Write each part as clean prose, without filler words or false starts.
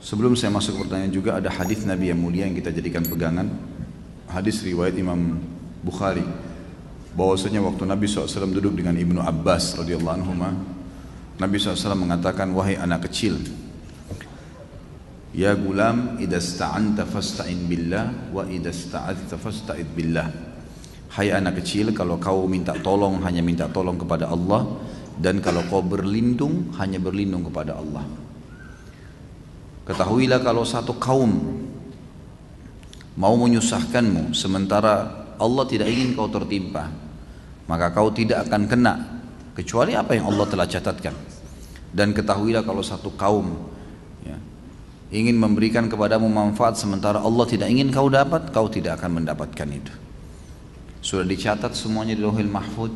Sebelum saya masuk ke pertanyaan juga ada hadis Nabi yang mulia yang kita jadikan pegangan. Hadis riwayat Imam Bukhari. Bahwasanya waktu Nabi SAW duduk dengan Ibnu Abbas radhiyallahu anhu, Nabi SAW mengatakan, wahai anak kecil, ya gulam, idza sta'anta fasta'in billah wa idza sta'adta fasta'id billah. Hai anak kecil, kalau kau minta tolong hanya minta tolong kepada Allah, dan kalau kau berlindung hanya berlindung kepada Allah. Ketahuilah kalau satu kaum mau menyusahkanmu sementara Allah tidak ingin kau tertimpa, maka kau tidak akan kena kecuali apa yang Allah telah catatkan. Dan ketahuilah kalau satu kaum ingin memberikan kepadamu manfaat sementara Allah tidak ingin kau dapat, kau tidak akan mendapatkan itu. Sudah dicatat semuanya di Lauhil Mahfuz,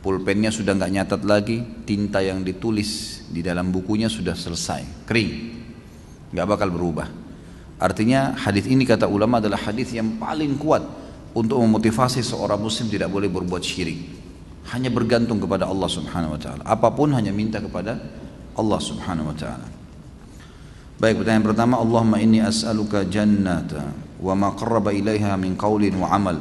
pulpennya sudah nggak nyatat lagi, tinta yang ditulis di dalam bukunya sudah selesai, kering, nggak bakal berubah. Artinya hadis ini kata ulama adalah hadis yang paling kuat untuk memotivasi seorang muslim tidak boleh berbuat syirik, hanya bergantung kepada Allah Subhanahu Wa Taala, apapun hanya minta kepada Allah Subhanahu Wa Taala. Baik, pertanyaan pertama, Allahumma inni as'aluka jannata wa ma qarraba ilaiha min qaulin wa amal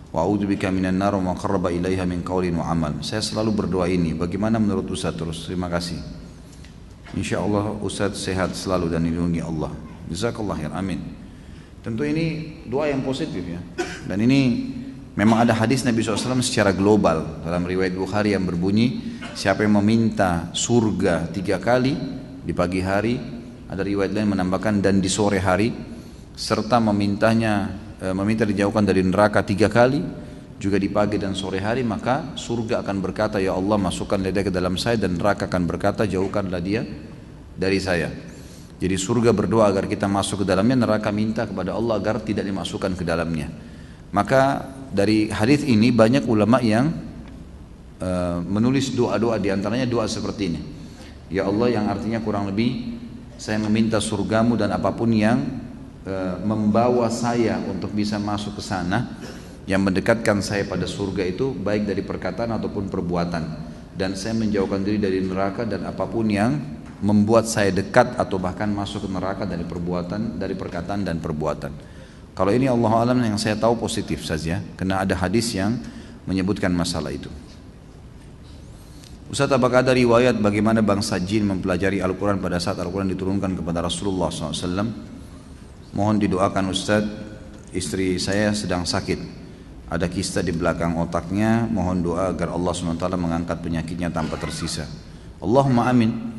wa a'udzubika minan nar wa ma qarraba ilaiha min qaulin wa amal. Saya selalu berdoa ini. Bagaimana menurut Ustaz? Terus terima kasih. Insyaallah Ustaz sehat selalu dan dilindungi Allah. Jazakallah khair. Amin. Tentu ini doa yang positif ya. Dan ini memang ada hadis Nabi SAW secara global dalam riwayat Bukhari yang berbunyi, siapa yang meminta surga 3 kali di pagi hari, ada riwayat lain menambahkan dan di sore hari, serta meminta dijauhkan dari neraka 3 kali juga di pagi dan sore hari, maka surga akan berkata, ya Allah masukkan dia ke dalam saya, dan neraka akan berkata, jauhkanlah dia dari saya. Jadi surga berdoa agar kita masuk ke dalamnya, neraka minta kepada Allah agar tidak dimasukkan ke dalamnya. Maka dari hadis ini banyak ulama yang menulis doa-doa, diantaranya doa seperti ini, ya Allah, yang artinya kurang lebih saya meminta surgamu dan apapun yang membawa saya untuk bisa masuk ke sana, yang mendekatkan saya pada surga itu baik dari perkataan ataupun perbuatan, dan saya menjauhkan diri dari neraka dan apapun yang membuat saya dekat atau bahkan masuk ke neraka dari perbuatan, dari perkataan dan perbuatan. Kalau ini Allah alam yang saya tahu positif saja, karena ada hadis yang menyebutkan masalah itu. Ustaz, apakah ada riwayat bagaimana bangsa jin mempelajari Al-Quran pada saat Al-Quran diturunkan kepada Rasulullah SAW? Mohon didoakan Ustaz, istri saya sedang sakit, ada kista di belakang otaknya, mohon doa agar Allah SWT mengangkat penyakitnya tanpa tersisa. Allahumma amin.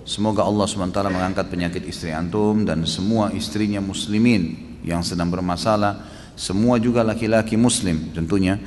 Semoga Allah SWT mengangkat penyakit istri antum dan semua istrinya muslimin yang sedang bermasalah, semua juga laki-laki muslim tentunya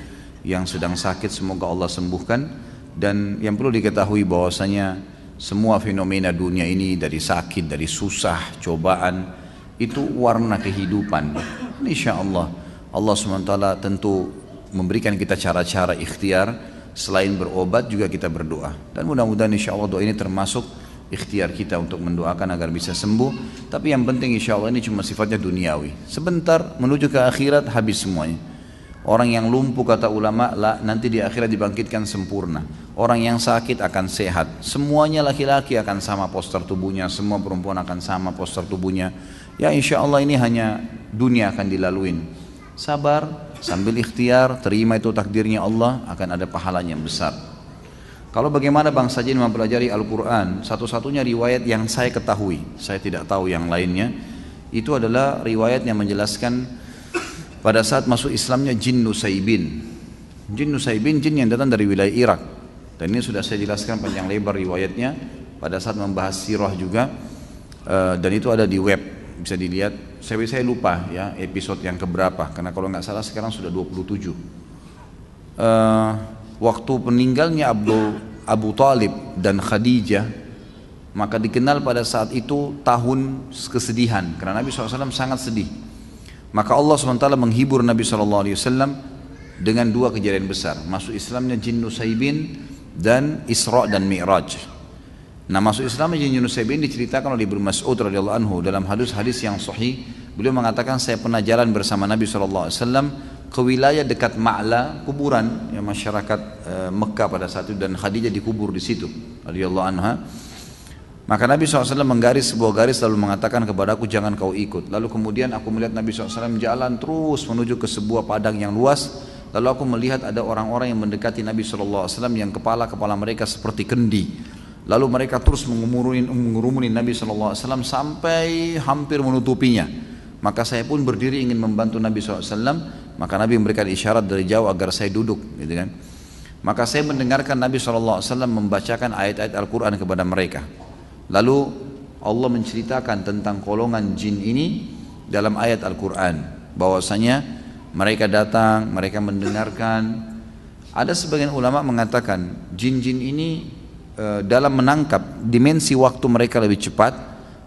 yang sedang sakit, semoga Allah sembuhkan. Dan yang perlu diketahui bahwasanya semua fenomena dunia ini, dari sakit, dari susah, cobaan, itu warna kehidupan. Insya Allah Allah SWT tentu memberikan kita cara-cara ikhtiar, selain berobat juga kita berdoa, dan mudah-mudahan insya Allah doa ini termasuk ikhtiar kita untuk mendoakan agar bisa sembuh. Tapi yang penting insya Allah ini cuma sifatnya duniawi, sebentar menuju ke akhirat habis semuanya. Orang yang lumpuh kata ulama nanti di akhirat dibangkitkan sempurna. Orang yang sakit akan sehat. Semuanya laki-laki akan sama postur tubuhnya, semua perempuan akan sama postur tubuhnya. Ya insya Allah ini hanya dunia akan dilaluin. Sabar sambil ikhtiar, terima itu takdirnya Allah, akan ada pahalanya yang besar. Kalau bagaimana bangsa jin mempelajari Al-Quran, satu-satunya riwayat yang saya ketahui, saya tidak tahu yang lainnya, itu adalah riwayat yang menjelaskan pada saat masuk Islamnya jin Nusaybin. Jin Nusaybin, jin yang datang dari wilayah Irak. Dan ini sudah saya jelaskan panjang lebar riwayatnya pada saat membahas sirah juga. Dan itu ada di web, bisa dilihat. Saya lupa ya episode yang keberapa, karena kalau nggak salah sekarang sudah 27. Waktu meninggalnya Abu Talib dan Khadijah, maka dikenal pada saat itu tahun kesedihan, karena Nabi SAW sangat sedih. Maka Allah SWT menghibur Nabi SAW dengan 2 kejadian besar, masuk Islamnya jin Nusaybin dan Isra dan Mi'raj. Nah, masuk Islamnya jin Nusaybin diceritakan oleh Ibnu Mas'ud radhiyallahu anhu dalam hadis-hadis yang sahih. Beliau mengatakan, saya pernah jalan bersama Nabi SAW ke wilayah dekat Ma'la, kuburan yang masyarakat Mekah pada saat itu, dan Khadijah dikubur di situ radhiyallahu anha. Maka Nabi SAW menggaris sebuah garis lalu mengatakan kepadaku, jangan kau ikut. Lalu kemudian aku melihat Nabi SAW jalan terus menuju ke sebuah padang yang luas. Lalu aku melihat ada orang-orang yang mendekati Nabi SAW yang kepala mereka seperti kendi. Lalu mereka terus mengurumuni Nabi SAW sampai hampir menutupinya. Maka saya pun berdiri ingin membantu Nabi SAW. Maka Nabi memberikan isyarat dari jauh agar saya duduk, gitu kan. Maka saya mendengarkan Nabi SAW membacakan ayat-ayat Al-Quran kepada mereka. Lalu Allah menceritakan tentang golongan jin ini dalam ayat Al-Quran, bahwasanya mereka datang, mereka mendengarkan. Ada sebagian ulama mengatakan jin-jin ini dalam menangkap dimensi waktu mereka lebih cepat,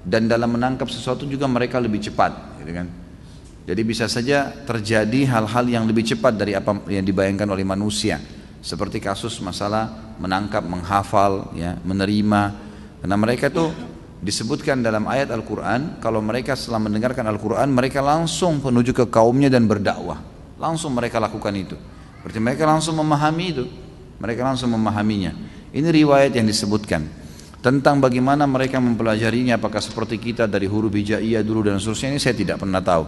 dan dalam menangkap sesuatu juga mereka lebih cepat, gitu kan. Jadi bisa saja terjadi hal-hal yang lebih cepat dari apa yang dibayangkan oleh manusia, seperti kasus masalah menangkap, menghafal, ya, menerima. Karena mereka itu disebutkan dalam ayat Al-Quran, kalau mereka setelah mendengarkan Al-Quran, mereka langsung menuju ke kaumnya dan berdakwah. Langsung mereka lakukan itu. Berarti mereka langsung memahami itu. Mereka langsung memahaminya. Ini riwayat yang disebutkan. Tentang bagaimana mereka mempelajarinya, apakah seperti kita dari huruf hijaiyah dulu dan seterusnya, ini saya tidak pernah tahu.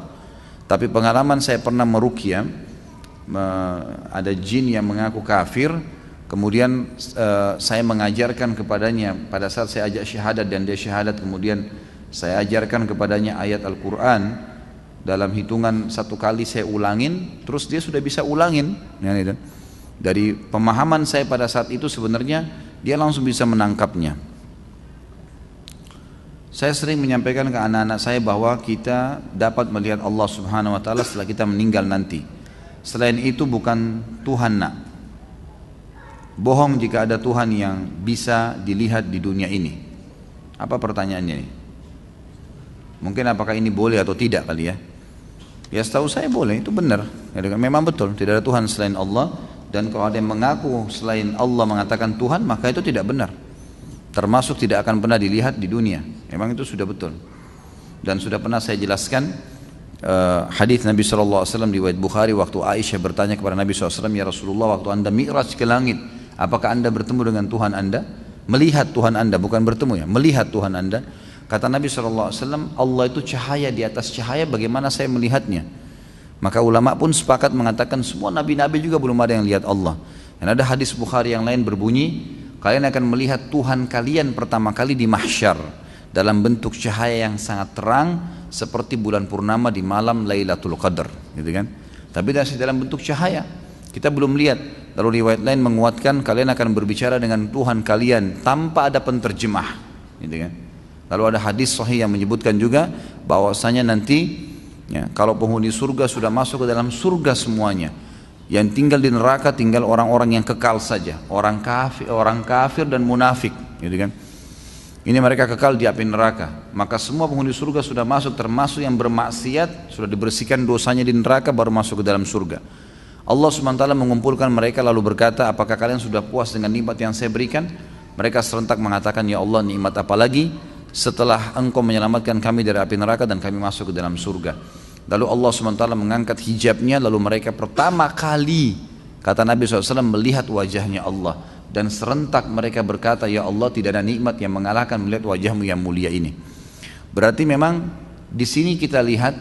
Tapi pengalaman saya pernah meruqyah, ada jin yang mengaku kafir. Kemudian saya mengajarkan kepadanya pada saat saya ajak syahadat dan dia syahadat, kemudian saya ajarkan kepadanya ayat Al-Quran dalam hitungan 1 kali saya ulangin, terus dia sudah bisa ulangin, ya, gitu. Dari pemahaman saya pada saat itu sebenarnya dia langsung bisa menangkapnya. Saya sering menyampaikan ke anak-anak saya bahwa kita dapat melihat Allah Subhanahu Wa Taala setelah kita meninggal nanti. Selain itu bukan Tuhan, nak. Bohong jika ada Tuhan yang bisa dilihat di dunia ini. Apa pertanyaannya ini? Mungkin apakah ini boleh atau tidak kali ya? Ya setahu saya boleh, itu benar. Memang betul, tidak ada Tuhan selain Allah. Dan kalau ada yang mengaku selain Allah mengatakan Tuhan, maka itu tidak benar. Termasuk tidak akan pernah dilihat di dunia. Memang itu sudah betul. Dan sudah pernah saya jelaskan hadis Nabi SAW di riwayat Bukhari, waktu Aisyah bertanya kepada Nabi SAW, ya Rasulullah, waktu anda mi'raj ke langit, apakah anda bertemu dengan Tuhan anda? Melihat Tuhan anda, bukan bertemu ya, melihat Tuhan anda. Kata Nabi SAW, Allah itu cahaya, di atas cahaya bagaimana saya melihatnya? Maka ulama pun sepakat mengatakan semua nabi-nabi juga belum ada yang lihat Allah. Dan ada hadis Bukhari yang lain berbunyi, kalian akan melihat Tuhan kalian pertama kali di mahsyar dalam bentuk cahaya yang sangat terang seperti bulan purnama di malam Lailatul Qadar, gitu kan. Tapi masih dalam bentuk cahaya, kita belum lihat. Lalu riwayat lain menguatkan kalian akan berbicara dengan Tuhan kalian tanpa ada penterjemah, gitu kan. Lalu ada hadis sahih yang menyebutkan juga bahwasanya nanti, ya, kalau penghuni surga sudah masuk ke dalam surga semuanya, yang tinggal di neraka tinggal orang-orang yang kekal saja, orang kafir dan munafik, gitu kan. Ini mereka kekal di api neraka. Maka semua penghuni surga sudah masuk, termasuk yang bermaksiat, sudah dibersihkan dosanya di neraka baru masuk ke dalam surga. Allah SWT mengumpulkan mereka lalu berkata, apakah kalian sudah puas dengan nikmat yang saya berikan? Mereka serentak mengatakan, ya Allah, nikmat apa lagi setelah engkau menyelamatkan kami dari api neraka dan kami masuk ke dalam surga. Lalu Allah SWT mengangkat hijabnya, lalu mereka pertama kali, kata Nabi SAW, melihat wajahnya Allah. Dan serentak mereka berkata, ya Allah, tidak ada nikmat yang mengalahkan melihat wajahmu yang mulia ini. Berarti memang di sini kita lihat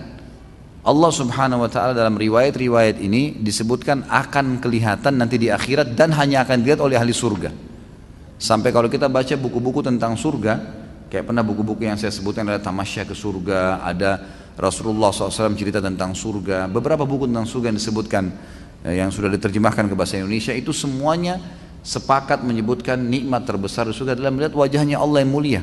Allah Subhanahu Wa Taala dalam riwayat-riwayat ini disebutkan akan kelihatan nanti di akhirat dan hanya akan dilihat oleh ahli surga. Sampai kalau kita baca buku-buku tentang surga, kayak pernah buku-buku yang saya sebutkan ada Tamasya ke Surga, ada Rasulullah SAW cerita tentang surga, beberapa buku tentang surga yang disebutkan yang sudah diterjemahkan ke bahasa Indonesia, itu semuanya sepakat menyebutkan nikmat terbesar di surga adalah melihat wajahnya Allah yang mulia.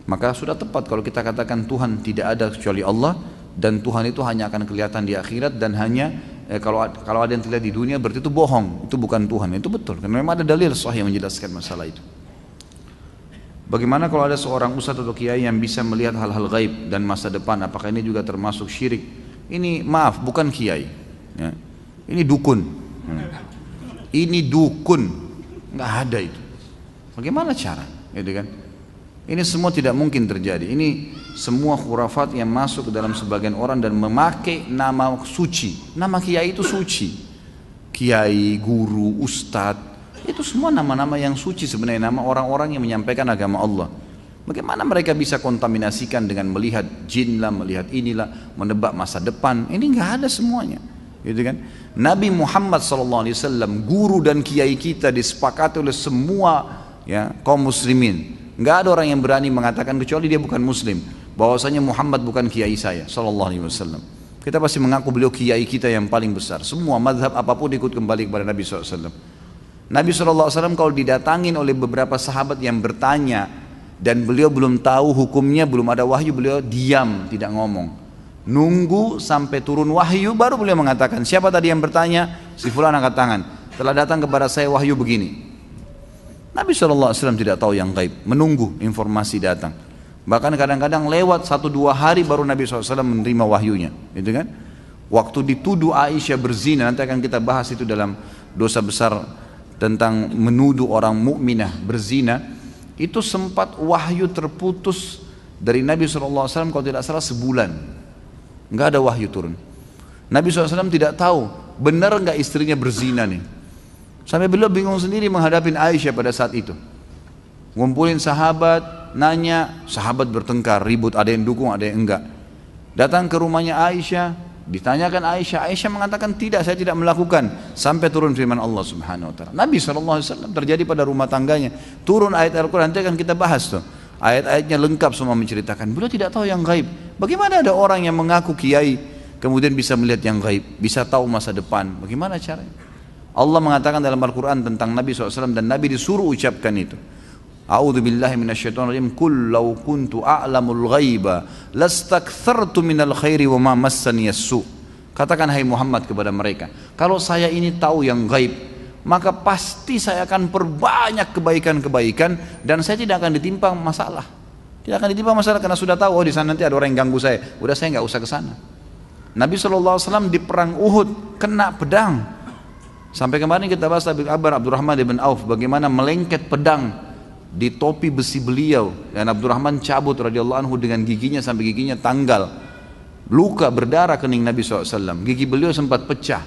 Maka sudah tepat kalau kita katakan Tuhan tidak ada kecuali Allah, dan Tuhan itu hanya akan kelihatan di akhirat, dan hanya kalau ada yang terlihat di dunia berarti itu bohong, itu bukan Tuhan. Itu betul, karena memang ada dalil sahih yang menjelaskan masalah itu. Bagaimana kalau ada seorang ustadz atau kiai yang bisa melihat hal-hal gaib dan masa depan, apakah ini juga termasuk syirik? Ini maaf, bukan kiai, ya. Ini dukun, ini dukun, nggak ada itu. Bagaimana cara, gitu kan? Ini semua tidak mungkin terjadi. Ini semua khurafat yang masuk ke dalam sebagian orang dan memakai nama suci. Nama kiai itu suci, kiai, guru, ustadz, itu semua nama-nama yang suci sebenarnya, nama orang-orang yang menyampaikan agama Allah. Bagaimana mereka bisa kontaminasikan dengan melihat jin lah, melihat inilah, menebak masa depan? Ini nggak ada semuanya, gitu kan? Nabi Muhammad SAW, guru dan kiai kita, disepakati oleh semua ya kaum muslimin. Nggak ada orang yang berani mengatakan, kecuali dia bukan muslim, bahwasanya Muhammad bukan kiai saya SAW. Kita pasti mengaku beliau kiai kita yang paling besar. Semua mazhab apapun ikut kembali kepada Nabi SAW. Nabi SAW kalau didatangin oleh beberapa sahabat yang bertanya, dan beliau belum tahu hukumnya, belum ada wahyu, beliau diam, tidak ngomong. Nunggu sampai turun wahyu, baru beliau mengatakan, siapa tadi yang bertanya? Si fulan angkat tangan. Telah datang kepada saya wahyu begini. Nabi SAW tidak tahu yang gaib, menunggu informasi datang. Bahkan kadang-kadang lewat 1-2 hari baru Nabi SAW menerima wahyunya, gitu kan? Waktu dituduh Aisyah berzina, nanti akan kita bahas itu dalam dosa besar tentang menuduh orang mukminah berzina. Itu sempat wahyu terputus dari Nabi SAW kalau tidak salah sebulan, nggak ada wahyu turun. Nabi SAW tidak tahu benar nggak istrinya berzina nih, sampai beliau bingung sendiri menghadapi Aisyah pada saat itu. Ngumpulin sahabat, nanya, sahabat bertengkar, ribut, ada yang dukung, ada yang enggak. Datang ke rumahnya Aisyah, ditanyakan Aisyah, Aisyah mengatakan tidak, saya tidak melakukan, sampai turun firman Allah Subhanahu Wa Taala. Nabi SAW terjadi pada rumah tangganya, turun ayat Al-Quran, nanti akan kita bahas tuh. Ayat-ayatnya lengkap semua menceritakan. Beliau tidak tahu yang gaib. Bagaimana ada orang yang mengaku kiai kemudian bisa melihat yang gaib, bisa tahu masa depan? Bagaimana caranya? Allah mengatakan dalam Al-Quran tentang Nabi SAW, dan Nabi disuruh ucapkan itu. A'udzu billahi minasyaitonir rajim. Qul law kuntu a'lamul ghaiba lastakthartu minal khairi wa ma massani as-su. Katakan hai Muhammad kepada mereka, kalau saya ini tahu yang gaib, maka pasti saya akan perbanyak kebaikan-kebaikan dan saya tidak akan ditimpa masalah. Tidak akan ditimpa masalah karena sudah tahu, oh di sana nanti ada orang yang ganggu saya. Udah, saya nggak usah ke sana. Nabi SAW di perang Uhud kena pedang. Sampai kemarin kita bahas kabar Abdurrahman bin Auf, bagaimana melengket pedang di topi besi beliau, dan Abdurrahman cabut radhiyallahu anhu dengan giginya sampai giginya tanggal, luka berdarah kening Nabi SAW. Gigi beliau sempat pecah,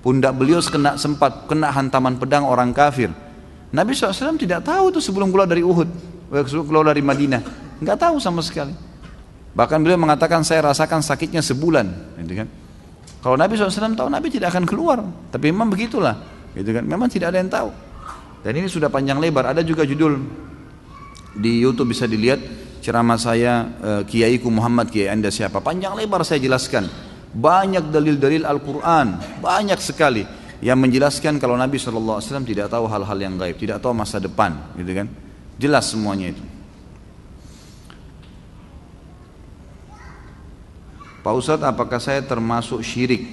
pundak beliau sempat kena hantaman pedang orang kafir. Nabi SAW tidak tahu itu sebelum keluar dari Uhud, keluar dari Madinah, nggak tahu sama sekali. Bahkan beliau mengatakan, saya rasakan sakitnya sebulan, gitu kan. Kalau Nabi SAW tahu, Nabi tidak akan keluar. Tapi memang begitulah, gitu kan. Memang tidak ada yang tahu. Dan ini sudah panjang lebar. Ada juga judul di YouTube, bisa dilihat ceramah saya, Kiaiku Muhammad, Kiai Anda siapa. Panjang lebar saya jelaskan. Banyak dalil-dalil Al-Quran, banyak sekali yang menjelaskan kalau Nabi SAW tidak tahu hal-hal yang gaib, tidak tahu masa depan, gitu kan. Jelas semuanya itu. Pak Ustadz, apakah saya termasuk syirik?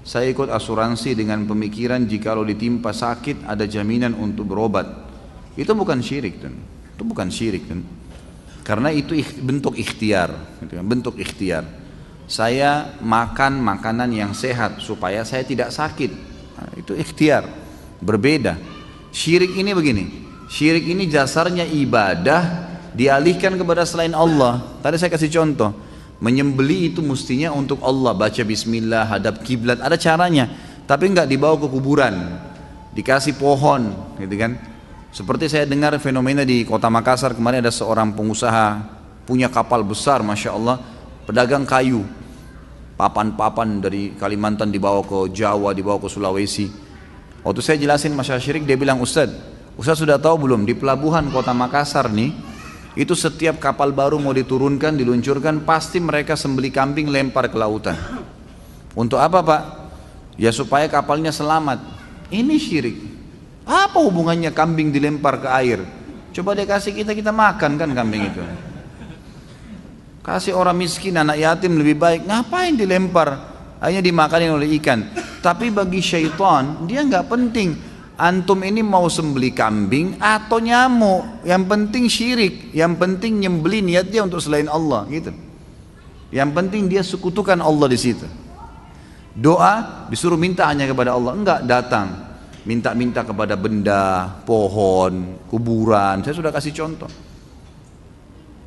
Saya ikut asuransi dengan pemikiran jikalau ditimpa sakit ada jaminan untuk berobat. Itu bukan syirik, kan? Itu bukan syirik, kan? Karena itu bentuk ikhtiar, gitu kan? Bentuk ikhtiar. Saya makan makanan yang sehat supaya saya tidak sakit. Nah, itu ikhtiar. Berbeda. Syirik ini begini. Syirik ini dasarnya ibadah dialihkan kepada selain Allah. Tadi saya kasih contoh. Menyembeli itu mestinya untuk Allah, baca bismillah, hadap kiblat, ada caranya, tapi enggak dibawa ke kuburan, dikasih pohon, gitu kan. Seperti saya dengar fenomena di kota Makassar kemarin, ada seorang pengusaha punya kapal besar, masya Allah, pedagang kayu, papan-papan dari Kalimantan dibawa ke Jawa, dibawa ke Sulawesi. Waktu saya jelasin masalah syirik, dia bilang, Ustadz sudah tahu belum, di pelabuhan kota Makassar nih, itu setiap kapal baru mau diturunkan, diluncurkan, pasti mereka sembeli kambing lempar ke lautan. Untuk apa, Pak? Ya supaya kapalnya selamat. Ini syirik. Apa hubungannya kambing dilempar ke air? Coba dia kasih kita makan kan kambing itu. Kasih orang miskin, anak yatim lebih baik. Ngapain dilempar? Hanya dimakanin oleh ikan. Tapi bagi syaitan, dia nggak penting antum ini mau sembeli kambing atau nyamuk, yang penting syirik, yang penting nyembeli niat dia untuk selain Allah, gitu. Yang penting dia sekutukan Allah di situ. Doa disuruh minta hanya kepada Allah, enggak datang minta-minta kepada benda, pohon, kuburan. Saya sudah kasih contoh.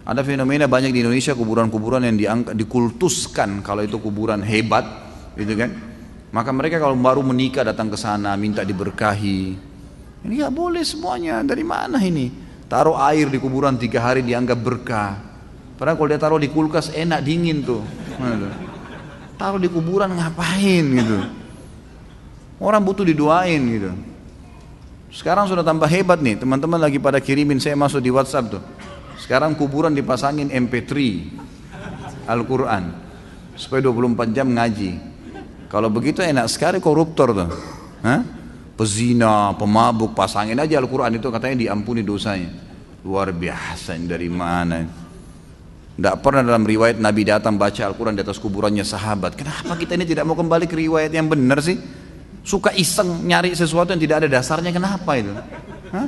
Ada fenomena banyak di Indonesia, kuburan-kuburan yang dikultuskan kalau itu kuburan hebat, gitu kan. Maka mereka kalau baru menikah datang ke sana minta diberkahi. Ini nggak boleh semuanya. Dari mana ini? Taruh air di kuburan 3 hari dianggap berkah. Padahal kalau dia taruh di kulkas enak dingin tuh. Taruh di kuburan ngapain gitu. Orang butuh didoain gitu. Sekarang sudah tambah hebat nih, teman-teman lagi pada kirimin saya masuk di WhatsApp tuh. Sekarang kuburan dipasangin MP3 Al-Quran supaya 24 jam ngaji. Kalau begitu enak sekali koruptor tuh. Hah? Pezina, pemabuk, pasangin aja Al-Quran itu katanya diampuni dosanya. Luar biasa, ini dari mana? Tidak pernah dalam riwayat Nabi datang baca Al-Quran di atas kuburannya sahabat. Kenapa kita ini tidak mau kembali ke riwayat yang benar sih? Suka iseng nyari sesuatu yang tidak ada dasarnya, kenapa itu? Hah?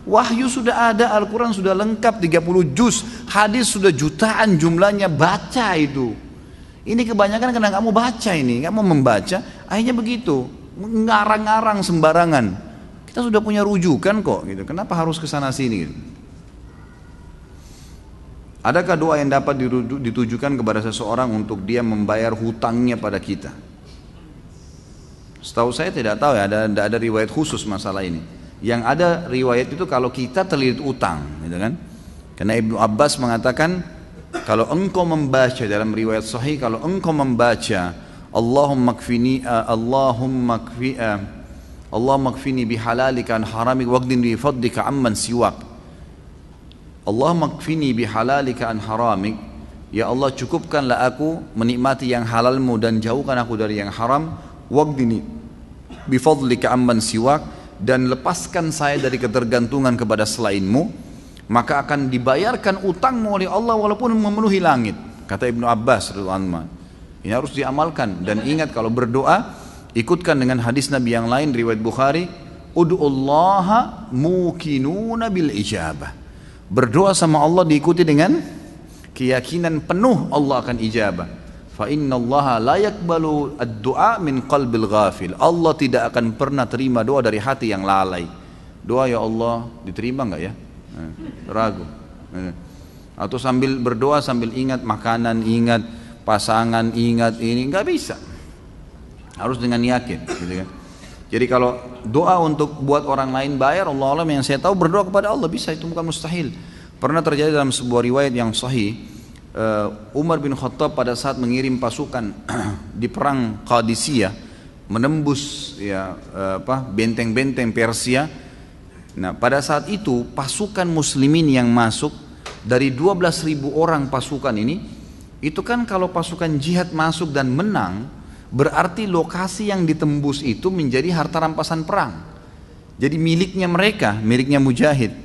Wahyu sudah ada, Al-Quran sudah lengkap 30 juz, hadis sudah jutaan jumlahnya, baca itu. Ini kebanyakan karena nggak mau baca ini, nggak mau membaca, akhirnya begitu, ngarang-ngarang sembarangan. Kita sudah punya rujukan kok, gitu. Kenapa harus kesana sini? Gitu. Adakah doa yang dapat ditujukan kepada seseorang untuk dia membayar hutangnya pada kita? Setahu saya tidak tahu ya, ada riwayat khusus masalah ini. Yang ada riwayat itu kalau kita terlilit utang, gitu kan? Karena Ibnu Abbas mengatakan kalau engkau membaca dalam riwayat sahih, kalau engkau membaca Allahumma kfini bihalalika an haramik waqdin bi fadlika amman siwak. Allahumma kfini bihalalika an haramik. Ya Allah, cukupkanlah aku menikmati yang halalmu dan jauhkan aku dari yang haram. Waqdini bifadlika amman siwak, dan lepaskan saya dari ketergantungan kepada selainmu, maka akan dibayarkan utangmu oleh Allah walaupun memenuhi langit, kata Ibnu Abbas radhiyallahu anhu. Ini harus diamalkan, dan ingat kalau berdoa ikutkan dengan hadis Nabi yang lain riwayat Bukhari, ud'ullaha mukinuna bil ijabah. Berdoa sama Allah diikuti dengan keyakinan penuh Allah akan ijabah. Fa innallaha la yaqbalu ad-du'a min qalbil ghafil. Allah tidak akan pernah terima doa dari hati yang lalai. Doa ya Allah diterima enggak ya? Ragu. Atau sambil berdoa sambil ingat makanan, ingat pasangan, ingat ini, enggak bisa. Harus dengan yakin, gitu kan. Jadi kalau doa untuk buat orang lain bayar, Allah alam yang saya tahu berdoa kepada Allah bisa, itu bukan mustahil. Pernah terjadi dalam sebuah riwayat yang sahih, Umar bin Khattab pada saat mengirim pasukan di perang Qadisiyah menembus benteng-benteng Persia. Nah, pada saat itu pasukan muslimin yang masuk dari 12.000 orang pasukan ini, itu kan kalau pasukan jihad masuk dan menang, berarti lokasi yang ditembus itu menjadi harta rampasan perang. Jadi miliknya mereka, miliknya mujahid.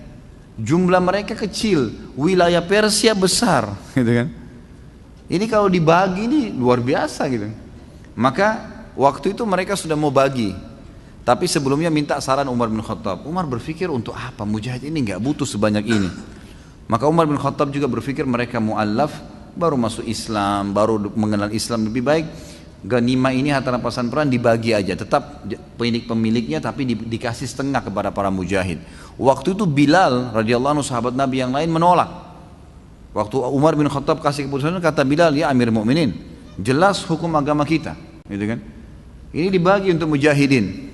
Jumlah mereka kecil, wilayah Persia besar, gitu kan. Ini kalau dibagi ini luar biasa gitu. Maka waktu itu mereka sudah mau bagi, tapi sebelumnya minta saran Umar bin Khattab. Umar berpikir untuk apa, mujahid ini nggak butuh sebanyak ini. Maka Umar bin Khattab juga berpikir mereka mu'allaf, baru masuk Islam, baru mengenal Islam, lebih baik ganima ini harta rampasan perang dibagi aja, tetap pemiliknya tapi dikasih setengah kepada para mujahid. Waktu itu Bilal radhiyallahu anhu sahabat Nabi yang lain menolak. Waktu Umar bin Khattab kasih keputusan, kata Bilal, ya Amir Mukminin, jelas hukum agama kita, gitu kan? Ini dibagi untuk mujahidin.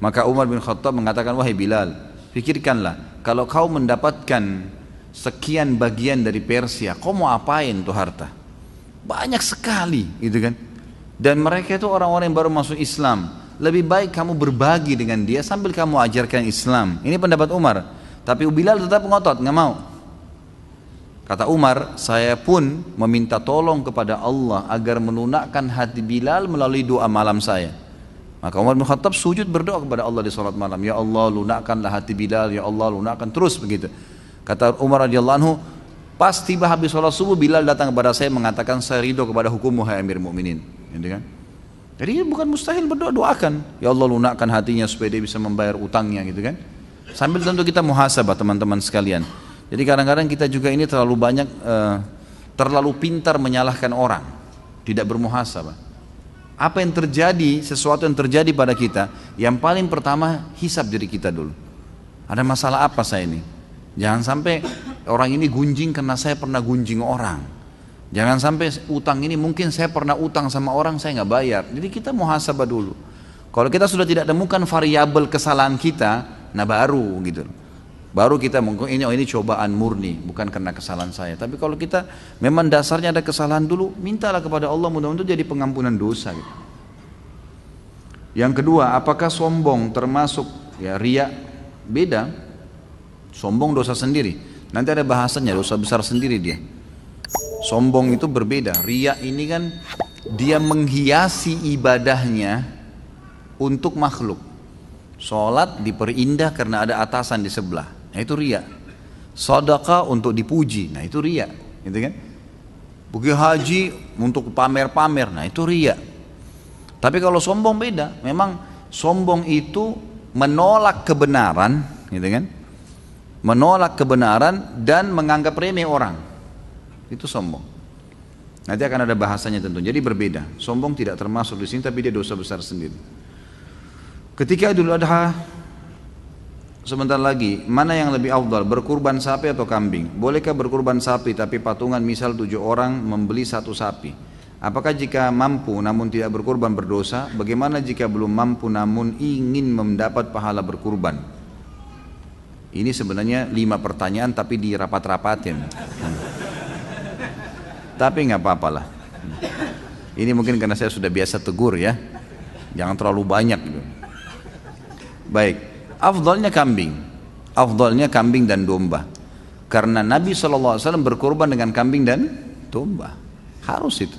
Maka Umar bin Khattab mengatakan, wahai Bilal, pikirkanlah, kalau kau mendapatkan sekian bagian dari Persia, kau mau apain tuh harta? Banyak sekali, gitu kan? Dan mereka itu orang-orang yang baru masuk Islam. Lebih baik kamu berbagi dengan dia sambil kamu ajarkan Islam. Ini pendapat Umar. Tapi Bilal tetap ngotot, nggak mau. Kata Umar, saya pun meminta tolong kepada Allah agar melunakkan hati Bilal melalui doa malam saya. Maka Umar bin Khattab sujud berdoa kepada Allah di salat malam. Ya Allah, lunakkanlah hati Bilal. Ya Allah, lunakkan, terus begitu. Kata Umar radhiyallahu anhu, pas tiba habis sholat subuh, Bilal datang kepada saya mengatakan, saya ridho kepada hukummu hai Amir Mukminin, gitu kan? Jadi bukan mustahil berdoa, doakan. Ya Allah, lunakkan hatinya supaya dia bisa membayar utangnya, gitu kan? Sambil tentu kita muhasabah teman-teman sekalian. Jadi kadang-kadang kita juga ini terlalu banyak, terlalu pintar menyalahkan orang, tidak bermuhasabah. Apa yang terjadi, sesuatu yang terjadi pada kita, yang paling pertama hisab diri kita dulu. Ada masalah apa saya ini? Jangan sampai orang ini gunjing karena saya pernah gunjing orang. Jangan sampai utang ini mungkin saya pernah utang sama orang saya nggak bayar. Jadi kita muhasabah dulu. Kalau kita sudah tidak temukan variabel kesalahan kita, nah baru gitu. Baru kita mungkin ini cobaan murni, bukan karena kesalahan saya. Tapi kalau kita memang dasarnya ada kesalahan dulu, mintalah kepada Allah mudah-mudahan itu jadi pengampunan dosa gitu. Yang kedua, apakah sombong termasuk ya riya? Beda. Sombong dosa sendiri. Nanti ada bahasanya, dosa besar sendiri dia. Sombong itu berbeda. Riya ini kan dia menghiasi ibadahnya untuk makhluk. Sholat diperindah karena ada atasan di sebelah. Nah itu riya. Sedekah untuk dipuji. Nah itu riya, gitu kan? Pergi haji untuk pamer-pamer. Nah itu riya. Tapi kalau sombong beda. Memang sombong itu menolak kebenaran, gitu kan? Menolak kebenaran dan menganggap remeh orang. Itu sombong. Nanti akan ada bahasanya tentu. Jadi berbeda. Sombong tidak termasuk di sini, tapi dia dosa besar sendiri. Ketika Idul Adha sebentar lagi, mana yang lebih afdal, berkurban sapi atau kambing? Bolehkah berkurban sapi tapi patungan misal 7 orang membeli 1 sapi? Apakah jika mampu namun tidak berkurban berdosa? Bagaimana jika belum mampu namun ingin mendapat pahala berkurban? Ini sebenarnya 5 pertanyaan tapi dirapat-rapatin. Tapi nggak apa-apa lah. Ini mungkin karena saya sudah biasa tegur ya. Jangan terlalu banyak gitu. Baik, afdalnya kambing dan domba. Karena Nabi SAW berkorban dengan kambing dan domba. Harus itu.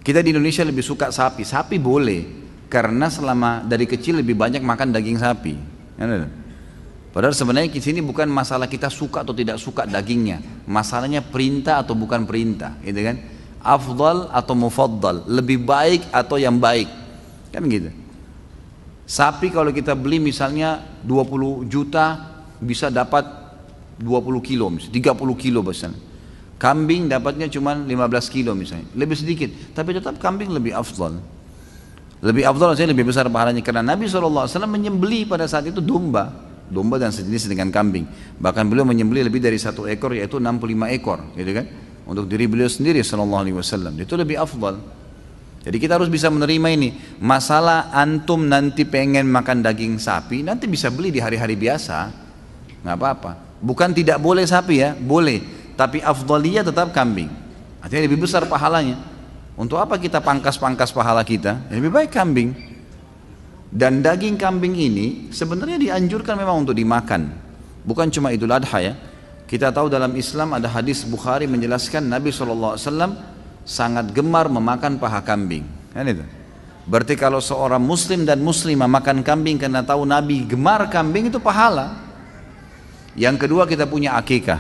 Kita di Indonesia lebih suka sapi. Sapi boleh, karena selama dari kecil lebih banyak makan daging sapi. Padahal sebenarnya di sini bukan masalah kita suka atau tidak suka dagingnya. Masalahnya perintah atau bukan perintah, gitu kan? Afdal atau mufaddal, lebih baik atau yang baik, kan gitu. Sapi kalau kita beli misalnya 20 juta bisa dapat 20 kilo misalnya, 30 kilo misalnya. Kambing dapatnya cuma 15 kilo misalnya, lebih sedikit, tapi tetap kambing lebih afdal. Lebih afdal artinya lebih besar pahalanya, karena Nabi SAW menyembelih pada saat itu domba dan sejenis dengan kambing. Bahkan beliau menyembelih lebih dari 1 ekor, yaitu 65 ekor, gitu kan? Untuk diri beliau sendiri SAW. Itu lebih afdal. Jadi kita harus bisa menerima ini. Masalah antum nanti pengen makan daging sapi, nanti bisa beli di hari-hari biasa, nggak apa-apa. Bukan tidak boleh sapi ya, boleh. Tapi afdaliyah tetap kambing. Artinya lebih besar pahalanya. Untuk apa kita pangkas-pangkas pahala kita? Lebih baik kambing. Dan daging kambing ini sebenarnya dianjurkan memang untuk dimakan. Bukan cuma Idul Adha ya. Kita tahu dalam Islam ada hadis Bukhari menjelaskan Nabi SAW sangat gemar memakan paha kambing, kan itu. Berarti kalau seorang muslim dan muslimah makan kambing karena tahu Nabi gemar kambing, itu pahala. Yang kedua, kita punya akikah.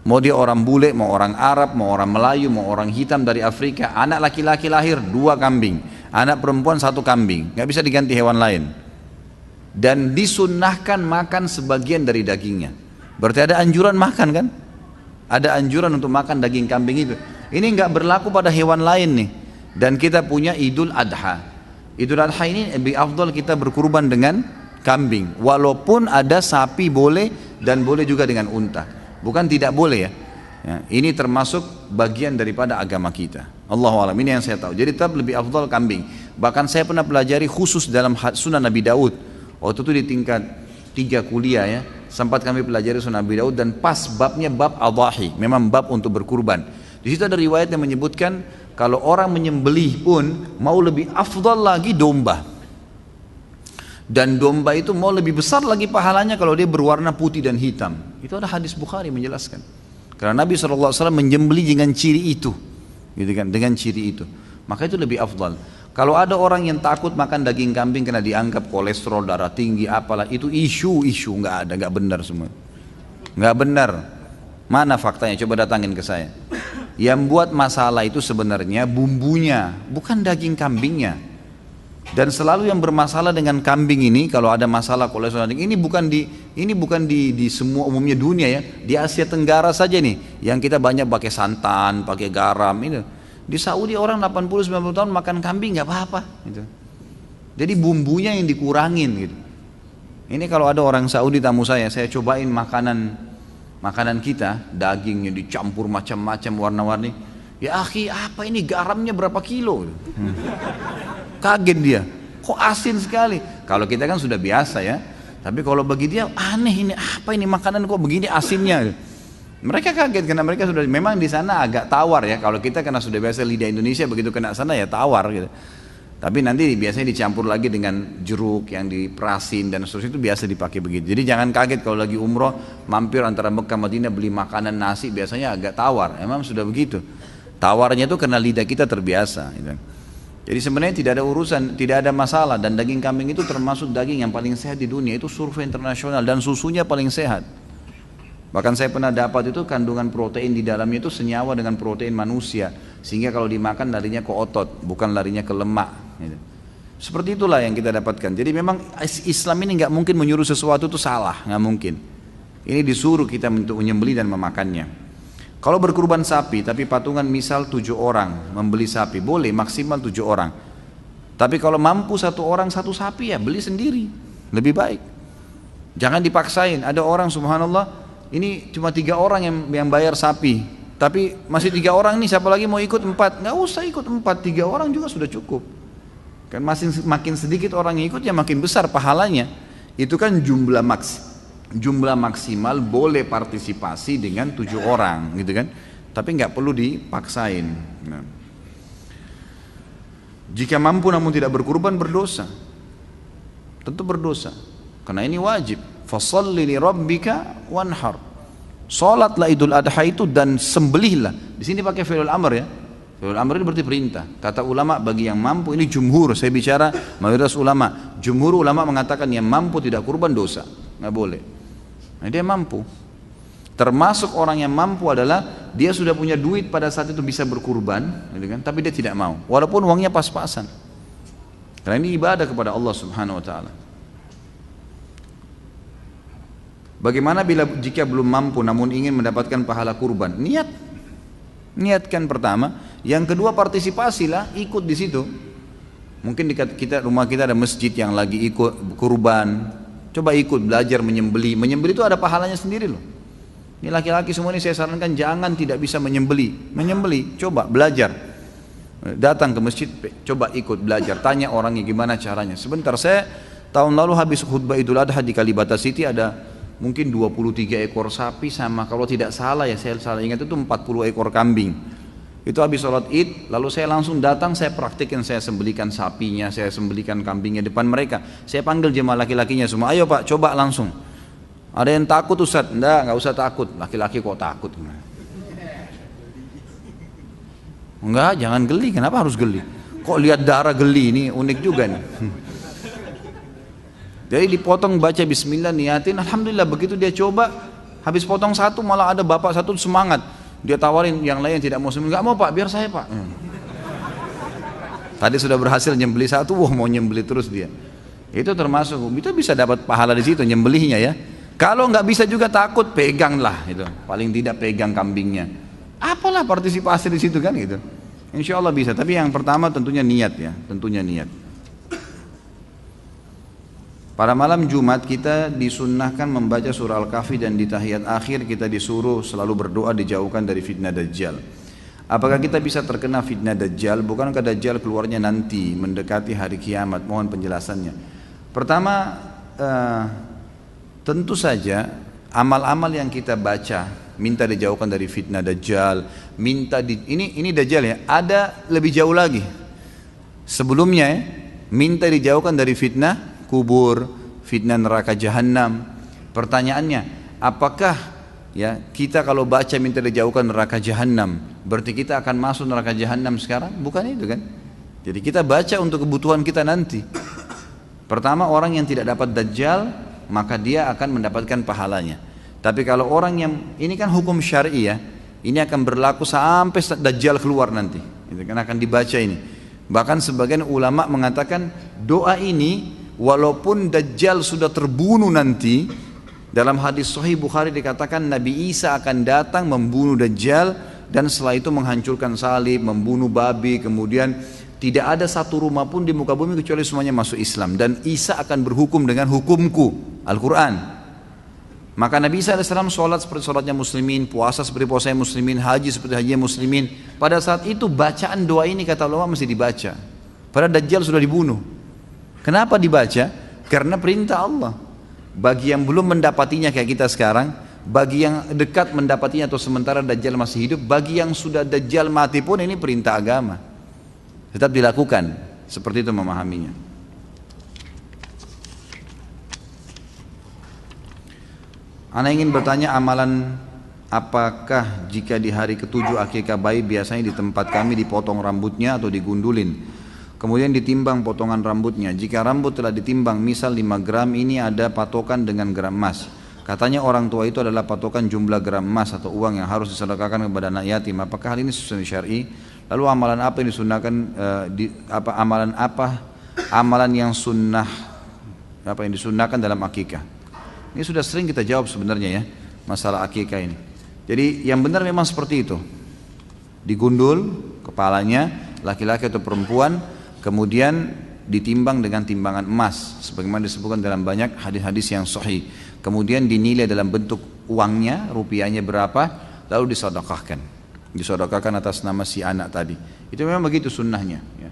Mau dia orang bule, mau orang Arab, mau orang Melayu, mau orang hitam dari Afrika, anak laki-laki lahir 2 kambing, anak perempuan 1 kambing, nggak bisa diganti hewan lain. Dan disunnahkan makan sebagian dari dagingnya. Berarti ada anjuran makan kan? Ada anjuran untuk makan daging kambing itu. Ini nggak berlaku pada hewan lain nih. Dan kita punya Idul Adha. Idul Adha ini lebih afdal kita berkurban dengan kambing. Walaupun ada sapi boleh dan boleh juga dengan unta. Bukan tidak boleh ya. Ini termasuk bagian daripada agama kita. Allahu a'lam, ini yang saya tahu. Jadi tetap lebih afdal kambing. Bahkan saya pernah pelajari khusus dalam Sunan Nabi Daud. Waktu itu di tingkat 3 kuliah ya. Sempat kami pelajari Sunan Nabi Daud dan pas babnya bab adhahi. Memang bab untuk berkurban. Di situ ada riwayat yang menyebutkan kalau orang menyembelih pun mau lebih afdal lagi domba. Dan domba itu mau lebih besar lagi pahalanya kalau dia berwarna putih dan hitam. Itu ada hadis Bukhari menjelaskan. Karena Nabi SAW menyembelih dengan ciri itu, gitu kan? Dengan ciri itu. Maka itu lebih afdal. Kalau ada orang yang takut makan daging kambing karena dianggap kolesterol, darah tinggi, apalah, itu isu nggak ada, nggak benar semua. Nggak benar. Mana faktanya? Coba datangin ke saya. Yang buat masalah itu sebenarnya bumbunya, bukan daging kambingnya. Dan selalu yang bermasalah dengan kambing ini, kalau ada masalah kolesterol, ini bukan di semua umumnya dunia ya, di Asia Tenggara saja nih, yang kita banyak pakai santan, pakai garam ini. Di Saudi orang 80-90 tahun makan kambing nggak apa-apa. Gitu. Jadi bumbunya yang dikurangin gitu. Ini kalau ada orang Saudi tamu saya cobain makanan kita, dagingnya dicampur macam-macam warna-warni. Ya akhi, apa ini garamnya berapa kilo? Kaget dia, kok asin sekali. Kalau kita kan sudah biasa ya, Tapi kalau bagi dia aneh, ini apa ini makanan kok begini asinnya. Mereka kaget karena mereka sudah memang di sana agak tawar ya. Kalau kita karena sudah biasa lidah Indonesia, begitu kena sana ya tawar gitu. Tapi nanti biasanya dicampur lagi dengan jeruk yang diperasin dan seterusnya, itu biasa dipakai begitu. Jadi jangan kaget kalau lagi umroh mampir antara Mekah Madinah beli makanan nasi, biasanya agak tawar. Emang sudah begitu. Tawarnya itu karena lidah kita terbiasa gitu. Jadi sebenarnya tidak ada urusan, tidak ada masalah, dan daging kambing itu termasuk daging yang paling sehat di dunia, itu survei internasional, dan susunya paling sehat. Bahkan saya pernah dapat itu kandungan protein di dalamnya itu senyawa dengan protein manusia, sehingga kalau dimakan larinya ke otot, bukan larinya ke lemak. Gitu. Seperti itulah yang kita dapatkan. Jadi memang Islam ini nggak mungkin menyuruh sesuatu itu salah, nggak mungkin. Ini disuruh kita untuk menyembelih dan memakannya. Kalau berkurban sapi, tapi patungan misal 7 orang membeli sapi, boleh maksimal 7 orang. Tapi kalau mampu 1 orang 1 sapi ya beli sendiri, lebih baik. Jangan dipaksain. Ada orang subhanallah, ini cuma 3 orang yang bayar sapi, tapi masih 3 orang nih, siapa lagi mau ikut 4? Nggak usah ikut 4, 3 orang juga sudah cukup. Kan makin sedikit orang yang ikut ya makin besar pahalanya. Itu kan jumlah maksimal boleh partisipasi dengan 7 orang gitu kan, tapi nggak perlu dipaksain. Nah. Jika mampu namun tidak berkurban, berdosa, tentu berdosa, karena ini wajib. Fasholli li rabbika wanhar, sholatlah Idul Adha itu dan sembelihlah. Di sini pakai fi'il amr ya. Fi'il amr ini berarti perintah. Kata ulama bagi yang mampu, ini jumhur, saya bicara mayoritas ulama. Jumhur ulama mengatakan yang mampu tidak kurban dosa, nggak boleh. Nah, dia mampu. Termasuk orang yang mampu adalah dia sudah punya duit pada saat itu bisa berkurban, gitu kan? Tapi dia tidak mau, walaupun uangnya pas-pasan. Karena ini ibadah kepada Allah Subhanahu Wa Taala. Bagaimana jika belum mampu namun ingin mendapatkan pahala kurban? Niatkan pertama. Yang kedua partisipasilah, ikut di situ. Mungkin di rumah kita ada masjid yang lagi ikut kurban. Coba ikut belajar menyembeli. Menyembeli itu ada pahalanya sendiri loh. Ini laki-laki semua ini saya sarankan jangan tidak bisa menyembeli. Menyembeli, coba belajar. Datang ke masjid, coba ikut belajar. Tanya orangnya gimana caranya. Sebentar, saya tahun lalu habis khutbah Idul Adha di Kalibata City, ada mungkin 23 ekor sapi sama, kalau tidak salah ya, saya salah ingat itu 40 ekor kambing. Itu habis sholat id, lalu saya langsung datang, saya praktikin, saya sembelikan sapinya, saya sembelikan kambingnya depan mereka. Saya panggil jemaah laki-lakinya semua, ayo pak coba langsung. Ada yang takut Ustaz? Nggak usah takut, laki-laki kok takut? Enggak, jangan geli, kenapa harus geli? Kok lihat darah geli, ini unik juga nih. Jadi dipotong, baca bismillah, niatin, alhamdulillah. Begitu dia coba, habis potong satu malah ada bapak satu semangat. Dia tawarin yang lain yang tidak mau sembelih, nggak mau pak, biar saya pak. Tadi sudah berhasil nyembeli satu, wah mau nyembeli terus dia. Itu termasuk, itu bisa dapat pahala di situ nyembelihnya ya. Kalau nggak bisa juga takut, peganglah itu. Paling tidak pegang kambingnya. Apalah partisipasi di situ kan gitu. Insya Allah bisa. Tapi yang pertama tentunya niat ya, tentunya niat. Pada malam Jumat kita disunnahkan membaca surah Al-Kahfi dan di tahiyat akhir kita disuruh selalu berdoa dijauhkan dari fitnah Dajjal. Apakah kita bisa terkena fitnah Dajjal? Bukankah Dajjal keluarnya nanti mendekati hari kiamat? Mohon penjelasannya. Pertama, tentu saja amal-amal yang kita baca minta dijauhkan dari fitnah Dajjal, ini Dajjal ya. Ada lebih jauh lagi. Sebelumnya minta dijauhkan dari fitnah kubur, fitnah neraka jahanam. Pertanyaannya, apakah ya kita kalau baca minta dijauhkan neraka jahanam, berarti kita akan masuk neraka jahanam sekarang? Bukan itu kan? Jadi kita baca untuk kebutuhan kita nanti. Pertama, orang yang tidak dapat Dajjal, maka dia akan mendapatkan pahalanya. Tapi kalau orang yang, ini kan hukum syar'i ya, ini akan berlaku sampai Dajjal keluar nanti. Itu kan akan dibaca ini. Bahkan sebagian ulama mengatakan doa ini walaupun Dajjal sudah terbunuh nanti, dalam hadis Sahih Bukhari dikatakan Nabi Isa akan datang membunuh Dajjal dan setelah itu menghancurkan salib, membunuh babi, kemudian tidak ada satu rumah pun di muka bumi kecuali semuanya masuk Islam, dan Isa akan berhukum dengan hukumku, Al-Quran. Maka Nabi Isa AS sholat seperti sholatnya muslimin, puasa seperti puasanya muslimin, haji seperti hajinya muslimin. Pada saat itu bacaan doa ini kata ulama mesti dibaca, padahal Dajjal sudah dibunuh. Kenapa dibaca? Karena perintah Allah. Bagi yang belum mendapatinya kayak kita sekarang, bagi yang dekat mendapatinya atau sementara Dajjal masih hidup, bagi yang sudah Dajjal mati pun ini perintah agama. Tetap dilakukan, seperti itu memahaminya. Ana ingin bertanya amalan apakah jika di hari ke-7 akikah bayi biasanya di tempat kami dipotong rambutnya atau digundulin, kemudian ditimbang potongan rambutnya. Jika rambut telah ditimbang misal 5 gram, ini ada patokan dengan gram emas. Katanya orang tua itu adalah patokan jumlah gram emas atau uang yang harus disedekahkan kepada anak yatim. Apakah hal ini sesuai syar'i? Lalu amalan apa yang disunahkan, amalan yang sunnah, apa yang disunnahkan dalam akikah? Ini sudah sering kita jawab sebenarnya ya, masalah akikah ini. Jadi yang benar memang seperti itu. Digundul kepalanya laki-laki atau perempuan, kemudian ditimbang dengan timbangan emas sebagaimana disebutkan dalam banyak hadis-hadis yang sahih. Kemudian dinilai dalam bentuk uangnya, rupiahnya berapa, lalu disedekahkan. Disedekahkan atas nama si anak tadi. Itu memang begitu sunnahnya ya.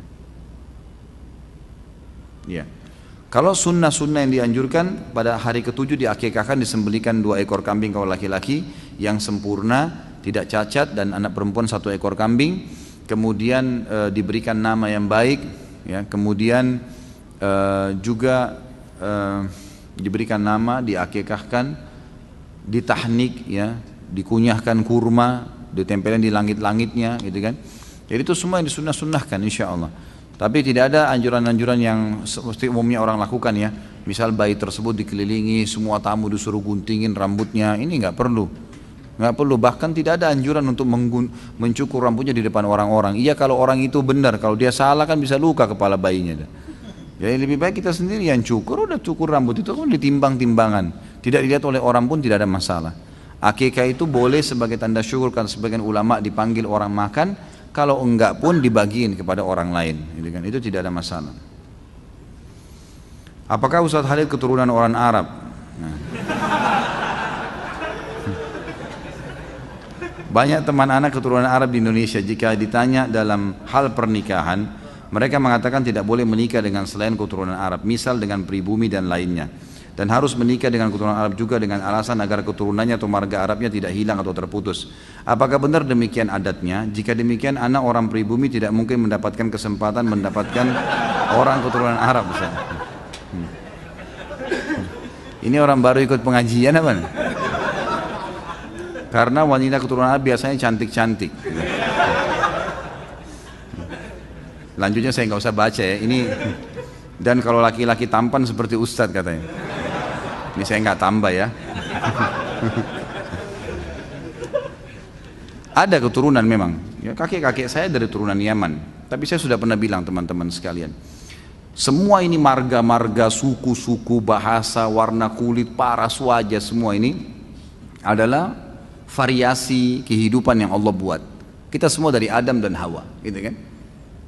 Ya. Kalau sunnah-sunnah yang dianjurkan pada hari ke-7 diakikahkan, disembelikan 2 ekor kambing kalau laki-laki yang sempurna, tidak cacat, dan anak perempuan 1 ekor kambing. Kemudian diberikan nama yang baik, ya. Kemudian juga diberikan nama, diakikahkan, ditahnik, ya, dikunyahkan kurma, ditempelin di langit-langitnya, gitu kan. Jadi itu semua yang disunnah-sunnahkan, insya Allah. Tapi tidak ada anjuran-anjuran yang seperti umumnya orang lakukan ya. Misal bayi tersebut dikelilingi, semua tamu disuruh guntingin rambutnya, ini nggak perlu. Nggak perlu, bahkan tidak ada anjuran untuk mencukur rambutnya di depan orang-orang. Iya kalau orang itu benar, kalau dia salah kan bisa luka kepala bayinya. Jadi lebih baik kita sendiri yang cukur, udah cukur rambut itu kan ditimbang-timbangan. Tidak dilihat oleh orang pun tidak ada masalah. Akikah itu boleh sebagai tanda syukur, kan sebagian ulama dipanggil orang makan. Kalau enggak pun dibagiin kepada orang lain, gitu kan? Itu tidak ada masalah. Apakah Ustaz Khalid keturunan orang Arab? Nah. Banyak teman anak keturunan Arab di Indonesia, jika ditanya dalam hal pernikahan, mereka mengatakan tidak boleh menikah dengan selain keturunan Arab, misal dengan pribumi dan lainnya. Dan harus menikah dengan keturunan Arab juga dengan alasan agar keturunannya atau marga Arabnya tidak hilang atau terputus. Apakah benar demikian adatnya? Jika demikian, anak orang pribumi tidak mungkin mendapatkan kesempatan mendapatkan orang keturunan Arab. Ini orang baru ikut pengajian apa? Karena wanita keturunan Arab biasanya cantik-cantik. Lanjutnya saya nggak usah baca ya. Ini, dan kalau laki-laki tampan seperti Ustadz katanya. Ini saya nggak tambah ya. Ada keturunan memang. Ya, kakek-kakek saya dari turunan Yaman. Tapi saya sudah pernah bilang teman-teman sekalian, semua ini marga-marga, suku-suku, bahasa, warna kulit, paras wajah, semua ini adalah variasi kehidupan yang Allah buat. Kita semua dari Adam dan Hawa, gitu kan?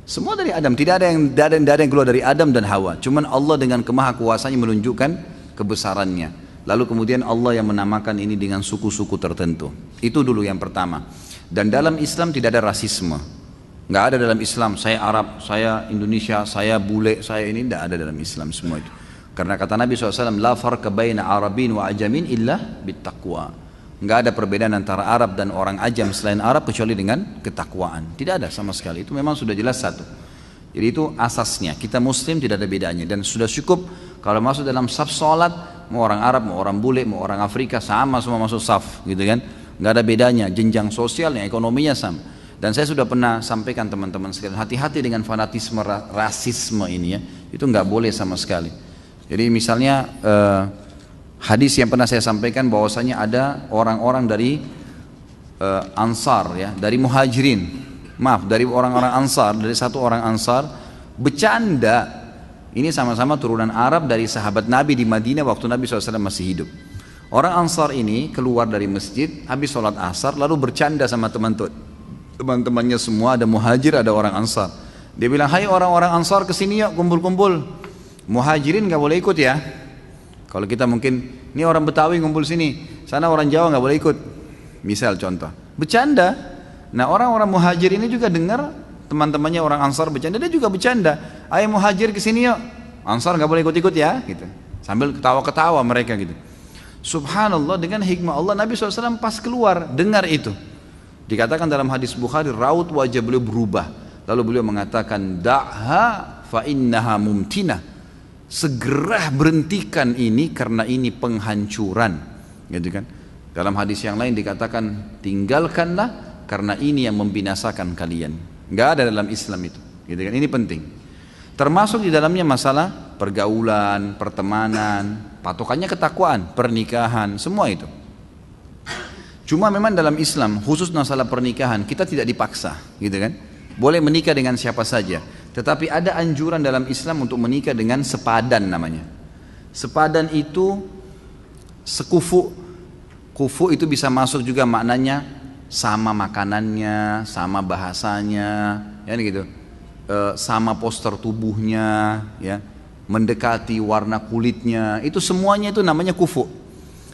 Semua dari Adam. Tidak ada yang keluar dari Adam dan Hawa. Cuman Allah dengan kemahakuasaannya menunjukkan kebesarannya. Lalu kemudian Allah yang menamakan ini dengan suku-suku tertentu. Itu dulu yang pertama. Dan dalam Islam tidak ada rasisme. Nggak ada dalam Islam, saya Arab, saya Indonesia, saya bule, saya ini, tidak ada dalam Islam semua itu. Karena kata Nabi SAW, la farqa baina Arabin wa ajamin illa bittaqwa. Nggak ada perbedaan antara Arab dan orang ajam selain Arab kecuali dengan ketakwaan. Tidak ada sama sekali. Itu memang sudah jelas satu. Jadi itu asasnya. Kita Muslim tidak ada bedanya. Dan sudah cukup kalau masuk dalam saf sholat, mau orang Arab, mau orang bule, mau orang Afrika, sama semua masuk saf, gitu kan? Nggak ada bedanya. Jenjang sosialnya, ekonominya sama. Dan saya sudah pernah sampaikan teman-teman sekalian, hati-hati dengan fanatisme rasisme ini ya. Itu nggak boleh sama sekali. Jadi misalnya hadis yang pernah saya sampaikan bahwasanya ada orang-orang dari Ansar ya, dari Muhajirin, dari orang-orang Ansar, dari satu orang Ansar bercanda. Ini sama-sama turunan Arab dari sahabat Nabi di Madinah waktu Nabi SAW masih hidup. Orang Ansar ini keluar dari masjid habis sholat asar lalu bercanda sama teman-temannya semua, ada Muhajir, ada orang Ansar. Dia bilang, hai orang-orang Ansar kesini yuk kumpul-kumpul. Muhajirin gak boleh ikut ya. Kalau kita mungkin, ini orang Betawi ngumpul sini, sana orang Jawa gak boleh ikut. Misal contoh, bercanda. Nah orang-orang Muhajir ini juga dengar teman-temannya orang Ansar bercanda, dia juga bercanda. Ayo Muhajir kesini yuk. Ansar gak boleh ikut-ikut ya, gitu. Sambil ketawa-ketawa mereka gitu. Subhanallah, dengan hikmah Allah Nabi SAW pas keluar dengar itu. Dikatakan dalam hadis Bukhari, raut wajah beliau berubah. Lalu beliau mengatakan, da'ha fa innaha mumtinah. Segera berhentikan ini karena ini penghancuran. Gitu kan? Dalam hadis yang lain dikatakan, tinggalkanlah karena ini yang membinasakan kalian. Enggak ada dalam Islam itu. Gitu kan? Ini penting. Termasuk di dalamnya masalah pergaulan, pertemanan, patokannya ketakwaan, pernikahan, semua itu. Cuma memang dalam Islam, khusus masalah pernikahan, kita tidak dipaksa, gitu kan? Boleh menikah dengan siapa saja, tetapi ada anjuran dalam Islam untuk menikah dengan sepadan namanya. Sepadan itu sekufu. Kufu itu bisa masuk juga maknanya sama makanannya, sama bahasanya, ya gitu. Sama poster tubuhnya, ya, mendekati warna kulitnya, itu semuanya itu namanya kufu.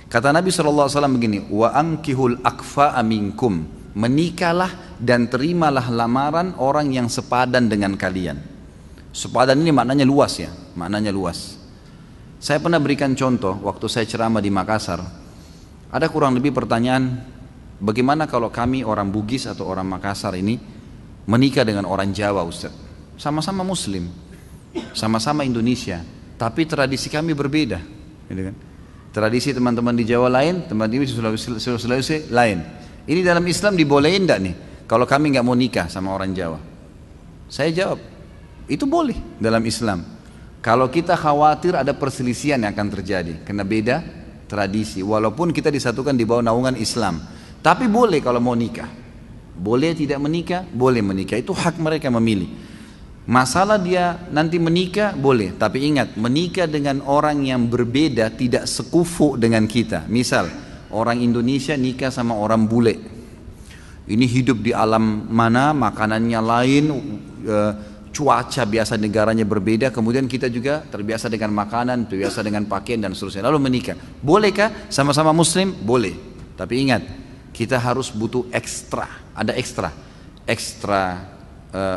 Kata Nabi SAW begini, wa ankihul akfa'a minkum, menikahlah dan terimalah lamaran orang yang sepadan dengan kalian. Sepadan ini maknanya luas ya, maknanya luas. Saya pernah berikan contoh waktu saya ceramah di Makassar. Ada kurang lebih pertanyaan, bagaimana kalau kami orang Bugis atau orang Makassar ini menikah dengan orang Jawa, Ustaz? Sama-sama Muslim, sama-sama Indonesia, tapi tradisi kami berbeda, gitu kan? Tradisi teman-teman di Jawa lain, teman-teman di Sulawesi lain. Ini dalam Islam dibolehin enggak nih? Kalau kami nggak mau nikah sama orang Jawa, saya jawab, itu boleh dalam Islam. Kalau kita khawatir ada perselisihan yang akan terjadi, karena beda tradisi, walaupun kita disatukan di bawah naungan Islam, tapi boleh kalau mau nikah. Boleh tidak menikah, boleh menikah, itu hak mereka memilih. Masalah dia nanti menikah boleh, tapi ingat, menikah dengan orang yang berbeda, tidak sekufu dengan kita. Misal orang Indonesia nikah sama orang bule, ini hidup di alam mana, makanannya lain, cuaca biasa negaranya berbeda, kemudian kita juga terbiasa dengan makanan, terbiasa dengan pakaian dan seterusnya, lalu menikah. Bolehkah sama-sama Muslim? Boleh, tapi ingat, kita harus butuh ekstra, ada ekstra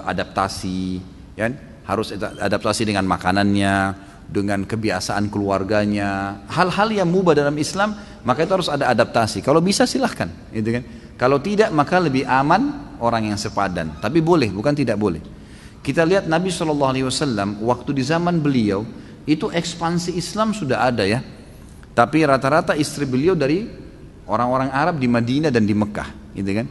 adaptasi, ya? Harus adaptasi dengan makanannya, dengan kebiasaan keluarganya, hal-hal yang mubah dalam Islam, maka itu harus ada adaptasi. Kalau bisa silahkan, gitu kan? Kalau tidak, maka lebih aman orang yang sepadan. Tapi boleh, bukan tidak boleh. Kita lihat Nabi SAW waktu di zaman beliau itu ekspansi Islam sudah ada ya, tapi rata-rata istri beliau dari orang-orang Arab di Madinah dan di Mekah, gitu kan?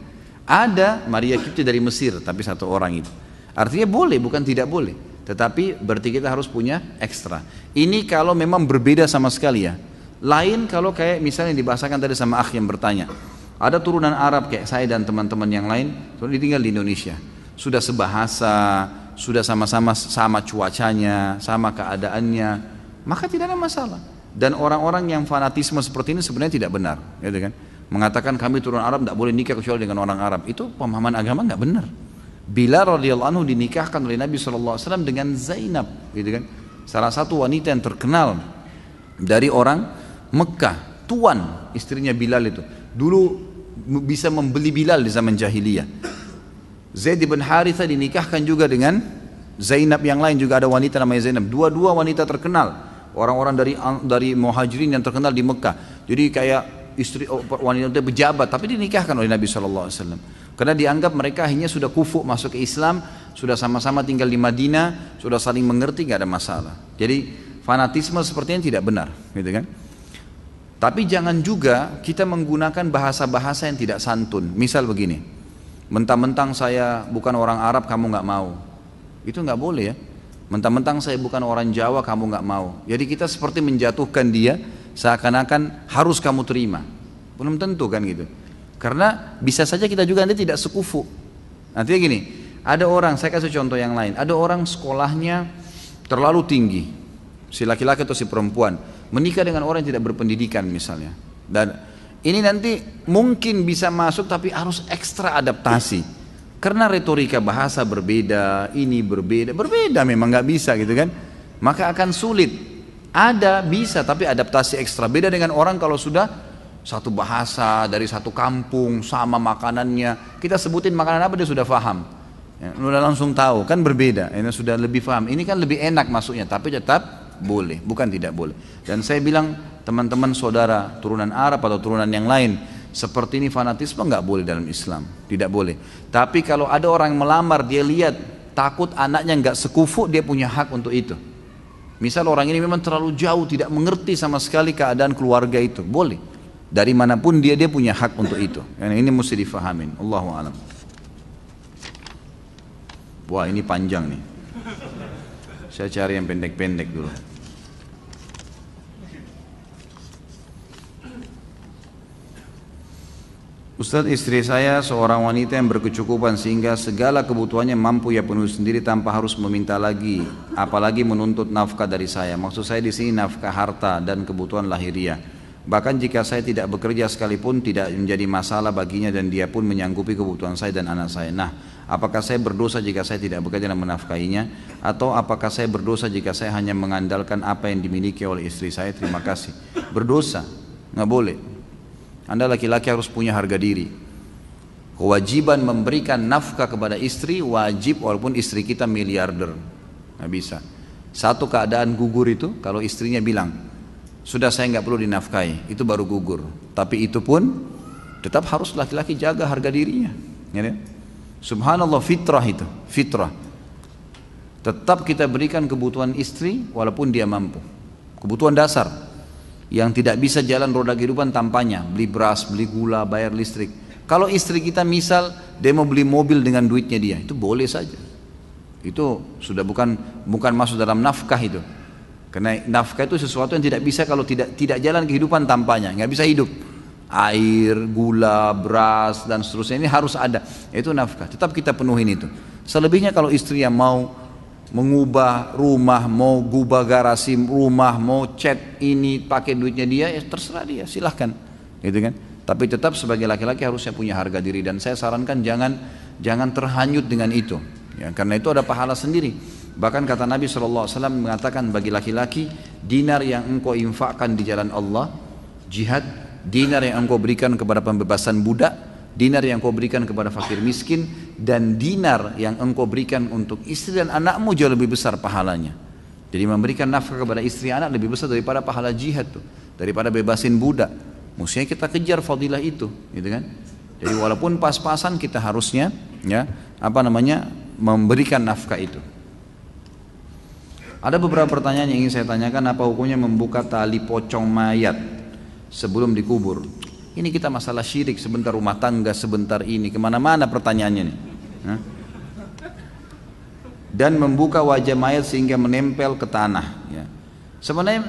Ada Maria Kipti dari Mesir, tapi satu orang itu. Artinya boleh, bukan tidak boleh. Tetapi berarti kita harus punya ekstra. Ini kalau memang berbeda sama sekali ya. Lain kalau kayak misalnya dibahasakan tadi sama akh yang bertanya. Ada turunan Arab kayak saya dan teman-teman yang lain, sudah tinggal di Indonesia. Sudah sebahasa, sudah sama-sama sama cuacanya, sama keadaannya, maka tidak ada masalah. Dan orang-orang yang fanatisme seperti ini sebenarnya tidak benar, gitu kan? Mengatakan kami turunan Arab tidak boleh nikah kecuali dengan orang Arab, itu pemahaman agama nggak benar. Bilal radhiyallahu anhu dinikahkan oleh Nabi SAW dengan Zainab, gitu kan? Salah satu wanita yang terkenal dari orang Mekah, tuan istrinya Bilal itu. Dulu bisa membeli Bilal di zaman jahiliyah. Zaid bin Harithah dinikahkan juga dengan Zainab, yang lain juga ada wanita namanya Zainab. Dua-dua wanita terkenal, orang-orang dari Muhajirin yang terkenal di Mekah. Jadi kayak istri wanita pejabat, tapi dinikahkan oleh Nabi SAW. Karena dianggap mereka akhirnya sudah kufu masuk ke Islam, sudah sama-sama tinggal di Madinah, sudah saling mengerti, nggak ada masalah. Jadi fanatisme sepertinya tidak benar, gitu kan? Tapi jangan juga kita menggunakan bahasa-bahasa yang tidak santun. Misal begini, mentang-mentang saya bukan orang Arab kamu nggak mau, itu nggak boleh ya. Mentang-mentang saya bukan orang Jawa kamu nggak mau. Jadi kita seperti menjatuhkan dia seakan-akan harus kamu terima. Belum tentu kan gitu. Karena bisa saja kita juga nanti tidak sekufu. Nantinya gini, ada orang, saya kasih contoh yang lain. Ada orang sekolahnya terlalu tinggi, si laki-laki atau si perempuan, menikah dengan orang yang tidak berpendidikan misalnya. Dan ini nanti mungkin bisa masuk tapi harus ekstra adaptasi. Karena retorika bahasa berbeda, ini berbeda memang nggak bisa gitu kan. Maka akan sulit. Ada bisa tapi adaptasi ekstra. Beda dengan orang kalau sudah satu bahasa dari satu kampung sama makanannya, kita sebutin makanan apa dia sudah paham, ya, udah langsung tahu kan berbeda. Ini sudah lebih paham. Ini kan lebih enak masuknya, tapi tetap boleh, bukan tidak boleh. Dan saya bilang teman-teman saudara turunan Arab atau turunan yang lain, seperti ini fanatisme nggak boleh dalam Islam, tidak boleh. Tapi kalau ada orang yang melamar, dia lihat takut anaknya nggak sekufu, dia punya hak untuk itu. Misal orang ini memang terlalu jauh, tidak mengerti sama sekali keadaan keluarga itu, boleh. Dari manapun dia punya hak untuk itu. Yang ini mesti difahamin. Allahu a'lam. Wah, ini panjang nih. Saya cari yang pendek-pendek dulu. Ustadz, istri saya seorang wanita yang berkecukupan sehingga segala kebutuhannya mampu ia penuhi sendiri tanpa harus meminta lagi, apalagi menuntut nafkah dari saya. Maksud saya di sini nafkah harta dan kebutuhan lahiriah. Bahkan jika saya tidak bekerja sekalipun tidak menjadi masalah baginya dan dia pun menyanggupi kebutuhan saya dan anak saya. Nah, apakah saya berdosa jika saya tidak bekerja dan menafkahinya? Atau apakah saya berdosa jika saya hanya mengandalkan apa yang dimiliki oleh istri saya? Terima kasih. Berdosa, nggak boleh. Anda laki-laki harus punya harga diri. Kewajiban memberikan nafkah kepada istri wajib walaupun istri kita miliarder. Nggak bisa. Satu keadaan gugur itu kalau istrinya bilang, sudah saya nggak perlu dinafkahi, itu baru gugur. Tapi itu pun tetap harus laki-laki jaga harga dirinya. Ya, subhanallah, fitrah itu, fitrah. Tetap kita berikan kebutuhan istri walaupun dia mampu. Kebutuhan dasar. Yang tidak bisa jalan roda kehidupan tanpanya, beli beras, beli gula, bayar listrik. Kalau istri kita misal dia mau beli mobil dengan duitnya dia, itu boleh saja. Itu sudah bukan masuk dalam nafkah itu. Karena nafkah itu sesuatu yang tidak bisa kalau tidak jalan kehidupan tanpanya, nggak bisa hidup. Air, gula, beras dan seterusnya ini harus ada. Itu nafkah. Tetap kita penuhin itu. Selebihnya kalau istri yang mau mengubah rumah, mau gubah garasi rumah, mau cat ini pakai duitnya dia, ya terserah dia, silahkan, gitu kan. Tapi tetap sebagai laki-laki harusnya punya harga diri dan saya sarankan jangan terhanyut dengan itu, ya, karena itu ada pahala sendiri. Bahkan kata Nabi SAW mengatakan bagi laki-laki, dinar yang engkau infakkan di jalan Allah, jihad, dinar yang engkau berikan kepada pembebasan budak, dinar yang engkau berikan kepada fakir miskin, dan dinar yang engkau berikan untuk istri dan anakmu jauh lebih besar pahalanya. Jadi memberikan nafkah kepada istri anak lebih besar daripada pahala jihad tuh, daripada bebasin budak. Mestinya kita kejar fadilah itu, gitu kan? Jadi walaupun pas-pasan kita harusnya memberikan nafkah itu. Ada beberapa pertanyaan yang ingin saya tanyakan. Apa hukumnya membuka tali pocong mayat sebelum dikubur? Ini kita masalah syirik, sebentar rumah tangga, sebentar ini, kemana-mana pertanyaannya nih. Dan membuka wajah mayat sehingga menempel ke tanah. Ya. Sebenarnya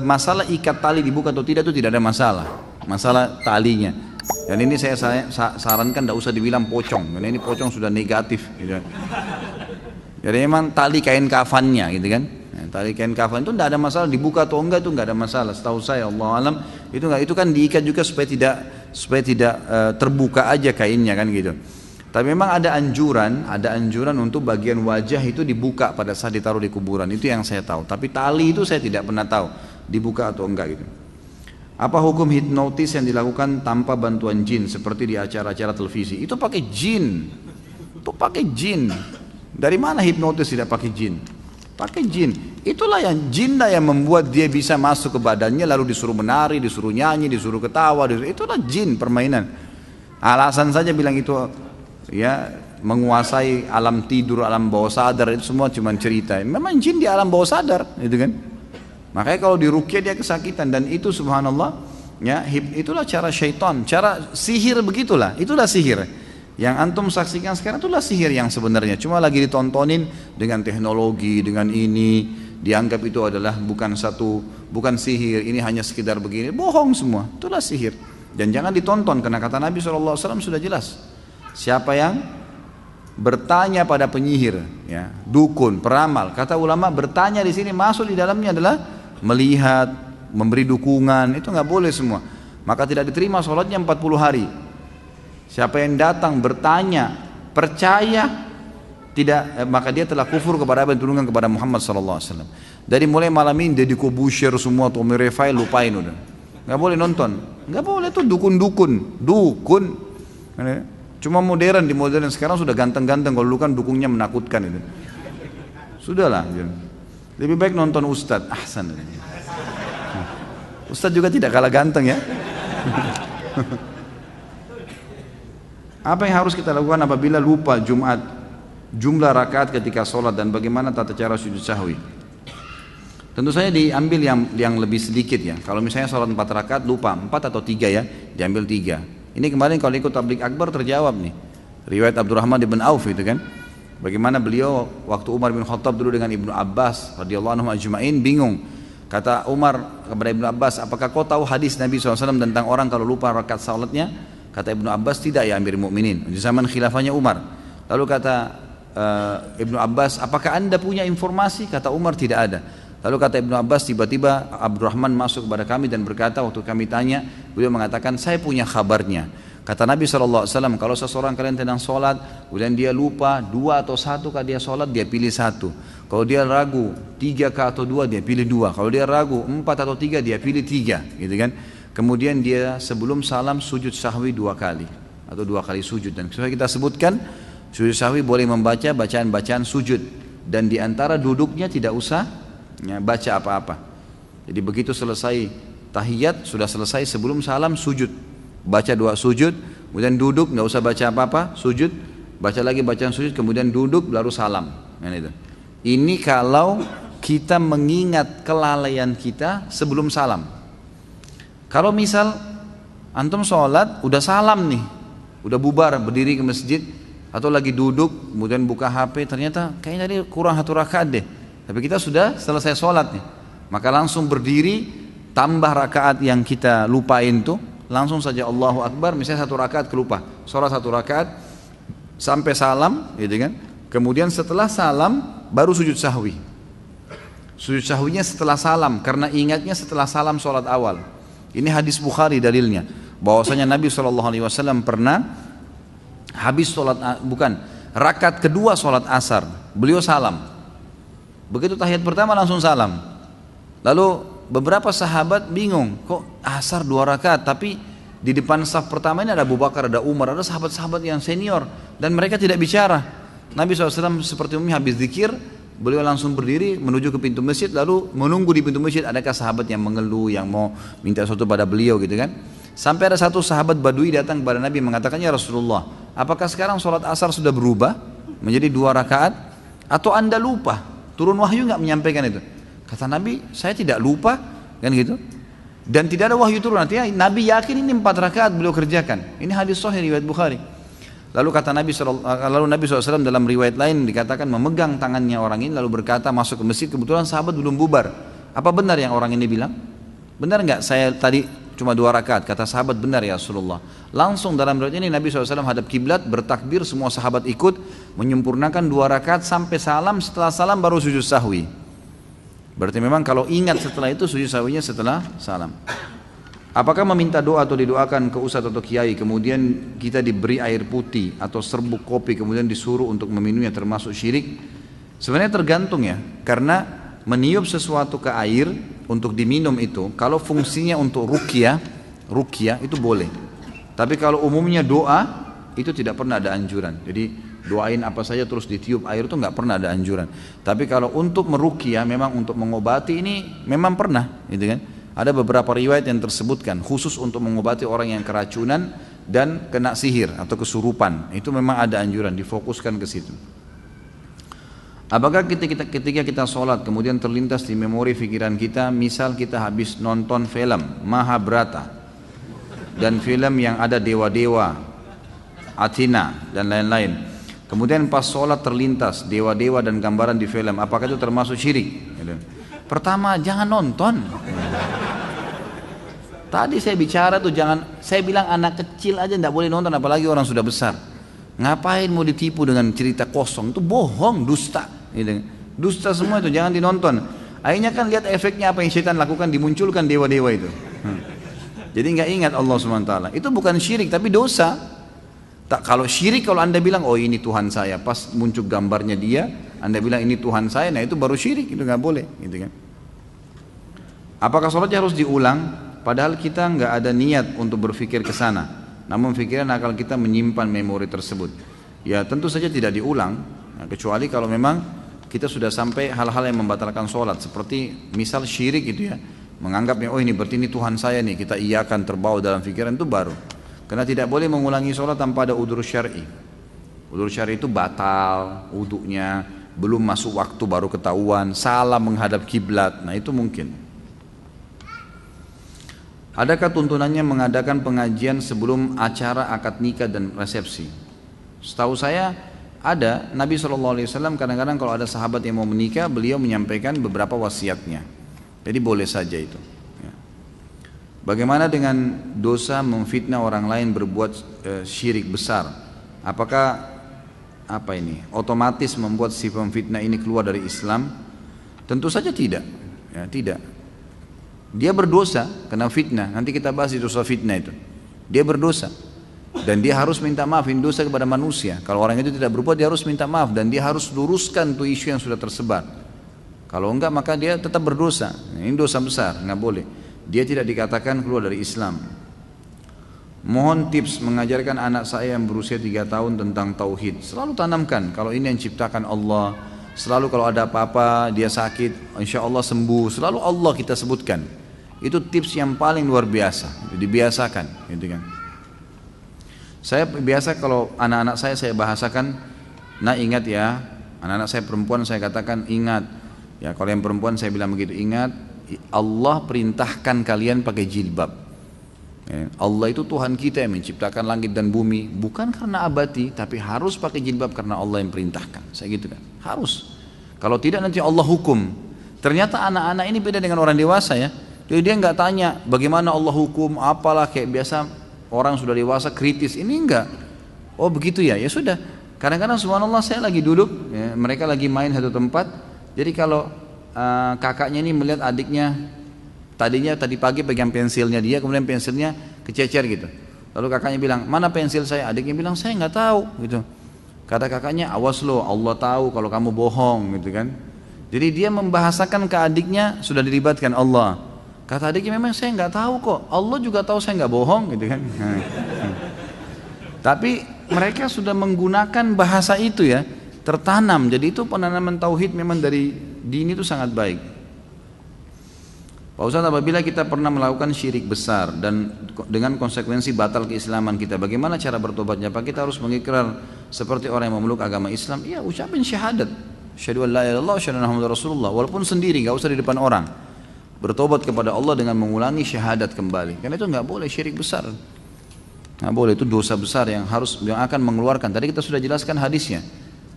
masalah ikat tali dibuka atau tidak itu tidak ada masalah. Masalah talinya. Dan ini saya sarankan tidak usah dibilang pocong, karena ini pocong sudah negatif. Gitu. Jadi memang tali kain kafannya, gitu kan? Tali kain kafan itu tidak ada masalah, dibuka atau enggak itu enggak ada masalah. Setahu saya, Allah alam, itu kan diikat juga supaya tidak terbuka aja kainnya kan gitu. Tapi memang ada anjuran untuk bagian wajah itu dibuka pada saat ditaruh di kuburan. Itu yang saya tahu. Tapi tali itu saya tidak pernah tahu dibuka atau enggak gitu. Apa hukum hipnotis yang dilakukan tanpa bantuan jin seperti di acara-acara televisi? Itu pakai jin. Itu pakai jin. Dari mana hipnotis tidak pakai jin? Pakai jin. Itulah yang jin yang membuat dia bisa masuk ke badannya lalu disuruh menari, disuruh nyanyi, disuruh ketawa. Itulah jin permainan. Alasan saja bilang itu ya menguasai alam tidur, alam bawah sadar, itu semua cuma cerita. Memang jin di alam bawah sadar, gitu kan. Makanya kalau diruqyah dia kesakitan dan itu subhanallah ya, itulah cara syaitan, cara sihir begitulah. Itulah sihir. Yang antum saksikan sekarang itulah sihir yang sebenarnya, cuma lagi ditontonin dengan teknologi, dengan ini dianggap itu adalah bukan sihir, ini hanya sekedar begini, bohong semua, itulah sihir. Dan jangan ditonton karena kata Nabi SAW sudah jelas, siapa yang bertanya pada penyihir, ya, dukun, peramal, kata ulama bertanya di sini masuk di dalamnya adalah melihat, memberi dukungan, itu nggak boleh semua, maka tidak diterima sholatnya 40 hari. Siapa yang datang bertanya, percaya tidak, maka dia telah kufur kepada apa yang diturunkan kepada Muhammad SAW. Dari mulai malam ini Deddy Corbuzier semua, Tommy Refail lupain udah, nggak boleh nonton, nggak boleh tuh dukun. Cuma modern, di modern sekarang sudah ganteng-ganteng, kalau dulu kan dukungnya menakutkan itu. Sudahlah. Lebih baik nonton Ustadz. Ahsan. Ustadz juga tidak kalah ganteng ya. Apa yang harus kita lakukan apabila lupa Jumat, jumlah rakaat ketika sholat, dan bagaimana tata cara sujud sahwi? Tentu saja diambil yang lebih sedikit ya. Kalau misalnya sholat 4 rakaat lupa 4 atau 3 ya, diambil 3. Ini kemarin kalau ikut tabligh akbar terjawab nih. Riwayat Abdurrahman bin Auf itu kan. Bagaimana beliau waktu Umar bin Khattab dulu dengan Ibnu Abbas radhiyallahu anhu ajma'in bingung. Kata Umar kepada Ibnu Abbas, apakah kau tahu hadis Nabi SAW tentang orang kalau lupa rakaat salatnya? Kata Ibnu Abbas, tidak ya Amirul Mukminin. Di zaman khilafahnya Umar. Lalu kata Ibnu Abbas, apakah anda punya informasi? Kata Umar, tidak ada. Lalu kata Ibnu Abbas, tiba-tiba Abdurrahman masuk kepada kami dan berkata, waktu kami tanya, beliau mengatakan, saya punya kabarnya. Kata Nabi SAW, kalau seseorang kalian sedang sholat, kemudian dia lupa 2 atau 1 kali dia sholat, dia pilih 1. Kalau dia ragu 3 atau 2, dia pilih 2. Kalau dia ragu 4 atau 3, dia pilih 3, gitu kan? Kemudian dia sebelum salam sujud sahwi 2 kali atau 2 kali sujud. Dan sesuai kita sebutkan, sujud sahwi boleh membaca bacaan-bacaan sujud, dan diantara duduknya tidak usah ya, baca apa-apa. Jadi begitu selesai tahiyat, sudah selesai, sebelum salam sujud, baca 2 sujud, kemudian duduk, nggak usah baca apa-apa, sujud, baca lagi bacaan sujud, kemudian duduk, lalu salam. Ini kalau kita mengingat kelalaian kita sebelum salam. Kalau misal antum sholat udah salam nih, udah bubar berdiri ke masjid, atau lagi duduk kemudian buka HP, ternyata kayaknya tadi kurang 1 rakaat deh, tapi kita sudah selesai sholat nih, maka langsung berdiri, tambah rakaat yang kita lupain tuh, langsung saja Allahu Akbar. Misalnya 1 rakaat kelupa, sholat 1 rakaat sampai salam, gitu kan? Kemudian setelah salam baru sujud sahwi. Sujud sahwinya setelah salam, karena ingatnya setelah salam sholat awal. Ini hadis Bukhari dalilnya, bahwasanya Nabi SAW pernah habis sholat, rakaat kedua sholat asar, beliau salam. Begitu tahiyat pertama langsung salam. Lalu beberapa sahabat bingung, kok asar 2 rakaat, tapi di depan saf pertama ini ada Abu Bakar, ada Umar, ada sahabat-sahabat yang senior, dan mereka tidak bicara. Nabi SAW seperti umumnya habis zikir, beliau langsung berdiri menuju ke pintu masjid, lalu menunggu di pintu masjid adakah sahabat yang mengeluh, yang mau minta sesuatu pada beliau, gitu kan. Sampai ada satu sahabat Badui datang kepada Nabi mengatakan, ya Rasulullah, apakah sekarang sholat asar sudah berubah menjadi 2 rakaat, atau anda lupa, turun wahyu nggak menyampaikan itu? Kata Nabi, saya tidak lupa, kan gitu, dan tidak ada wahyu turun. Artinya Nabi yakin ini 4 rakaat beliau kerjakan. Ini hadis sahih riwayat Bukhari. Lalu kata Nabi SAW dalam riwayat lain dikatakan memegang tangannya orang ini lalu berkata, masuk ke masjid, kebetulan sahabat belum bubar. Apa benar yang orang ini bilang? Benar nggak saya tadi cuma 2 rakaat? Kata sahabat, benar ya Rasulullah. Langsung dalam riwayat ini Nabi SAW hadap kiblat, bertakbir, semua sahabat ikut, menyempurnakan 2 rakaat sampai salam. Setelah salam baru sujud sahwi. Berarti memang kalau ingat setelah itu sujud sahwinya setelah salam. Apakah meminta doa atau didoakan ke ustadz atau kiai, kemudian kita diberi air putih atau serbuk kopi kemudian disuruh untuk meminumnya termasuk syirik? Sebenarnya tergantung ya, karena meniup sesuatu ke air untuk diminum itu, kalau fungsinya untuk ruqyah itu boleh. Tapi kalau umumnya doa, itu tidak pernah ada anjuran. Jadi doain apa saja terus ditiup air itu nggak pernah ada anjuran. Tapi kalau untuk meruqyah, memang untuk mengobati, ini memang pernah, gitu kan? Ada beberapa riwayat yang tersebutkan khusus untuk mengobati orang yang keracunan dan kena sihir atau kesurupan. Itu memang ada anjuran, difokuskan ke situ. Apakah ketika kita sholat kemudian terlintas di memori pikiran kita, misal kita habis nonton film Mahabharata dan film yang ada dewa-dewa, Athena dan lain-lain, kemudian pas sholat terlintas dewa-dewa dan gambaran di film, apakah itu termasuk syirik? Pertama, jangan nonton. Tadi saya bicara tuh jangan, saya bilang anak kecil aja tidak boleh nonton, apalagi orang sudah besar. Ngapain mau ditipu dengan cerita kosong? Itu bohong, dusta. Dusta semua itu, jangan dinonton. Akhirnya kan lihat efeknya apa yang syaitan lakukan, dimunculkan dewa-dewa itu. Jadi nggak ingat Allah SWT. Itu bukan syirik tapi dosa. Tak, kalau syirik, kalau anda bilang oh ini Tuhan saya, pas muncul gambarnya dia, anda bilang ini Tuhan saya, nah itu baru syirik, itu nggak boleh, gitu kan. Apakah sholatnya harus diulang? Padahal kita nggak ada niat untuk berpikir ke sana, namun pikiran akal kita menyimpan memori tersebut. Ya tentu saja tidak diulang, nah, kecuali kalau memang kita sudah sampai hal-hal yang membatalkan sholat, seperti misal syirik gitu ya, menganggapnya oh ini berarti ini Tuhan saya nih, kita iakan terbawa dalam pikiran, itu baru. Karena tidak boleh mengulangi sholat tanpa ada udzur syar'i. Udzur syar'i itu batal wudunya, belum masuk waktu baru ketahuan, salah menghadap kiblat, nah itu mungkin. Adakah tuntunannya mengadakan pengajian sebelum acara akad nikah dan resepsi? Setahu saya ada. Nabi SAW kadang-kadang kalau ada sahabat yang mau menikah, beliau menyampaikan beberapa wasiatnya. Jadi boleh saja itu. Bagaimana dengan dosa memfitnah orang lain berbuat syirik besar? Apakah otomatis membuat si pemfitnah ini keluar dari Islam? Tentu saja tidak. Ya, tidak. Dia berdosa kena fitnah. Nanti kita bahas di dosa fitnah itu. Dia berdosa. Dan dia harus minta maaf, ini dosa kepada manusia. Kalau orang itu tidak berbuat, dia harus minta maaf. Dan dia harus luruskan tuh isu yang sudah tersebar. Kalau enggak, maka dia tetap berdosa. Ini dosa besar, enggak boleh. Dia tidak dikatakan keluar dari Islam. Mohon tips mengajarkan anak saya yang berusia 3 tahun tentang tauhid. Selalu tanamkan, kalau ini yang ciptakan Allah. Selalu kalau ada apa-apa, dia sakit, insya Allah sembuh. Selalu Allah kita sebutkan. Itu tips yang paling luar biasa. Dibiasakan, gitu kan. Saya biasa kalau anak-anak saya bahasakan, nah ingat ya, anak-anak saya perempuan saya katakan ingat, ya kalau yang perempuan saya bilang begitu, ingat Allah perintahkan kalian pakai jilbab. Ya, Allah itu Tuhan kita yang menciptakan langit dan bumi, bukan karena abadi, tapi harus pakai jilbab karena Allah yang perintahkan. Saya gitu kan, harus. Kalau tidak nanti Allah hukum. Ternyata anak-anak ini beda dengan orang dewasa ya. Jadi dia nggak tanya bagaimana Allah hukum, apalah kayak biasa. Orang sudah dewasa kritis, ini enggak. Oh begitu ya, ya sudah. Kadang-kadang subhanallah saya lagi duduk, ya, mereka lagi main satu tempat. Jadi kalau kakaknya ini melihat adiknya, tadi pagi pegang pensilnya dia, kemudian pensilnya kececer gitu. Lalu kakaknya bilang, mana pensil saya? Adiknya bilang, saya nggak tahu gitu. Kata kakaknya, awas lo, Allah tahu kalau kamu bohong gitu kan. Jadi dia membahasakan ke adiknya, sudah dilibatkan Allah. Kata adiknya, memang saya nggak tahu kok, Allah juga tahu saya nggak bohong gitu kan. Tapi mereka sudah menggunakan bahasa itu ya, tertanam. Jadi itu penanaman tauhid memang dari dini itu sangat baik. Pak Ustaz, apabila kita pernah melakukan syirik besar dan dengan konsekuensi batal keislaman kita, bagaimana cara bertobatnya? Apa kita harus mengikrar seperti orang yang memeluk agama Islam? Iya, ucapin syahadat, asyhadu an la ilaha illallah, asyhadu anna muhammadar rasulullah, walaupun sendiri, nggak usah di depan orang. Bertobat kepada Allah dengan mengulangi syahadat kembali. Karena itu nggak boleh syirik besar. Nggak boleh, itu dosa besar yang akan mengeluarkan. Tadi kita sudah jelaskan hadisnya.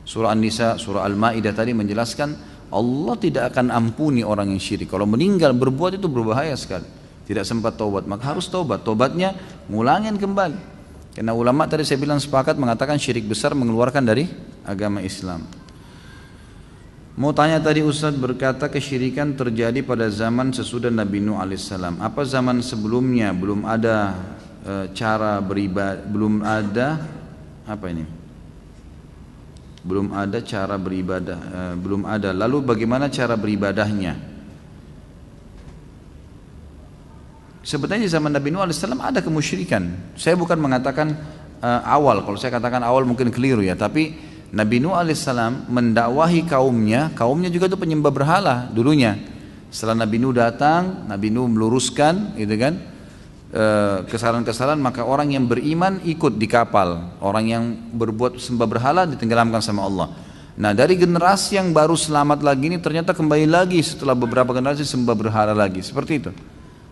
Surah An-Nisa, surah Al-Maidah tadi menjelaskan Allah tidak akan ampuni orang yang syirik. Kalau meninggal berbuat itu berbahaya sekali. Tidak sempat taubat, maka harus taubat. Taubatnya ngulangin kembali. Karena ulama tadi saya bilang sepakat mengatakan syirik besar mengeluarkan dari agama Islam. Mau tanya tadi Ustaz berkata kesyirikan terjadi pada zaman sesudah Nabi Nuh alaihissalam. Apa zaman sebelumnya belum ada cara beribadah, belum ada apa ini? Belum ada cara beribadah, belum ada. Lalu bagaimana cara beribadahnya? Sebetulnya di zaman Nabi Nuh alaihissalam ada kemusyrikan. Saya bukan mengatakan awal, kalau saya katakan awal mungkin keliru ya, tapi Nabi Nuh alaihissalam mendakwahi kaumnya juga itu penyembah berhala dulunya. Setelah Nabi Nuh datang, Nabi Nuh meluruskan gitu kan kesalahan-kesalahan, maka orang yang beriman ikut di kapal, orang yang berbuat sembah berhala ditenggelamkan sama Allah. Nah dari generasi yang baru selamat lagi ini ternyata kembali lagi setelah beberapa generasi sembah berhala lagi, seperti itu.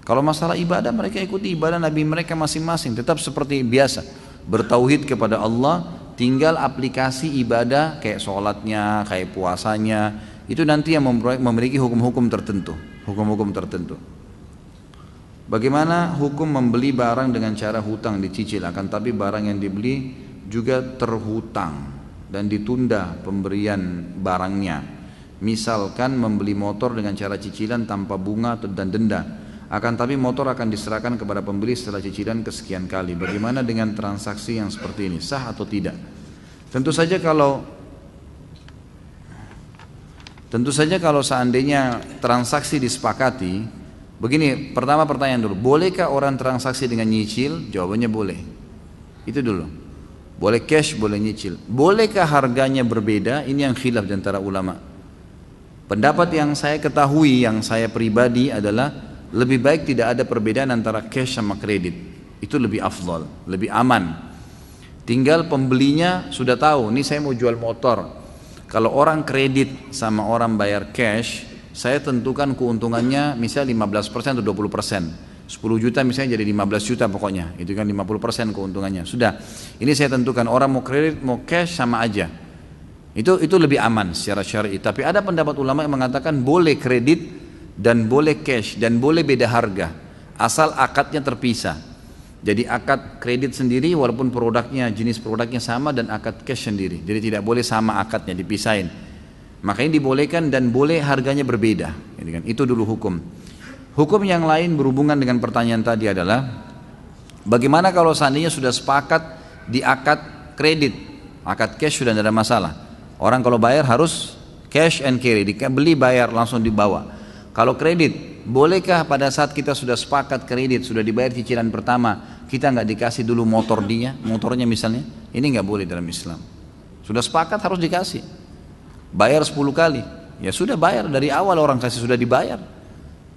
Kalau masalah ibadah mereka ikuti ibadah Nabi mereka masing-masing, tetap seperti biasa bertauhid kepada Allah. Tinggal aplikasi ibadah kayak sholatnya, kayak puasanya, itu nanti yang memiliki hukum-hukum tertentu. Hukum-hukum tertentu. Bagaimana hukum membeli barang dengan cara hutang dicicil, akan tapi barang yang dibeli juga terhutang dan ditunda pemberian barangnya. Misalkan membeli motor dengan cara cicilan tanpa bunga dan denda, akan tapi motor akan diserahkan kepada pembeli setelah cicilan kesekian kali. Bagaimana dengan transaksi yang seperti ini, sah atau tidak? Tentu saja kalau seandainya transaksi disepakati, begini, pertama pertanyaan dulu, bolehkah orang transaksi dengan nyicil? Jawabannya boleh. Itu dulu. Boleh cash, boleh nyicil. Bolehkah harganya berbeda? Ini yang khilaf di antara ulama. Pendapat yang saya ketahui, yang saya pribadi adalah lebih baik tidak ada perbedaan antara cash sama kredit. Itu lebih afdal, lebih aman. Tinggal pembelinya sudah tahu, ini saya mau jual motor. Kalau orang kredit sama orang bayar cash, saya tentukan keuntungannya misalnya 15% atau 20%. 10 juta misalnya jadi 15 juta pokoknya, itu kan 50% keuntungannya. Sudah, ini saya tentukan orang mau kredit mau cash sama aja. Itu lebih aman secara syar'i. Tapi ada pendapat ulama yang mengatakan boleh kredit dan boleh cash dan boleh beda harga, asal akadnya terpisah. Jadi akad kredit sendiri walaupun produknya, jenis produknya sama, dan akad cash sendiri. Jadi tidak boleh sama akadnya, dipisahin. Makanya dibolehkan dan boleh harganya berbeda. Itu dulu hukum. Hukum yang lain berhubungan dengan pertanyaan tadi adalah bagaimana kalau seandainya sudah sepakat di akad kredit, akad cash sudah tidak ada masalah. Orang kalau bayar harus cash and carry, beli bayar langsung dibawa. Kalau kredit, bolehkah pada saat kita sudah sepakat kredit, sudah dibayar cicilan pertama, kita nggak dikasih dulu motornya misalnya? Ini nggak boleh dalam Islam. Sudah sepakat harus dikasih. Bayar 10 kali, ya sudah bayar dari awal, orang kasih sudah dibayar.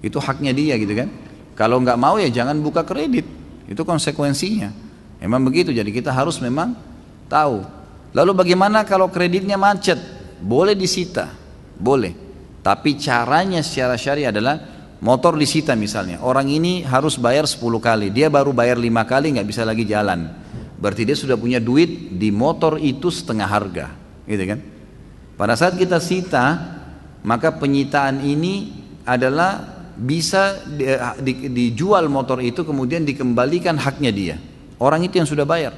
Itu haknya dia gitu kan. Kalau nggak mau ya jangan buka kredit. Itu konsekuensinya. Memang begitu. Jadi kita harus memang tahu. Lalu bagaimana kalau kreditnya macet? Boleh disita, boleh. Tapi caranya secara syari adalah motor disita misalnya. Orang ini harus bayar 10 kali. Dia baru bayar 5 kali nggak bisa lagi jalan. Berarti dia sudah punya duit di motor itu setengah harga, gitu kan? Pada saat kita sita, maka penyitaan ini adalah bisa dijual motor itu kemudian dikembalikan haknya dia. Orang itu yang sudah bayar.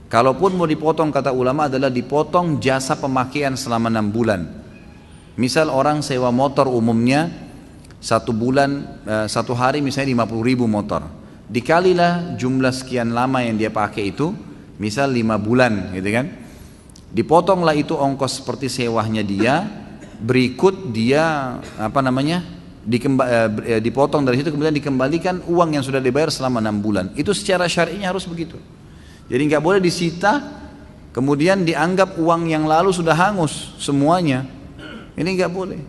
Kalaupun mau dipotong, kata ulama adalah dipotong jasa pemakaian selama 6 bulan. Misal orang sewa motor umumnya 1 bulan, 1 hari misalnya 50.000 motor. Dikalilah jumlah sekian lama yang dia pakai itu, misal 5 bulan gitu kan. Dipotonglah itu ongkos seperti sewanya dia, berikut dia dipotong dari situ, kemudian dikembalikan uang yang sudah dibayar selama 6 bulan. Itu secara syar'inya harus begitu. Jadi nggak boleh disita kemudian dianggap uang yang lalu sudah hangus semuanya. Ini nggak boleh.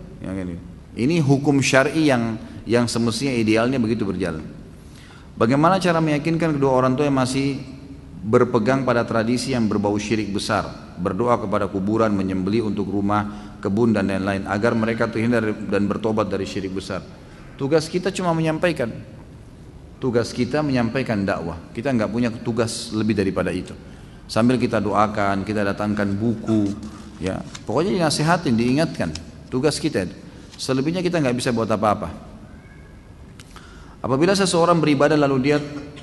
Ini hukum syar'i yang semestinya idealnya begitu berjalan. Bagaimana cara meyakinkan kedua orang tua yang masih berpegang pada tradisi yang berbau syirik besar, berdoa kepada kuburan, menyembelih untuk rumah, kebun dan lain-lain, agar mereka terhindar dan bertobat dari syirik besar? Tugas kita cuma menyampaikan. Tugas kita menyampaikan dakwah. Kita nggak punya tugas lebih daripada itu. Sambil kita doakan, kita datangkan buku, ya pokoknya dinasihatin, diingatkan. Tugas kita itu. Selebihnya kita nggak bisa buat apa-apa. Apabila seseorang beribadah lalu dia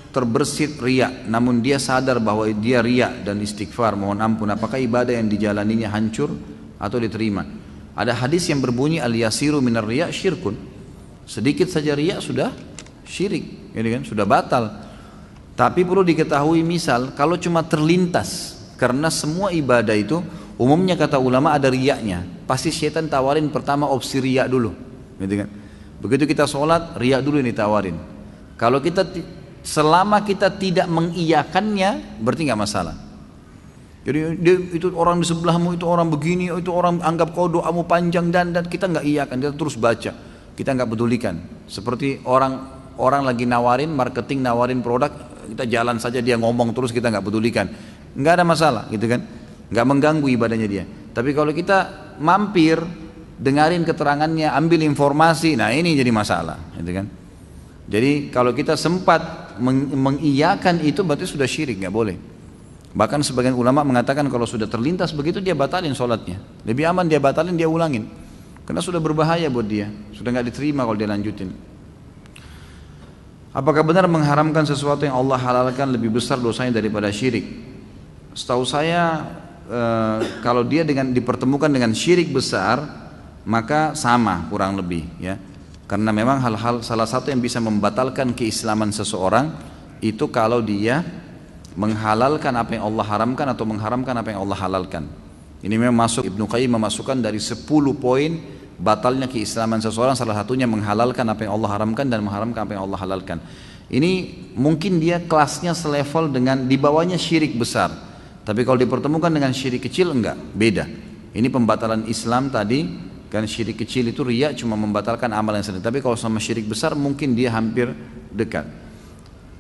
terbersit riya, namun dia sadar bahwa dia riya dan istighfar, mohon ampun, apakah ibadah yang dijalaninya hancur atau diterima? Ada hadis yang berbunyi al-yasiru minar riya syirkun. Sedikit saja riya sudah syirik, ini kan sudah batal. Tapi perlu diketahui, misal kalau cuma terlintas, karena semua ibadah itu umumnya kata ulama ada riyanya, pasti syaitan tawarin pertama opsi riya dulu, gitu kan. Begitu kita sholat, riya dulu yang ditawarin. Kalau kita selama kita tidak mengiyakannya, berarti nggak masalah. Jadi itu orang di sebelahmu, itu orang begini, itu orang anggap kau doamu panjang dan kita nggak iyakan, kita terus baca, kita nggak pedulikan. Seperti orang lagi nawarin marketing, nawarin produk, kita jalan saja, dia ngomong terus, kita nggak pedulikan, nggak ada masalah, gitu kan, nggak mengganggu ibadahnya dia. Tapi kalau kita mampir, dengarin keterangannya, ambil informasi, nah ini jadi masalah, gitu kan. Jadi kalau kita sempat mengiyakan itu berarti sudah syirik, nggak boleh. Bahkan sebagian ulama mengatakan kalau sudah terlintas begitu dia batalin sholatnya. Lebih aman dia batalin, dia ulangin, karena sudah berbahaya buat dia, sudah nggak diterima kalau dia lanjutin. Apakah benar mengharamkan sesuatu yang Allah halalkan lebih besar dosanya daripada syirik? Setahu saya kalau dia dipertemukan dengan syirik besar, maka sama kurang lebih, ya. Karena memang hal-hal salah satu yang bisa membatalkan keislaman seseorang itu kalau dia menghalalkan apa yang Allah haramkan atau mengharamkan apa yang Allah halalkan. Ini memang masuk, Ibnu Qayyim memasukkan dari 10 poin batalnya keislaman seseorang, salah satunya menghalalkan apa yang Allah haramkan dan mengharamkan apa yang Allah halalkan. Ini mungkin dia kelasnya selevel dengan di bawahnya syirik besar, tapi kalau dipertemukan dengan syirik kecil enggak, beda. Ini pembatalan Islam tadi Kan syirik kecil itu riya cuma membatalkan amal yang sedang, tapi kalau sama syirik besar mungkin dia hampir dekat.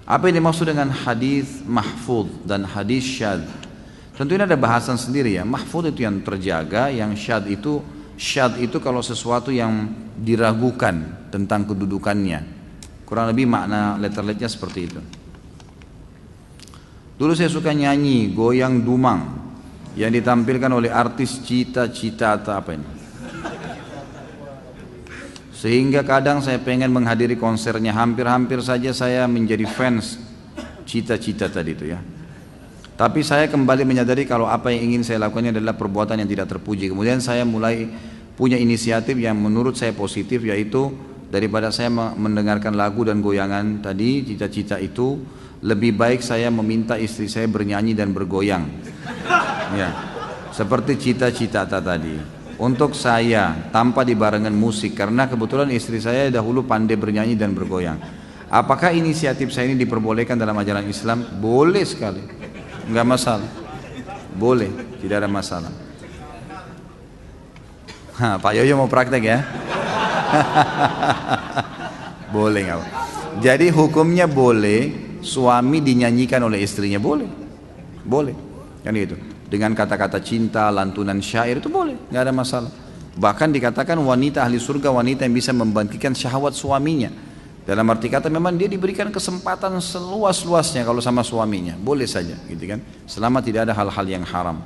Apa yang dimaksud dengan hadis mahfuz dan hadis syadz? Tentu ini ada bahasan sendiri ya. Mahfuz itu yang terjaga, yang syadz itu kalau sesuatu yang diragukan tentang kedudukannya. Kurang lebih makna letter-letternya seperti itu. Dulu saya suka nyanyi goyang dumang yang ditampilkan oleh artis Cita-Cita atau apa ini. Sehingga kadang saya pengen menghadiri konsernya, hampir-hampir saja saya menjadi fans Cita-Cita tadi itu ya. Tapi saya kembali menyadari kalau apa yang ingin saya lakukan adalah perbuatan yang tidak terpuji. Kemudian saya mulai punya inisiatif yang menurut saya positif, yaitu daripada saya mendengarkan lagu dan goyangan tadi Cita-Cita itu, lebih baik saya meminta istri saya bernyanyi dan bergoyang ya, seperti Cita-Cita tadi. Untuk saya tanpa dibarengan musik, karena kebetulan istri saya dahulu pandai bernyanyi dan bergoyang. Apakah inisiatif saya ini diperbolehkan dalam ajaran Islam? Boleh sekali, nggak masalah, boleh, tidak ada masalah. Pak Yoyo mau praktek ya? Boleh nggak? Jadi hukumnya boleh suami dinyanyikan oleh istrinya, boleh, boleh, kan gitu. Dengan kata-kata cinta, lantunan syair itu boleh, nggak ada masalah. Bahkan dikatakan wanita ahli surga, wanita yang bisa membangkitkan syahwat suaminya. Dalam arti kata memang dia diberikan kesempatan seluas-luasnya kalau sama suaminya, boleh saja, gitu kan. Selama tidak ada hal-hal yang haram.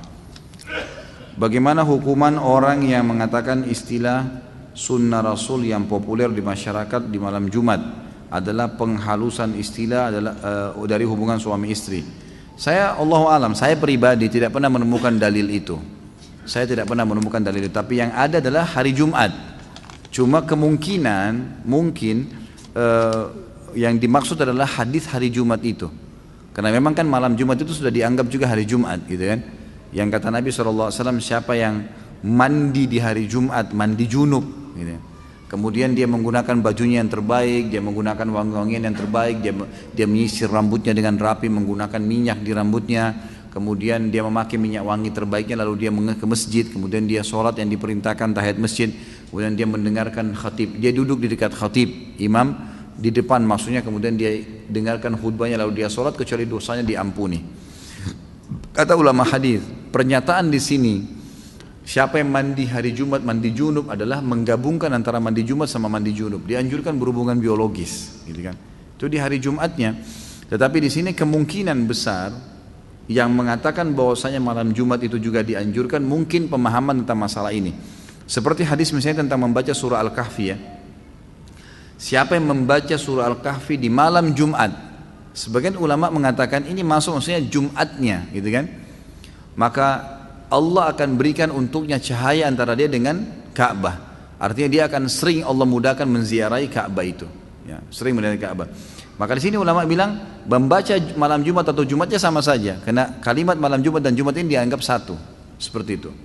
Bagaimana hukuman orang yang mengatakan istilah sunnah Rasul yang populer di masyarakat di malam Jumat adalah penghalusan istilah dari hubungan suami istri? Saya Allahu alam, saya pribadi tidak pernah menemukan dalil itu. Saya tidak pernah menemukan dalil itu, tapi yang ada adalah hari Jumat. Cuma kemungkinan mungkin yang dimaksud adalah hadis hari Jumat itu. Karena memang kan malam Jumat itu sudah dianggap juga hari Jumat, gitu kan. Yang kata Nabi SAW, siapa yang mandi di hari Jumat, mandi junub, gitu. Kemudian dia menggunakan bajunya yang terbaik, dia menggunakan wangi-wangian yang terbaik, dia menyisir rambutnya dengan rapi, menggunakan minyak di rambutnya, kemudian dia memakai minyak wangi terbaiknya, lalu dia ke masjid, kemudian dia sholat yang diperintahkan tahiyat masjid, kemudian dia mendengarkan khatib, dia duduk di dekat khatib, imam di depan maksudnya, kemudian dia dengarkan khutbahnya, lalu dia sholat kecuali dosanya diampuni. Kata ulama hadis, pernyataan di sini siapa yang mandi hari Jumat, mandi junub adalah menggabungkan antara mandi Jumat sama mandi junub. Dianjurkan berhubungan biologis, gitu kan. Itu di hari Jumatnya. Tetapi di sini kemungkinan besar yang mengatakan bahwasanya malam Jumat itu juga dianjurkan, mungkin pemahaman tentang masalah ini. Seperti hadis misalnya tentang membaca surah Al-Kahfi ya. Siapa yang membaca surah Al-Kahfi di malam Jumat, sebagian ulama mengatakan ini masuk maksudnya Jumatnya, gitu kan. Maka Allah akan berikan untuknya cahaya antara dia dengan Ka'bah. Artinya dia akan sering Allah mudahkan menziarahi Ka'bah itu. Ya, sering menziarahi Ka'bah. Maka di sini ulama bilang membaca malam Jumat atau Jumatnya sama saja, karena kalimat malam Jumat dan Jumat ini dianggap satu. Seperti itu.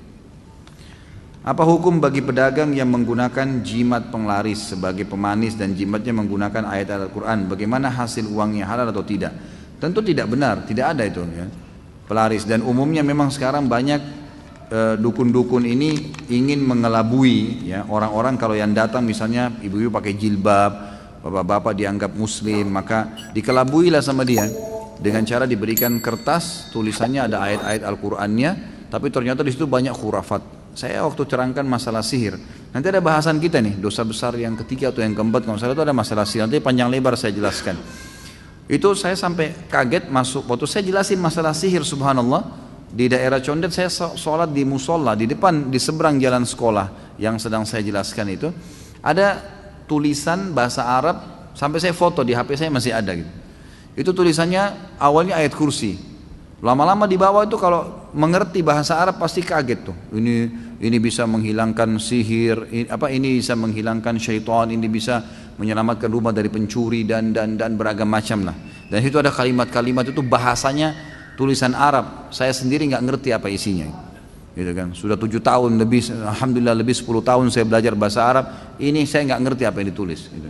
Apa hukum bagi pedagang yang menggunakan jimat penglaris sebagai pemanis dan jimatnya menggunakan ayat Al-Quran? Bagaimana hasil uangnya, halal atau tidak? Tentu tidak benar, tidak ada itu ya. Pelaris, dan umumnya memang sekarang banyak dukun-dukun ini ingin mengelabui ya orang-orang. Kalau yang datang misalnya ibu-ibu pakai jilbab, bapak-bapak dianggap muslim, maka dikelabuilah sama dia dengan cara diberikan kertas tulisannya ada ayat-ayat Al-Qur'annya, tapi ternyata di situ banyak khurafat. Saya waktu terangkan masalah sihir, nanti ada bahasan kita nih, dosa besar yang ketiga atau yang keempat kalau salah itu ada masalah sihir, nanti panjang lebar saya jelaskan. Itu saya sampai kaget masuk, waktu saya jelasin masalah sihir, subhanallah, di daerah Condet saya sholat di musola, di depan, di seberang jalan sekolah yang sedang saya jelaskan itu, ada tulisan bahasa Arab, sampai saya foto di HP saya masih ada gitu. Itu tulisannya awalnya ayat kursi, lama-lama di bawah itu kalau mengerti bahasa Arab pasti kaget tuh, ini bisa menghilangkan sihir, ini bisa menghilangkan syaitan, ini bisa menyelamatkan rumah dari pencuri dan beragam macam lah. Dan itu ada kalimat-kalimat itu bahasanya tulisan Arab. Saya sendiri nggak ngerti apa isinya. Gitu kan. Sudah 7 tahun lebih, alhamdulillah lebih 10 tahun saya belajar bahasa Arab. Ini saya nggak ngerti apa yang ditulis. Gitu.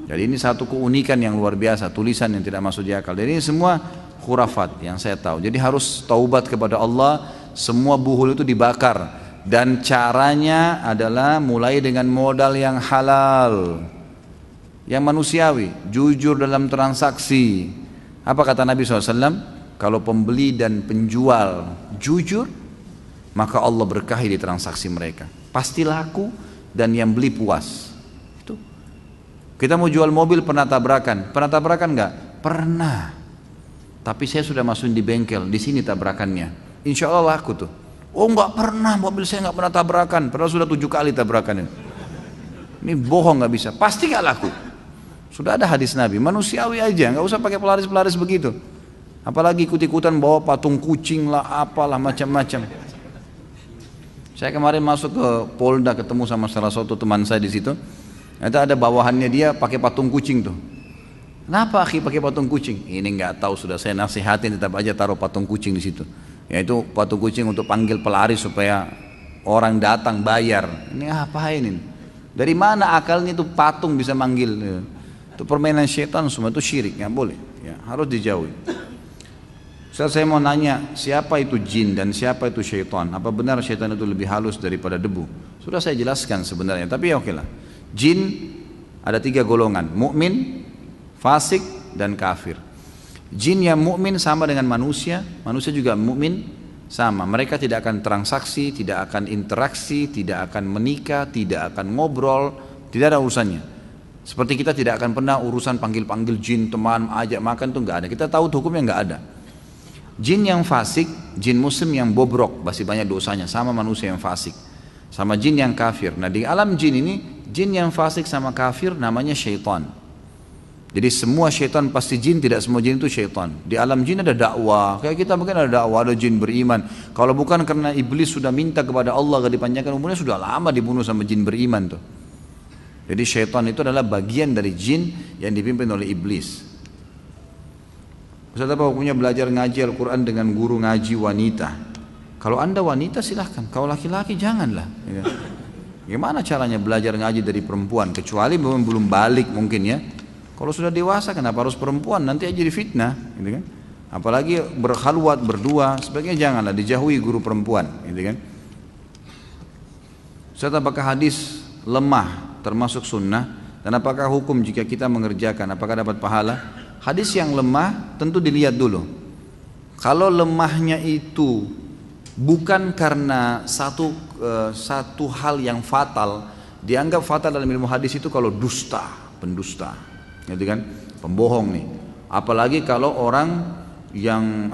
Jadi ini satu keunikan yang luar biasa, tulisan yang tidak masuk di akal. Jadi ini semua khurafat yang saya tahu. Jadi harus taubat kepada Allah. Semua buhul itu dibakar. Dan caranya adalah mulai dengan modal yang halal, yang manusiawi, jujur dalam transaksi. Apa kata Nabi SAW? Kalau pembeli dan penjual jujur, maka Allah berkahi di transaksi mereka. Pasti laku dan yang beli puas. Itu. Kita mau jual mobil, pernah tabrakan? Pernah tabrakan nggak? Pernah. Tapi saya sudah masukin di bengkel, di sini tabrakannya. Insya Allah laku tuh. Oh nggak pernah, mobil saya nggak pernah tabrakan, padahal sudah 7 kali tabrakan ini bohong, nggak bisa, pasti nggak laku. Sudah ada hadis Nabi, manusiawi aja, nggak usah pakai pelaris-pelaris begitu. Apalagi ikut-ikutan bawa patung kucing lah, apalah macam-macam. Saya kemarin masuk ke Polda, ketemu sama salah satu teman saya di situ. Ada bawahannya dia pakai patung kucing tuh. Kenapa akhi pakai patung kucing? Ini nggak tahu, sudah saya nasihatin tetap aja taruh patung kucing di situ. Yaitu patung kucing untuk panggil pelaris supaya orang datang bayar. Ini apain ini? Dari mana akalnya itu patung bisa manggil? Itu permainan syaitan, semua itu syirik, nggak boleh. Ya, harus dijauhi. Saya mau nanya, siapa itu jin dan siapa itu syaitan? Apa benar syaitan itu lebih halus daripada debu? Sudah saya jelaskan sebenarnya, tapi ya oke lah. Jin ada 3 golongan, mukmin, fasik, dan kafir. Jin yang mukmin sama dengan manusia, manusia juga mukmin sama. Mereka tidak akan transaksi, tidak akan interaksi, tidak akan menikah, tidak akan ngobrol, tidak ada urusannya. Seperti kita tidak akan pernah urusan panggil-panggil jin, teman, ajak makan, itu nggak ada. Kita tahu hukumnya nggak ada. Jin yang fasik, jin muslim yang bobrok, masih banyak dosanya, sama manusia yang fasik, sama jin yang kafir. Nah di alam jin ini, jin yang fasik sama kafir namanya syaitan. Jadi semua syaitan pasti jin, tidak semua jin itu syaitan. Di alam jin ada dakwah, kayak kita mungkin ada dakwah, ada jin beriman. Kalau bukan karena iblis sudah minta kepada Allah agar dipanjangkan umurnya, sudah lama dibunuh sama jin beriman tuh. Jadi syaitan itu adalah bagian dari jin yang dipimpin oleh iblis. Ustaz, apa hukumnya belajar ngaji Al-Quran dengan guru ngaji wanita? Kalau anda wanita silahkan, kalau laki-laki janganlah. Gimana caranya belajar ngaji dari perempuan? Kecuali belum balik mungkin ya. Kalau sudah dewasa kenapa harus perempuan? Nanti aja jadi fitnah, gitu kan? Apalagi berkhalwat berdua, sebaiknya janganlah, dijauhi guru perempuan, gitu kan? Ustaz, apakah hadis lemah termasuk sunnah? Dan apakah hukum jika kita mengerjakan, apakah dapat pahala? Hadis yang lemah tentu dilihat dulu. Kalau lemahnya itu bukan karena satu hal yang fatal, dianggap fatal dalam ilmu hadis itu kalau dusta, pendusta, gitu kan, pembohong nih. Apalagi kalau orang yang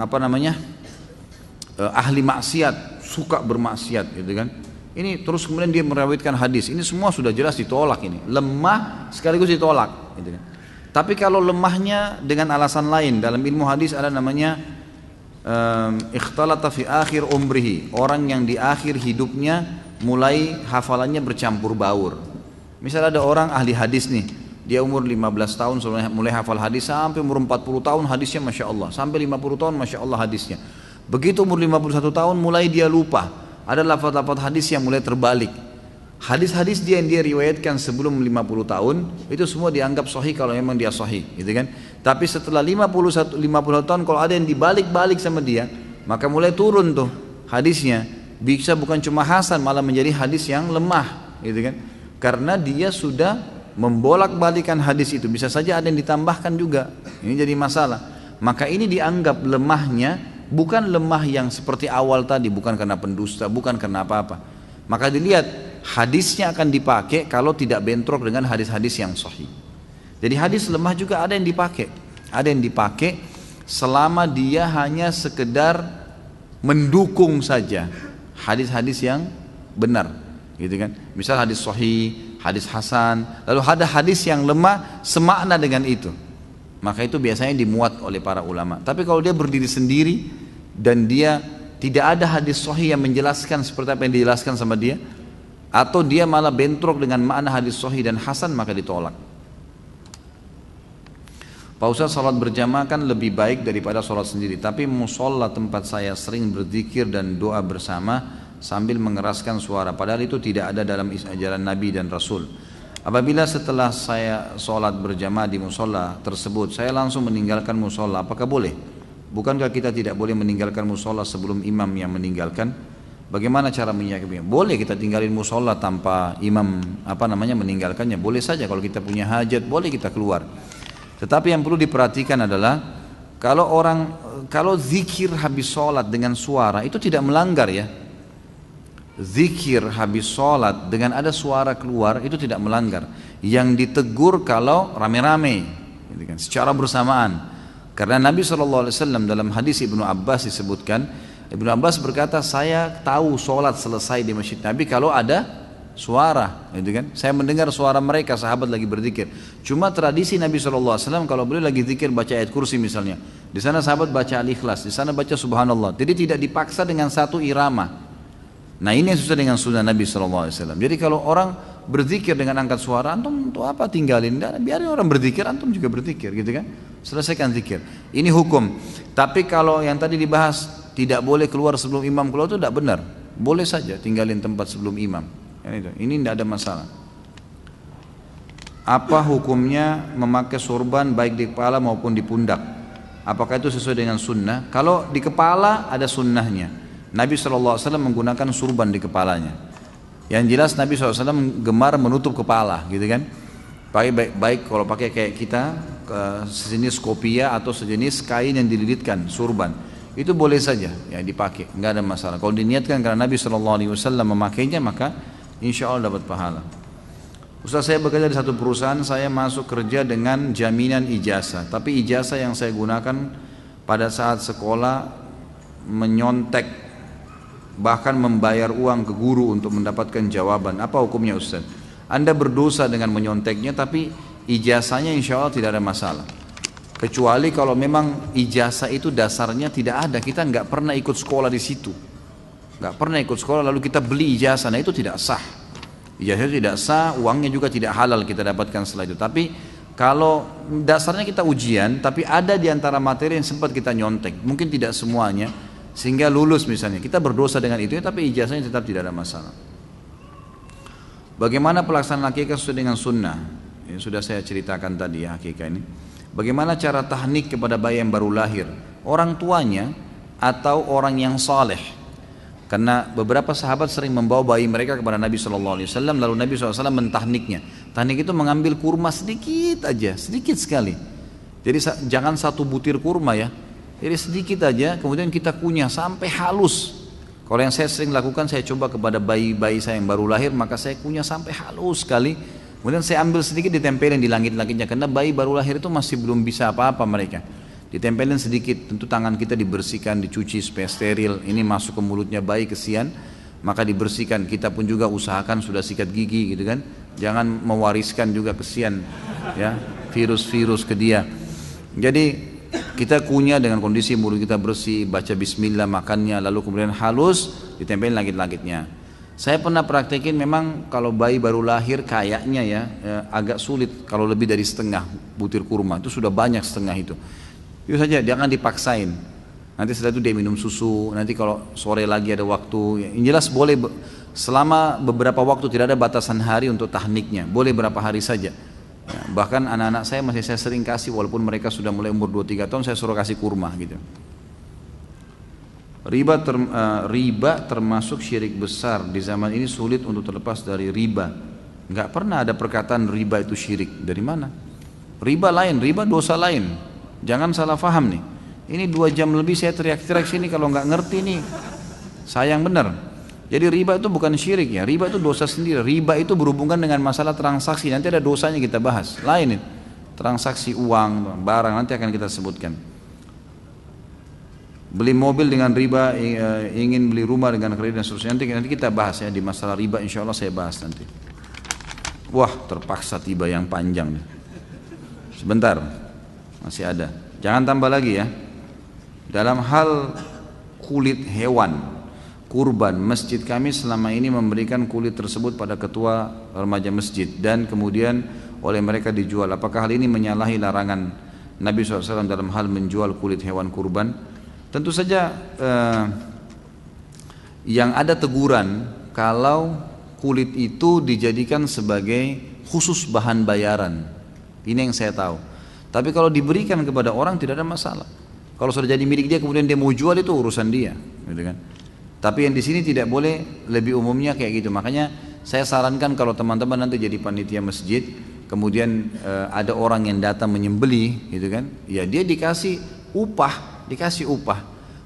ahli maksiat, suka bermaksiat, gitu kan. Ini terus kemudian dia meriwayatkan hadis, ini semua sudah jelas ditolak, ini lemah sekaligus ditolak, gitu kan. Tapi kalau lemahnya dengan alasan lain, dalam ilmu hadis ada namanya ikhtalata fi akhir umrihi, orang yang di akhir hidupnya mulai hafalannya bercampur baur. Misal ada orang ahli hadis nih, dia umur 15 tahun mulai hafal hadis, sampai umur 40 tahun hadisnya Masya Allah, sampai 50 tahun Masya Allah hadisnya. Begitu umur 51 tahun mulai dia lupa, ada lafaz-lafaz hadis yang mulai terbalik. Hadis-hadis dia yang dia riwayatkan sebelum 50 tahun itu semua dianggap sahih kalau memang dia sahih, gitu kan. Tapi setelah 50 tahun kalau ada yang dibalik-balik sama dia, maka mulai turun tuh hadisnya. Bisa bukan cuma hasan, malah menjadi hadis yang lemah, gitu kan. Karena dia sudah membolak-balikan hadis itu, bisa saja ada yang ditambahkan juga. Ini jadi masalah. Maka ini dianggap lemahnya bukan lemah yang seperti awal tadi, bukan karena pendusta, bukan karena apa-apa. Maka dilihat hadisnya akan dipakai kalau tidak bentrok dengan hadis-hadis yang sahih. Jadi hadis lemah juga ada yang dipakai. Ada yang dipakai selama dia hanya sekedar mendukung saja hadis-hadis yang benar, gitu kan. Misal hadis sahih, hadis hasan, lalu ada hadis yang lemah semakna dengan itu. Maka itu biasanya dimuat oleh para ulama. Tapi kalau dia berdiri sendiri dan dia tidak ada hadis sahih yang menjelaskan seperti apa yang dijelaskan sama dia, atau dia malah bentrok dengan makna hadis sahih dan hasan, maka ditolak. Pak Ustaz, salat berjamaah kan lebih baik daripada salat sendiri, tapi musola tempat saya sering berzikir dan doa bersama sambil mengeraskan suara, padahal itu tidak ada dalam ajaran Nabi dan Rasul. Apabila setelah saya salat berjamaah di musola tersebut saya langsung meninggalkan musola, apakah boleh? Bukankah kita tidak boleh meninggalkan musola sebelum imam yang meninggalkan? Bagaimana cara menyikapinya? Boleh kita tinggalin musola tanpa imam meninggalkannya. Boleh saja kalau kita punya hajat, boleh kita keluar. Tetapi yang perlu diperhatikan adalah kalau zikir habis sholat dengan suara itu tidak melanggar ya. Zikir habis sholat dengan ada suara keluar itu tidak melanggar. Yang ditegur kalau rame-rame, gitu kan, secara bersamaan. Karena Nabi SAW dalam hadis Ibnu Abbas disebutkan, Ibnu Abbas berkata, saya tahu sholat selesai di masjid Nabi kalau ada suara, gitu kan? Saya mendengar suara mereka, sahabat lagi berzikir. Cuma tradisi Nabi SAW kalau beliau lagi zikir baca ayat kursi misalnya, di sana sahabat baca Al-Ikhlas, di sana baca Subhanallah. Jadi tidak dipaksa dengan satu irama. Nah ini yang susah dengan sunnah Nabi SAW. Jadi kalau orang berzikir dengan angkat suara, antum untuk apa tinggalin? Biarin orang berzikir, antum juga berzikir, gitu kan? Selesaikan zikir. Ini hukum. Tapi kalau yang tadi dibahas tidak boleh keluar sebelum imam keluar itu tidak benar. Boleh saja tinggalin tempat sebelum imam. Ini tidak ada masalah. Apa hukumnya memakai sorban baik di kepala maupun di pundak? Apakah itu sesuai dengan sunnah? Kalau di kepala ada sunnahnya. Nabi SAW menggunakan surban di kepalanya. Yang jelas Nabi SAW gemar menutup kepala, gitu kan? Baik kalau pakai kayak kita, sejenis kopiah atau sejenis kain yang dililitkan, surban. Itu boleh saja ya dipakai, nggak ada masalah. Kalau diniatkan karena Nabi SAW memakainya, maka insya Allah dapat pahala. Ustaz, saya bekerja di satu perusahaan, saya masuk kerja dengan jaminan ijazah. Tapi ijazah yang saya gunakan pada saat sekolah menyontek, bahkan membayar uang ke guru untuk mendapatkan jawaban. Apa hukumnya Ustaz? Anda berdosa dengan menyonteknya, tapi ijazahnya insya Allah tidak ada masalah. Kecuali kalau memang ijazah itu dasarnya tidak ada, kita nggak pernah ikut sekolah di situ, nggak pernah ikut sekolah lalu kita beli ijazah, nah itu tidak sah. Ijazah itu tidak sah, uangnya juga tidak halal kita dapatkan setelah itu. Tapi kalau dasarnya kita ujian, tapi ada di antara materi yang sempat kita nyontek, mungkin tidak semuanya, sehingga lulus misalnya, kita berdosa dengan itu, tapi ijazahnya tetap tidak ada masalah. Bagaimana pelaksanaan akikah sesuai dengan sunnah? Ini sudah saya ceritakan tadi ya, akikah ini. Bagaimana cara tahnik kepada bayi yang baru lahir? Orang tuanya atau orang yang saleh? Karena beberapa sahabat sering membawa bayi mereka kepada Nabi SAW, lalu Nabi SAW mentahniknya. Tahnik itu mengambil kurma sedikit aja, sedikit sekali. Jadi jangan satu butir kurma ya, jadi sedikit aja, kemudian kita kunyah sampai halus. Kalau yang saya sering lakukan, saya coba kepada bayi-bayi saya yang baru lahir, maka saya kunyah sampai halus sekali. Kemudian saya ambil sedikit ditempelin di langit-langitnya, karena bayi baru lahir itu masih belum bisa apa-apa mereka. Ditempelin sedikit, tentu tangan kita dibersihkan, dicuci supaya steril. Ini masuk ke mulutnya bayi, kesian, maka dibersihkan. Kita pun juga usahakan sudah sikat gigi, gitu kan? Jangan mewariskan juga, kesian, ya, virus-virus ke dia. Jadi kita kunyah dengan kondisi mulut kita bersih, baca bismillah makannya, lalu kemudian halus, ditempelin langit-langitnya. Saya pernah praktekin, memang kalau bayi baru lahir kayaknya ya agak sulit kalau lebih dari setengah butir kurma, itu sudah banyak setengah itu. Itu saja, jangan dipaksain. Nanti setelah itu dia minum susu, nanti kalau sore lagi ada waktu, yang jelas boleh selama beberapa waktu, tidak ada batasan hari untuk tahniknya, boleh berapa hari saja. Ya, bahkan anak-anak saya masih saya sering kasih, walaupun mereka sudah mulai umur 2-3 tahun, saya suruh kasih kurma gitu. Riba termasuk syirik besar. Di zaman ini sulit untuk terlepas dari riba. Nggak pernah ada perkataan riba itu syirik. Dari mana? Riba lain, riba dosa lain. Jangan salah faham nih. Ini 2 jam lebih saya teriak-teriak sini, kalau nggak ngerti nih sayang benar. Jadi riba itu bukan syirik ya, riba itu dosa sendiri. Riba itu berhubungan dengan masalah transaksi, nanti ada dosanya kita bahas. Lain nih, transaksi uang, barang, nanti akan kita sebutkan. Beli mobil dengan riba, ingin beli rumah dengan kredit dan seterusnya, nanti kita bahas ya di masalah riba, insya Allah saya bahas nanti. Wah, terpaksa tiba yang panjang nih. Sebentar, masih ada. Jangan tambah lagi ya. Dalam hal kulit hewan kurban, masjid kami selama ini memberikan kulit tersebut pada ketua remaja masjid dan kemudian oleh mereka dijual. Apakah hal ini menyalahi larangan Nabi SAW dalam hal menjual kulit hewan kurban? Tentu saja yang ada teguran kalau kulit itu dijadikan sebagai khusus bahan bayaran. Ini yang saya tahu. Tapi kalau diberikan kepada orang tidak ada masalah. Kalau sudah jadi milik dia kemudian dia mau jual, itu urusan dia, gitu kan. Tapi yang di sini tidak boleh, lebih umumnya kayak gitu. Makanya saya sarankan kalau teman-teman nanti jadi panitia masjid, kemudian ada orang yang datang menyembelih, gitu kan? Ya dia dikasih upah,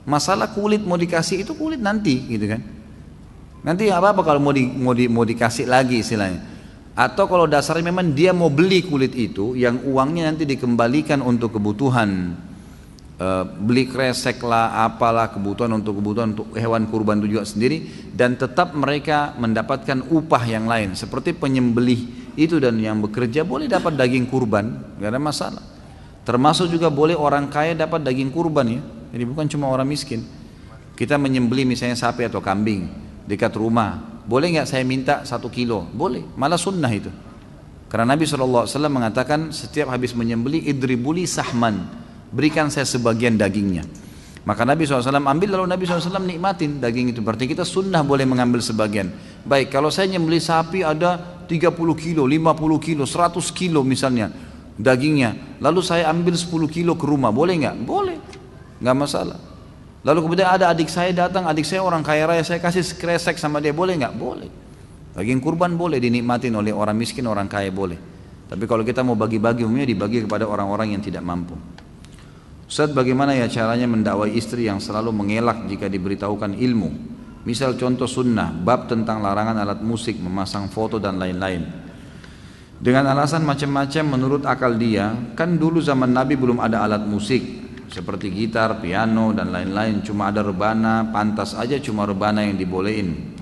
Masalah kulit mau dikasih itu kulit nanti, gitu kan? Nanti apa kalau mau dikasih lagi istilahnya. Atau kalau dasarnya memang dia mau beli kulit itu, yang uangnya nanti dikembalikan untuk kebutuhan beli kresek lah, apalah kebutuhan untuk hewan kurban itu juga sendiri, dan tetap mereka mendapatkan upah yang lain seperti penyembelih itu, dan yang bekerja boleh dapat daging kurban, gak ada masalah. Termasuk juga boleh orang kaya dapat daging kurban ya, jadi bukan cuma orang miskin. Kita menyembelih misalnya sapi atau kambing dekat rumah, boleh nggak saya minta 1 kilo? Boleh, malah sunnah itu. Karena Nabi SAW mengatakan setiap habis menyembelih idribuli sahman, berikan saya sebagian dagingnya. Maka Nabi SAW ambil, lalu Nabi SAW nikmatin daging itu. Berarti kita sunnah boleh mengambil sebagian. Baik, kalau saya nyembelih sapi ada 30 kilo, 50 kilo, 100 kilo misalnya dagingnya, lalu saya ambil 10 kilo ke rumah, boleh nggak? Boleh, nggak masalah. Lalu kemudian ada adik saya datang, adik saya orang kaya raya, saya kasih kresek sama dia, boleh nggak? Boleh. Daging kurban boleh dinikmatin oleh orang miskin, orang kaya boleh. Tapi kalau kita mau bagi-bagi, umumnya dibagi kepada orang-orang yang tidak mampu. Ustaz, bagaimana ya caranya mendakwai istri yang selalu mengelak jika diberitahukan ilmu? Misal contoh sunnah, bab tentang larangan alat musik, memasang foto dan lain-lain. Dengan alasan macam-macam menurut akal dia, kan dulu zaman Nabi belum ada alat musik seperti gitar, piano dan lain-lain, cuma ada rebana, pantas aja cuma rebana yang dibolehin.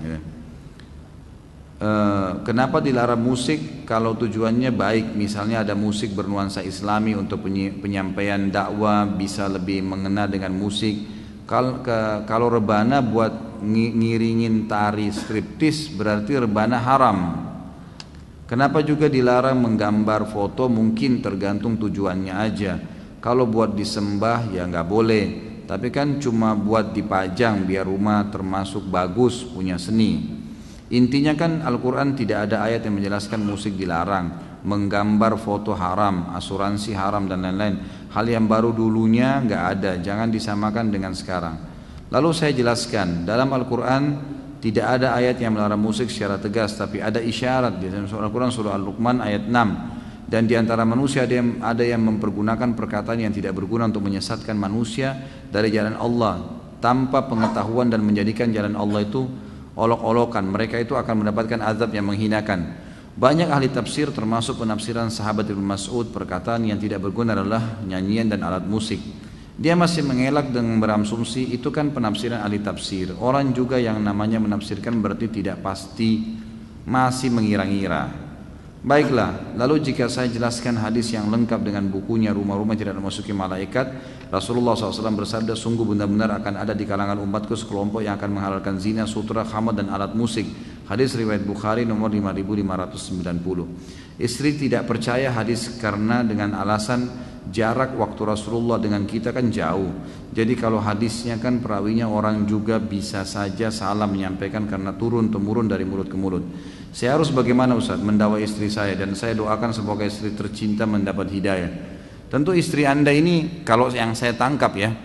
Kenapa dilarang musik kalau tujuannya baik? Misalnya ada musik bernuansa islami untuk penyampaian dakwah, bisa lebih mengena dengan musik. Kalau rebana buat ngiringin tari striptis, berarti rebana haram. Kenapa juga dilarang menggambar foto? Mungkin tergantung tujuannya aja. Kalau buat disembah ya nggak boleh, tapi kan cuma buat dipajang biar rumah termasuk bagus, punya seni. Intinya kan Al-Quran tidak ada ayat yang menjelaskan musik dilarang, menggambar foto haram, asuransi haram dan lain-lain. Hal yang baru dulunya nggak ada, jangan disamakan dengan sekarang. Lalu saya jelaskan, dalam Al-Quran tidak ada ayat yang melarang musik secara tegas, tapi ada isyarat di dalam Al-Quran surah Al-Luqman ayat 6. Dan di antara manusia ada yang mempergunakan perkataan yang tidak berguna untuk menyesatkan manusia dari jalan Allah tanpa pengetahuan dan menjadikan jalan Allah itu olok-olokan. Mereka itu akan mendapatkan azab yang menghinakan. Banyak ahli tafsir termasuk penafsiran sahabat Ibnu Mas'ud, perkataan yang tidak berguna adalah nyanyian dan alat musik. Dia masih mengelak dengan berasumsi itu kan penafsiran ahli tafsir. Orang juga yang namanya menafsirkan berarti tidak pasti, masih mengira-ngira. Baiklah, lalu jika saya jelaskan hadis yang lengkap dengan bukunya Rumah-Rumah Tidak Dimasuki Malaikat, Rasulullah SAW bersabda, sungguh benar-benar akan ada di kalangan umatku sekelompok yang akan menghalalkan zina, sutra, khamar dan alat musik. Hadis riwayat Bukhari nomor 5590. Istri tidak percaya hadis karena dengan alasan jarak waktu Rasulullah dengan kita kan jauh. Jadi kalau hadisnya kan perawinya orang juga bisa saja salah menyampaikan karena turun-temurun dari mulut ke mulut. Saya harus bagaimana Ustaz mendakwai istri saya, dan saya doakan semoga istri tercinta mendapat hidayah. Tentu istri Anda ini kalau yang saya tangkap ya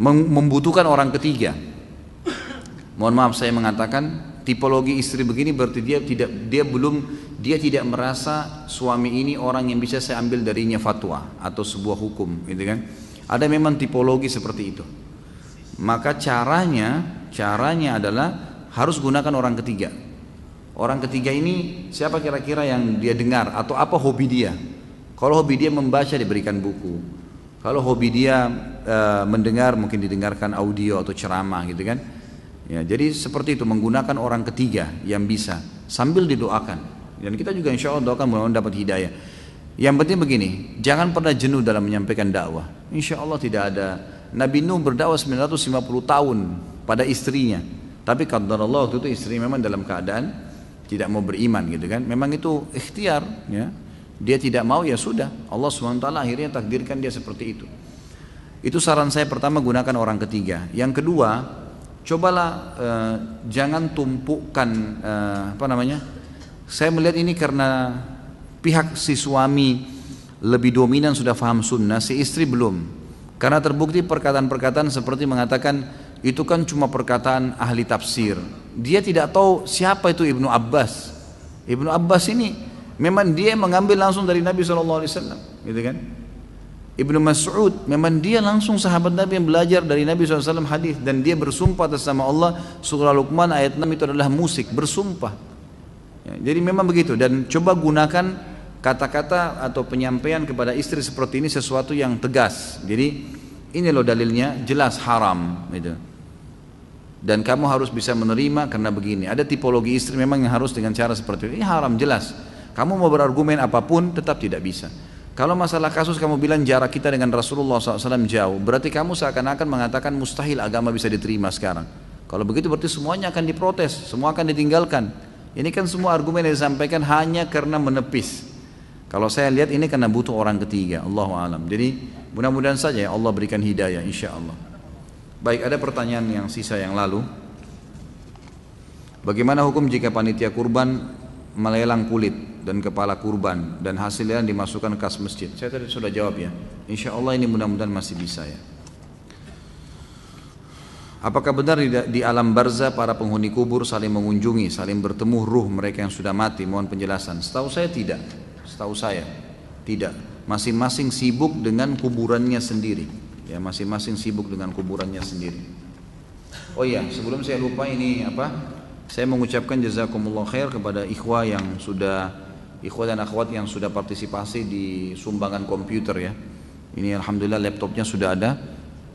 membutuhkan orang ketiga. Mohon maaf saya mengatakan tipologi istri begini berarti dia tidak merasa suami ini orang yang bisa saya ambil darinya fatwa atau sebuah hukum, gitu kan? Ada memang tipologi seperti itu. Maka caranya adalah harus gunakan orang ketiga. Orang ketiga ini siapa kira-kira yang dia dengar atau apa hobi dia? Kalau hobi dia membaca, diberikan buku. Kalau hobi dia mendengar, mungkin didengarkan audio atau ceramah, gitu kan? Ya, jadi seperti itu, menggunakan orang ketiga yang bisa sambil didoakan. Dan kita juga insya Allah doakan mudah-mudahan dapat hidayah. Yang penting begini, jangan pernah jenuh dalam menyampaikan dakwah. Insya Allah tidak ada. Nabi Nuh berdakwah 950 tahun pada istrinya. Tapi qadarullah waktu itu istri memang dalam keadaan tidak mau beriman, gitu kan? Memang itu ikhtiar, ya. Dia tidak mau, ya sudah. Allah SWT akhirnya takdirkan dia seperti itu. Itu saran saya pertama, gunakan orang ketiga. Yang kedua, cobalah jangan tumpukan saya melihat ini karena pihak si suami lebih dominan sudah faham sunnah, si istri belum. Karena terbukti perkataan-perkataan seperti mengatakan itu kan cuma perkataan ahli tafsir. Dia tidak tahu siapa itu Ibnu Abbas. Ibnu Abbas ini memang dia mengambil langsung dari Nabi SAW, gitu kan? Ibnu Mas'ud memang dia langsung sahabat Nabi yang belajar dari Nabi SAW hadis, dan dia bersumpah atas nama Allah, surah Luqman ayat 6 itu adalah musik, bersumpah. Ya, jadi memang begitu, dan coba gunakan kata-kata atau penyampaian kepada istri seperti ini sesuatu yang tegas. Jadi ini loh dalilnya, jelas haram gitu. Dan kamu harus bisa menerima karena begini. Ada tipologi istri memang yang harus dengan cara seperti ini haram jelas. Kamu mau berargumen apapun tetap tidak bisa. Kalau masalah kasus kamu bilang jarak kita dengan Rasulullah SAW jauh, berarti kamu seakan-akan mengatakan mustahil agama bisa diterima sekarang. Kalau begitu berarti semuanya akan diprotes, semua akan ditinggalkan. Ini kan semua argumen yang disampaikan hanya karena menepis. Kalau saya lihat ini karena butuh orang ketiga, Allahu a'lam. Jadi mudah-mudahan saja ya Allah berikan hidayah, insya Allah. Baik, ada pertanyaan yang sisa yang lalu. Bagaimana hukum jika panitia kurban melelang kulit dan kepala kurban dan hasilnya dimasukkan ke kas masjid? Saya tadi sudah jawab ya. Insya Allah ini mudah-mudahan masih bisa ya. Apakah benar di alam barzah para penghuni kubur saling mengunjungi, saling bertemu ruh mereka yang sudah mati? Mohon penjelasan. Setahu saya tidak. Setahu saya tidak. Masing-masing sibuk dengan kuburannya sendiri. Ya, masing-masing sibuk dengan kuburannya sendiri. Oh iya, sebelum saya lupa ini apa? Saya mengucapkan jazakumullah khair kepada ikhwah dan akhwat yang sudah partisipasi di sumbangan komputer ya. Ini alhamdulillah laptopnya sudah ada.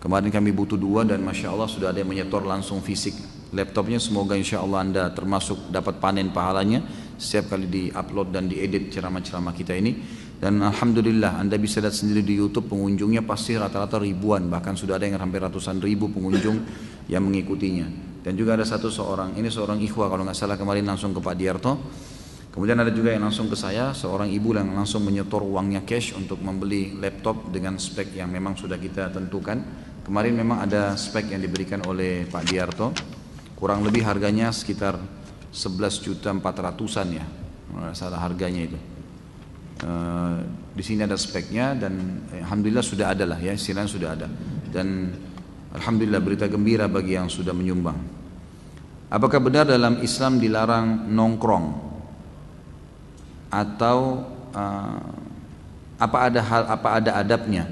Kemarin kami butuh 2 dan masya Allah sudah ada yang menyetor langsung fisik laptopnya. Semoga insya Allah Anda termasuk dapat panen pahalanya setiap kali di-upload dan diedit ceramah-ceramah kita ini. Dan alhamdulillah Anda bisa lihat sendiri di YouTube pengunjungnya pasti rata-rata ribuan, bahkan sudah ada yang hampir ratusan ribu pengunjung yang mengikutinya. Dan juga ada seorang ikhwah kalau nggak salah kemarin langsung ke Pak Diarto. Kemudian ada juga yang langsung ke saya, seorang ibu yang langsung menyetor uangnya cash untuk membeli laptop dengan spek yang memang sudah kita tentukan. Kemarin memang ada spek yang diberikan oleh Pak Diarto, kurang lebih harganya sekitar 11.400.000-an ya, nggak salah harganya itu. Di sini ada speknya dan alhamdulillah sudah ada lah ya, istilahnya sudah ada. Dan alhamdulillah berita gembira bagi yang sudah menyumbang. Apakah benar dalam Islam dilarang nongkrong atau apa ada adabnya?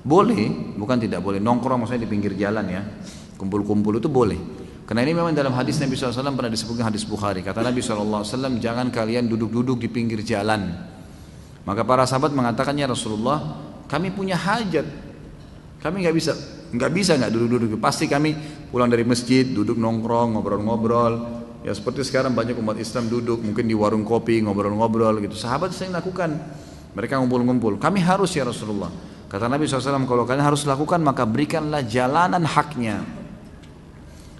Boleh, bukan tidak boleh. Nongkrong maksudnya di pinggir jalan ya, kumpul-kumpul itu boleh. Karena ini memang dalam hadis Nabi SAW pernah disebutkan, hadis Bukhari. Kata Nabi SAW, jangan kalian duduk-duduk di pinggir jalan. Maka para sahabat mengatakannya, Rasulullah, kami punya hajat, kami nggak bisa nggak duduk-duduk. Pasti kami pulang dari masjid, duduk nongkrong, ngobrol-ngobrol. Ya seperti sekarang banyak umat Islam duduk, mungkin di warung kopi, ngobrol-ngobrol gitu. Sahabat sering lakukan, mereka ngumpul-ngumpul. Kami harus ya Rasulullah. Kata Nabi SAW, kalau kalian harus lakukan maka berikanlah jalanan haknya.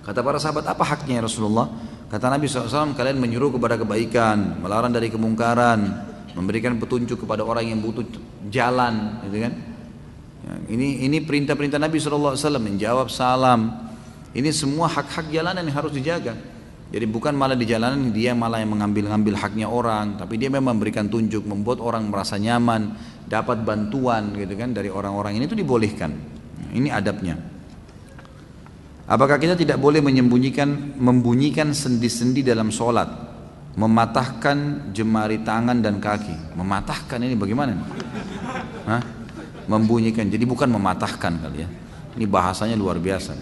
Kata para sahabat, apa haknya ya Rasulullah? Kata Nabi SAW, kalian menyuruh kepada kebaikan, melarang dari kemungkaran, memberikan petunjuk kepada orang yang butuh jalan, gitu kan? Ya, ini perintah-perintah Nabi SAW, menjawab salam. Ini semua hak-hak jalanan yang harus dijaga. Jadi bukan malah di jalanan dia malah yang mengambil haknya orang, tapi dia memang memberikan tunjuk, membuat orang merasa nyaman, dapat bantuan, gitu kan, dari orang-orang ini, itu dibolehkan. Ini adabnya. Apakah kita tidak boleh membunyikan sendi-sendi dalam sholat, mematahkan jemari tangan dan kaki? Mematahkan ini bagaimana? Hah? Membunyikan, jadi bukan mematahkan kali ya. Ini bahasanya luar biasa.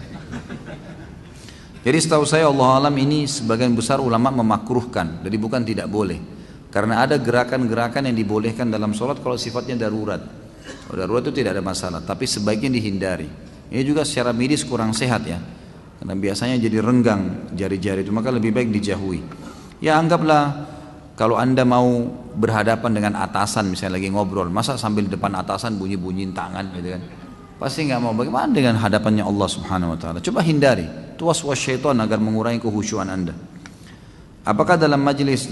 Jadi setahu saya Allah alam ini sebagian besar ulama memakruhkan, jadi bukan tidak boleh. Karena ada gerakan-gerakan yang dibolehkan dalam sholat kalau sifatnya darurat. Kalau darurat itu tidak ada masalah, tapi sebaiknya dihindari. Ini juga secara medis kurang sehat ya, karena biasanya jadi renggang jari-jari itu, maka lebih baik dijauhi. Ya anggaplah kalau Anda mau berhadapan dengan atasan misalnya lagi ngobrol, masa sambil di depan atasan bunyi-bunyiin tangan gitu kan? Pasti nggak mau. Bagaimana dengan hadapannya Allah Subhanahu Wa Taala? Coba hindari. Itu was-was syaitan agar mengurangi kekhusyuan Anda. Apakah dalam majlis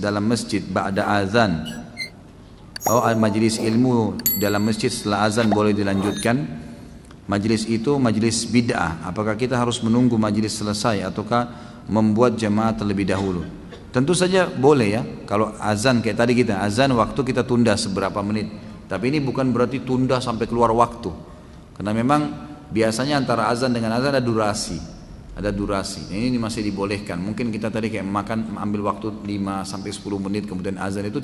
dalam masjid ba'da azan atau majlis ilmu dalam masjid setelah azan boleh dilanjutkan? Majlis itu majlis bid'ah. Apakah kita harus menunggu majlis selesai ataukah membuat jamaah terlebih dahulu? Tentu saja boleh ya. Kalau azan kayak tadi kita azan waktu kita tunda seberapa menit. Tapi ini bukan berarti tunda sampai keluar waktu. Karena memang biasanya antara azan dengan azan ada durasi. Ada durasi. Ini masih dibolehkan. Mungkin kita tadi kayak makan ambil waktu 5 sampai 10 menit kemudian azan itu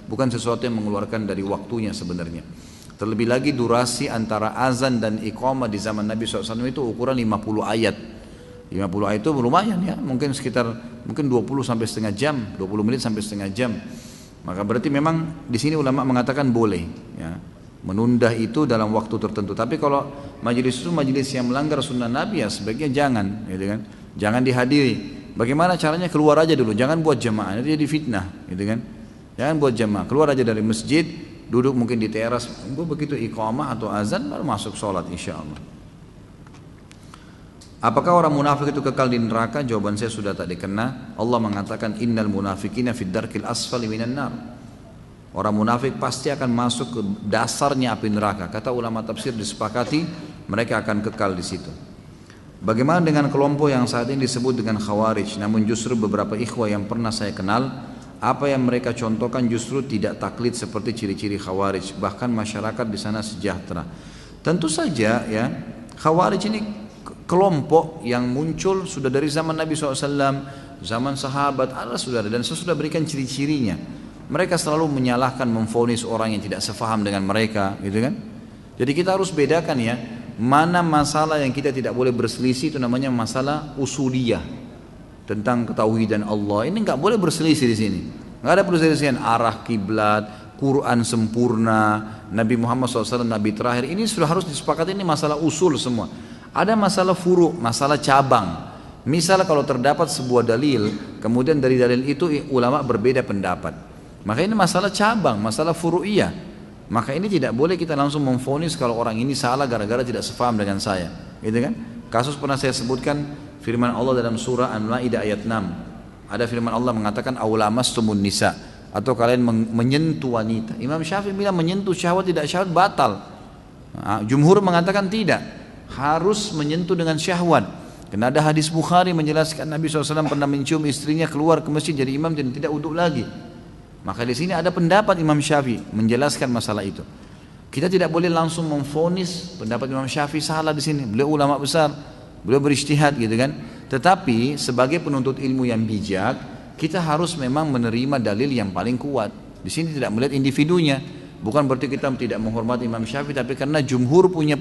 bukan sesuatu yang mengeluarkan dari waktunya sebenarnya. Terlebih lagi durasi antara azan dan iqamah di zaman Nabi SAW itu ukuran 50 ayat. 50 ayat itu lumayan ya, mungkin 20 sampai setengah jam, 20 menit sampai setengah jam. Maka berarti memang di sini ulama mengatakan boleh ya, menunda itu dalam waktu tertentu. Tapi kalau majelis itu majelis yang melanggar sunnah Nabi ya sebaiknya jangan, gitu kan? Jangan dihadiri. Bagaimana caranya? Keluar aja dulu, jangan buat jamaah, nanti jadi fitnah, gitu kan? Jangan buat jamaah, keluar aja dari masjid, duduk mungkin di teras, begitu iqamah atau azan baru masuk sholat insya Allah. Apakah orang munafik itu kekal di neraka? Jawaban saya sudah tadi, karena Allah mengatakan innal munafikina fid darkil asfali minan nar. Orang munafik pasti akan masuk ke dasarnya api neraka. Kata ulama tafsir disepakati mereka akan kekal di situ. Bagaimana dengan kelompok yang saat ini disebut dengan Khawarij, namun justru beberapa ikhwah yang pernah saya kenal, apa yang mereka contohkan justru tidak taklid seperti ciri-ciri Khawarij, bahkan masyarakat di sana sejahtera. Tentu saja ya, Khawarij ini kelompok yang muncul sudah dari zaman Nabi SAW, zaman sahabat, Allah sudah ada, dan saya sudah berikan ciri-cirinya. Mereka selalu menyalahkan, memvonis orang yang tidak sefaham dengan mereka, gitu kan? Jadi kita harus bedakan ya, mana masalah yang kita tidak boleh berselisih, itu namanya masalah usuliyah tentang ketauhidan Allah. Ini nggak boleh berselisih di sini. Nggak ada perselisihan arah kiblat, Quran sempurna, Nabi Muhammad SAW Nabi terakhir. Ini sudah harus disepakati, ini masalah usul semua. Ada masalah furu, masalah cabang. Misal kalau terdapat sebuah dalil, kemudian dari dalil itu ulama berbeda pendapat. Maka ini masalah cabang, masalah furu'iyah. Maka ini tidak boleh kita langsung memvonis kalau orang ini salah gara-gara tidak sepaham dengan saya. Gitu kan? Kasus pernah saya sebutkan firman Allah dalam surah An-Maidah ayat 6. Ada firman Allah mengatakan aulamastumun nisa, atau kalian menyentuh wanita. Imam Syafi'i bilang menyentuh syahwat tidak syahwat batal. Jumhur mengatakan tidak, harus menyentuh dengan syahwat. Karena ada hadis Bukhari menjelaskan Nabi SAW pernah mencium istrinya keluar ke masjid jadi imam dan tidak uduk lagi. Maka di sini ada pendapat Imam Syafi'i menjelaskan masalah itu. Kita tidak boleh langsung memvonis pendapat Imam Syafi'i salah di sini. Beliau ulama besar, beliau berijtihad gitu kan. Tetapi sebagai penuntut ilmu yang bijak, kita harus memang menerima dalil yang paling kuat. Di sini tidak melihat individunya. Bukan berarti kita tidak menghormati Imam Syafi'i, tapi karena jumhur punya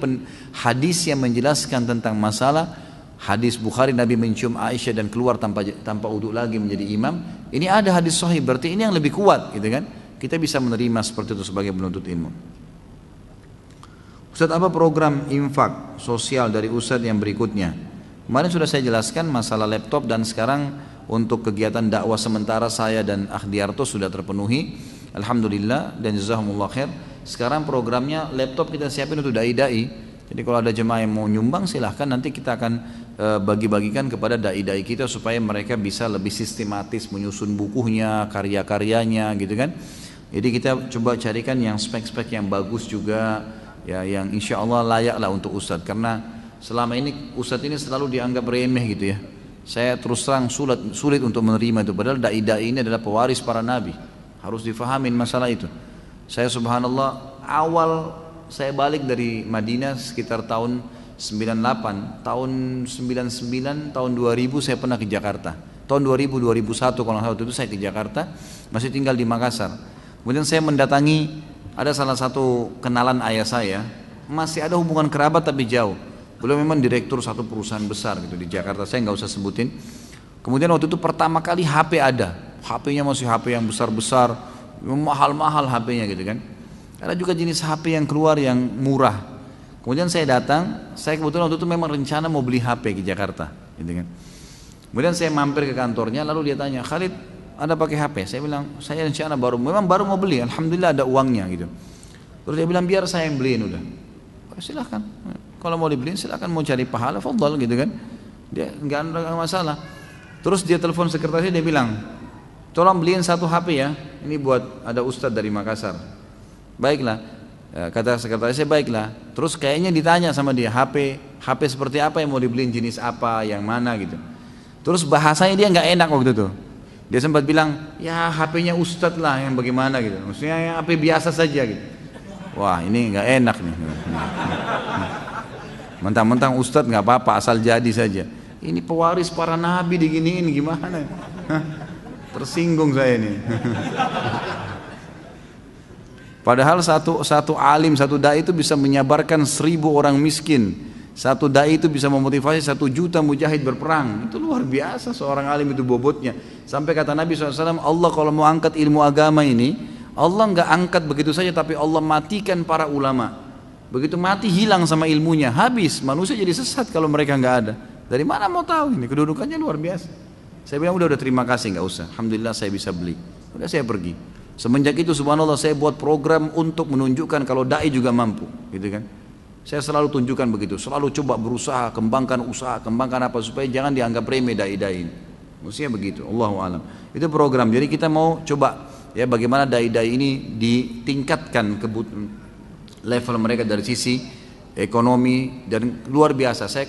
hadis yang menjelaskan tentang masalah hadis Bukhari Nabi mencium Aisyah dan keluar tanpa uduk lagi menjadi imam. Ini ada hadis sahih, berarti ini yang lebih kuat, gitu kan? Kita bisa menerima seperti itu sebagai penuntut ilmu. Ustaz, apa program infak sosial dari Ustaz yang berikutnya? Kemarin sudah saya jelaskan masalah laptop, dan sekarang untuk kegiatan dakwah sementara saya dan Akhdiarto sudah terpenuhi, alhamdulillah, dan jazakumullah khair. Sekarang programnya laptop kita siapin untuk dai-dai. Jadi kalau ada jemaah yang mau nyumbang silahkan, nanti kita akan bagi-bagikan kepada dai-dai kita supaya mereka bisa lebih sistematis menyusun bukunya, karya-karyanya gitu kan. Jadi kita coba carikan yang spek-spek yang bagus juga, ya, yang insya Allah layak lah untuk Ustadz. Karena selama ini Ustadz ini selalu dianggap remeh gitu ya. Saya terus terang sulit untuk menerima itu, padahal dai-dai ini adalah pewaris para nabi. Harus difahamin masalah itu. Saya subhanallah, awal saya balik dari Madinah sekitar tahun 98, tahun 99, tahun 2000 saya pernah ke Jakarta. Tahun 2000, 2001 kalau waktu itu saya ke Jakarta, masih tinggal di Makassar. Kemudian saya mendatangi, ada salah satu kenalan ayah saya, masih ada hubungan kerabat tapi jauh. Beliau memang direktur satu perusahaan besar gitu di Jakarta, saya nggak usah sebutin. Kemudian waktu itu pertama kali HP ada, HP-nya masih HP yang besar-besar, mahal-mahal HP-nya gitu kan. Ada juga jenis HP yang keluar yang murah. Kemudian saya datang, saya kebetulan waktu itu memang rencana mau beli HP ke Jakarta, gitu kan. Kemudian saya mampir ke kantornya, lalu dia tanya, Khalid, ada pakai HP? Saya bilang, saya rencana baru mau beli, alhamdulillah ada uangnya gitu. Terus dia bilang, biar saya yang beliin udah. Oh, silahkan, kalau mau dibeliin silahkan, mau cari pahala, fadhal gitu kan. Dia nggak ada masalah. Terus dia telepon sekretarisnya, dia bilang, tolong beliin satu HP ya, ini buat ada Ustadz dari Makassar. Baiklah, kata sekretarisnya, baiklah. Terus kayaknya ditanya sama dia, HP seperti apa yang mau dibeliin, jenis apa, yang mana gitu. Terus bahasanya dia nggak enak waktu itu. Dia sempat bilang, ya HP-nya Ustadz lah yang bagaimana gitu. Maksudnya ya HP biasa saja gitu. Wah, ini nggak enak nih. Mentang-mentang ustadz nggak apa-apa, asal jadi saja. Ini pewaris para nabi diginiin gimana? Hah? Tersinggung saya ini. Padahal satu alim, satu dai itu bisa menyabarkan 1000 orang miskin. Satu dai itu bisa memotivasi 1 juta mujahid berperang. Itu luar biasa seorang alim itu bobotnya. Sampai kata Nabi SAW, Allah kalau mau angkat ilmu agama ini, Allah nggak angkat begitu saja, tapi Allah matikan para ulama. Begitu mati hilang sama ilmunya, habis. Manusia jadi sesat kalau mereka nggak ada. Dari mana mau tahu ini? Kedudukannya luar biasa. Saya bilang udah terima kasih, nggak usah. Alhamdulillah saya bisa beli. Udah saya pergi. Semenjak itu subhanallah saya buat program untuk menunjukkan kalau dai juga mampu, gitu kan? Saya selalu tunjukkan begitu, selalu coba berusaha kembangkan usaha, kembangkan apa supaya jangan dianggap remeh dai-dai. Mestinya begitu, Allahu alam. Itu program. Jadi kita mau coba ya bagaimana dai-dai ini ditingkatkan level mereka dari sisi ekonomi dan luar biasa. Saya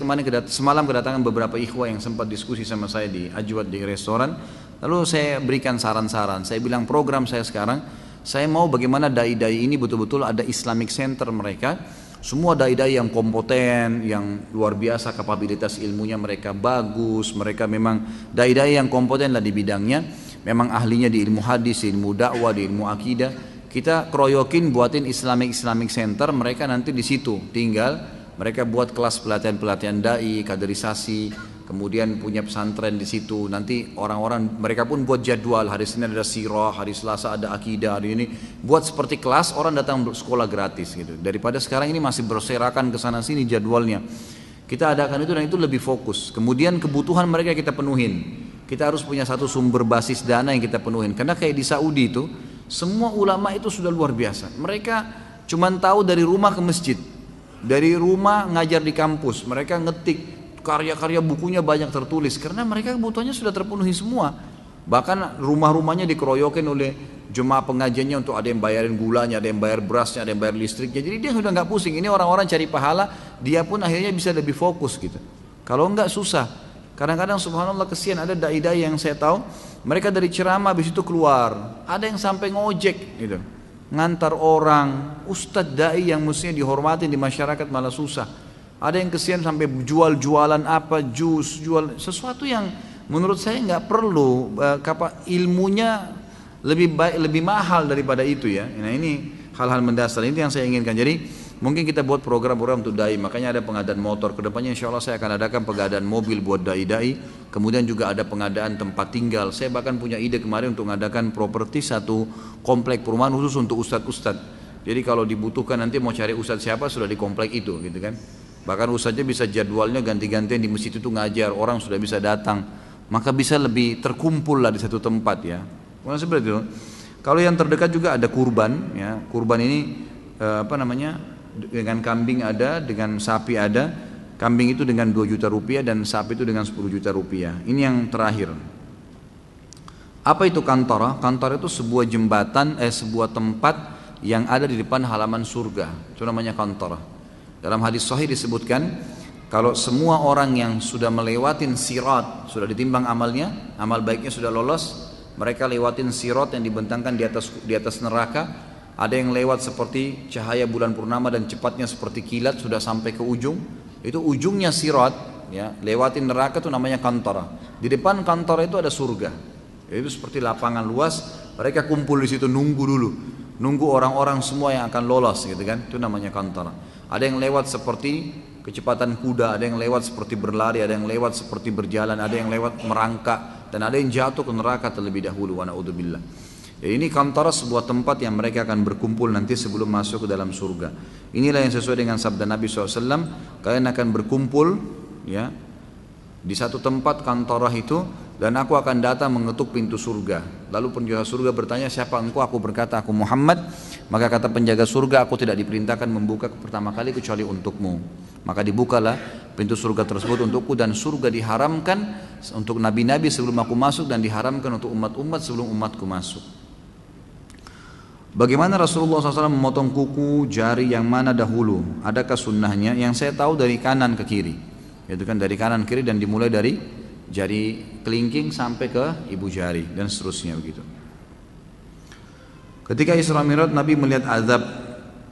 semalam kedatangan beberapa ikhwah yang sempat diskusi sama saya di Ajwad di restoran. Lalu saya berikan saran-saran. Saya bilang program saya sekarang, saya mau bagaimana dai-dai ini betul-betul ada Islamic Center mereka. Semua dai-dai yang kompeten, yang luar biasa kapabilitas ilmunya mereka bagus, mereka memang dai-dai yang kompeten lah di bidangnya, memang ahlinya di ilmu hadis, di ilmu dakwah, di ilmu akidah. Kita keroyokin buatin Islamic Center, mereka nanti di situ tinggal, mereka buat kelas pelatihan dai, kaderisasi, kemudian punya pesantren di situ. Nanti orang-orang mereka pun buat jadwal, hari Senin ada sirah, hari Selasa ada akidah, hari ini buat seperti kelas, orang datang sekolah gratis gitu. Daripada sekarang ini masih berserakan ke sana sini jadwalnya. Kita adakan itu dan itu lebih fokus. Kemudian kebutuhan mereka kita penuhin. Kita harus punya satu sumber basis dana yang kita penuhin. Karena kayak di Saudi itu, semua ulama itu sudah luar biasa. Mereka cuma tahu dari rumah ke masjid, dari rumah ngajar di kampus, mereka ngetik karya-karya bukunya banyak tertulis karena mereka kebutuhannya sudah terpenuhi semua. Bahkan rumah-rumahnya dikeroyokin oleh jemaah pengajiannya untuk ada yang bayarin gulanya, ada yang bayar berasnya, ada yang bayar listriknya. Jadi dia sudah nggak pusing. Ini orang-orang cari pahala, dia pun akhirnya bisa lebih fokus gitu. Kalau enggak susah. Kadang-kadang subhanallah kesian ada dai-dai yang saya tahu mereka dari ceramah habis itu keluar, ada yang sampai ngojek gitu, ngantar orang. Ustadz dai yang mestinya dihormatin di masyarakat malah susah. Ada yang kesian sampai jualan apa, jus, jual sesuatu yang menurut saya nggak perlu. Ilmunya lebih mahal daripada itu ya. Nah ini hal-hal mendasar ini yang saya inginkan. Jadi mungkin kita buat program-program untuk dai. Makanya ada pengadaan motor. Kedepannya insya Allah saya akan adakan pengadaan mobil buat dai-dai. Kemudian juga ada pengadaan tempat tinggal. Saya bahkan punya ide kemarin untuk mengadakan properti satu komplek perumahan khusus untuk ustadz-ustadz. Jadi kalau dibutuhkan nanti mau cari ustadz siapa sudah di komplek itu gitu kan. Bahkan ustadznya bisa jadwalnya ganti-gantian di masjid itu ngajar, orang sudah bisa datang, maka bisa lebih terkumpul lah di satu tempat ya. Bukan seperti itu. Kalau yang terdekat juga ada kurban, ya. Kurban ini dengan kambing ada, dengan sapi ada. Kambing itu dengan 2 juta rupiah dan sapi itu dengan 10 juta rupiah. Ini yang terakhir. Apa itu kantara? Kantara itu sebuah jembatan, sebuah tempat yang ada di depan halaman surga. Itu namanya kantara. Dalam hadis sahih disebutkan kalau semua orang yang sudah melewatin sirat, sudah ditimbang amalnya, amal baiknya sudah lolos, mereka lewatin sirat yang dibentangkan di atas neraka. Ada yang lewat seperti cahaya bulan purnama dan cepatnya seperti kilat sudah sampai ke ujung. Itu ujungnya sirat, ya, lewatin neraka itu namanya kantara. Di depan kantara itu ada surga. Itu seperti lapangan luas, mereka kumpul di situ nunggu dulu. Nunggu orang-orang semua yang akan lolos gitu kan. Itu namanya kantara. Ada yang lewat seperti kecepatan kuda, ada yang lewat seperti berlari, ada yang lewat seperti berjalan, ada yang lewat merangkak, dan ada yang jatuh ke neraka terlebih dahulu. Wa na'udzubillah. Ya, ini kantara sebuah tempat yang mereka akan berkumpul nanti sebelum masuk ke dalam surga. Inilah yang sesuai dengan sabda Nabi SAW. Kalian akan berkumpul ya di satu tempat kantara itu, dan aku akan datang mengetuk pintu surga. Lalu penjaga surga bertanya, siapa engkau? Aku berkata, aku Muhammad. Maka kata penjaga surga, aku tidak diperintahkan membuka pertama kali kecuali untukmu. Maka dibukalah pintu surga tersebut untukku, dan surga diharamkan untuk nabi-nabi sebelum aku masuk, dan diharamkan untuk umat-umat sebelum umatku masuk. Bagaimana Rasulullah SAW memotong kuku jari yang mana dahulu? Adakah sunnahnya? Yang saya tahu dari kanan ke kiri, yaitu kan dari kanan ke kiri, dan dimulai dari jari kelingking sampai ke ibu jari dan seterusnya begitu. Ketika Isra Mi'raj Nabi melihat azab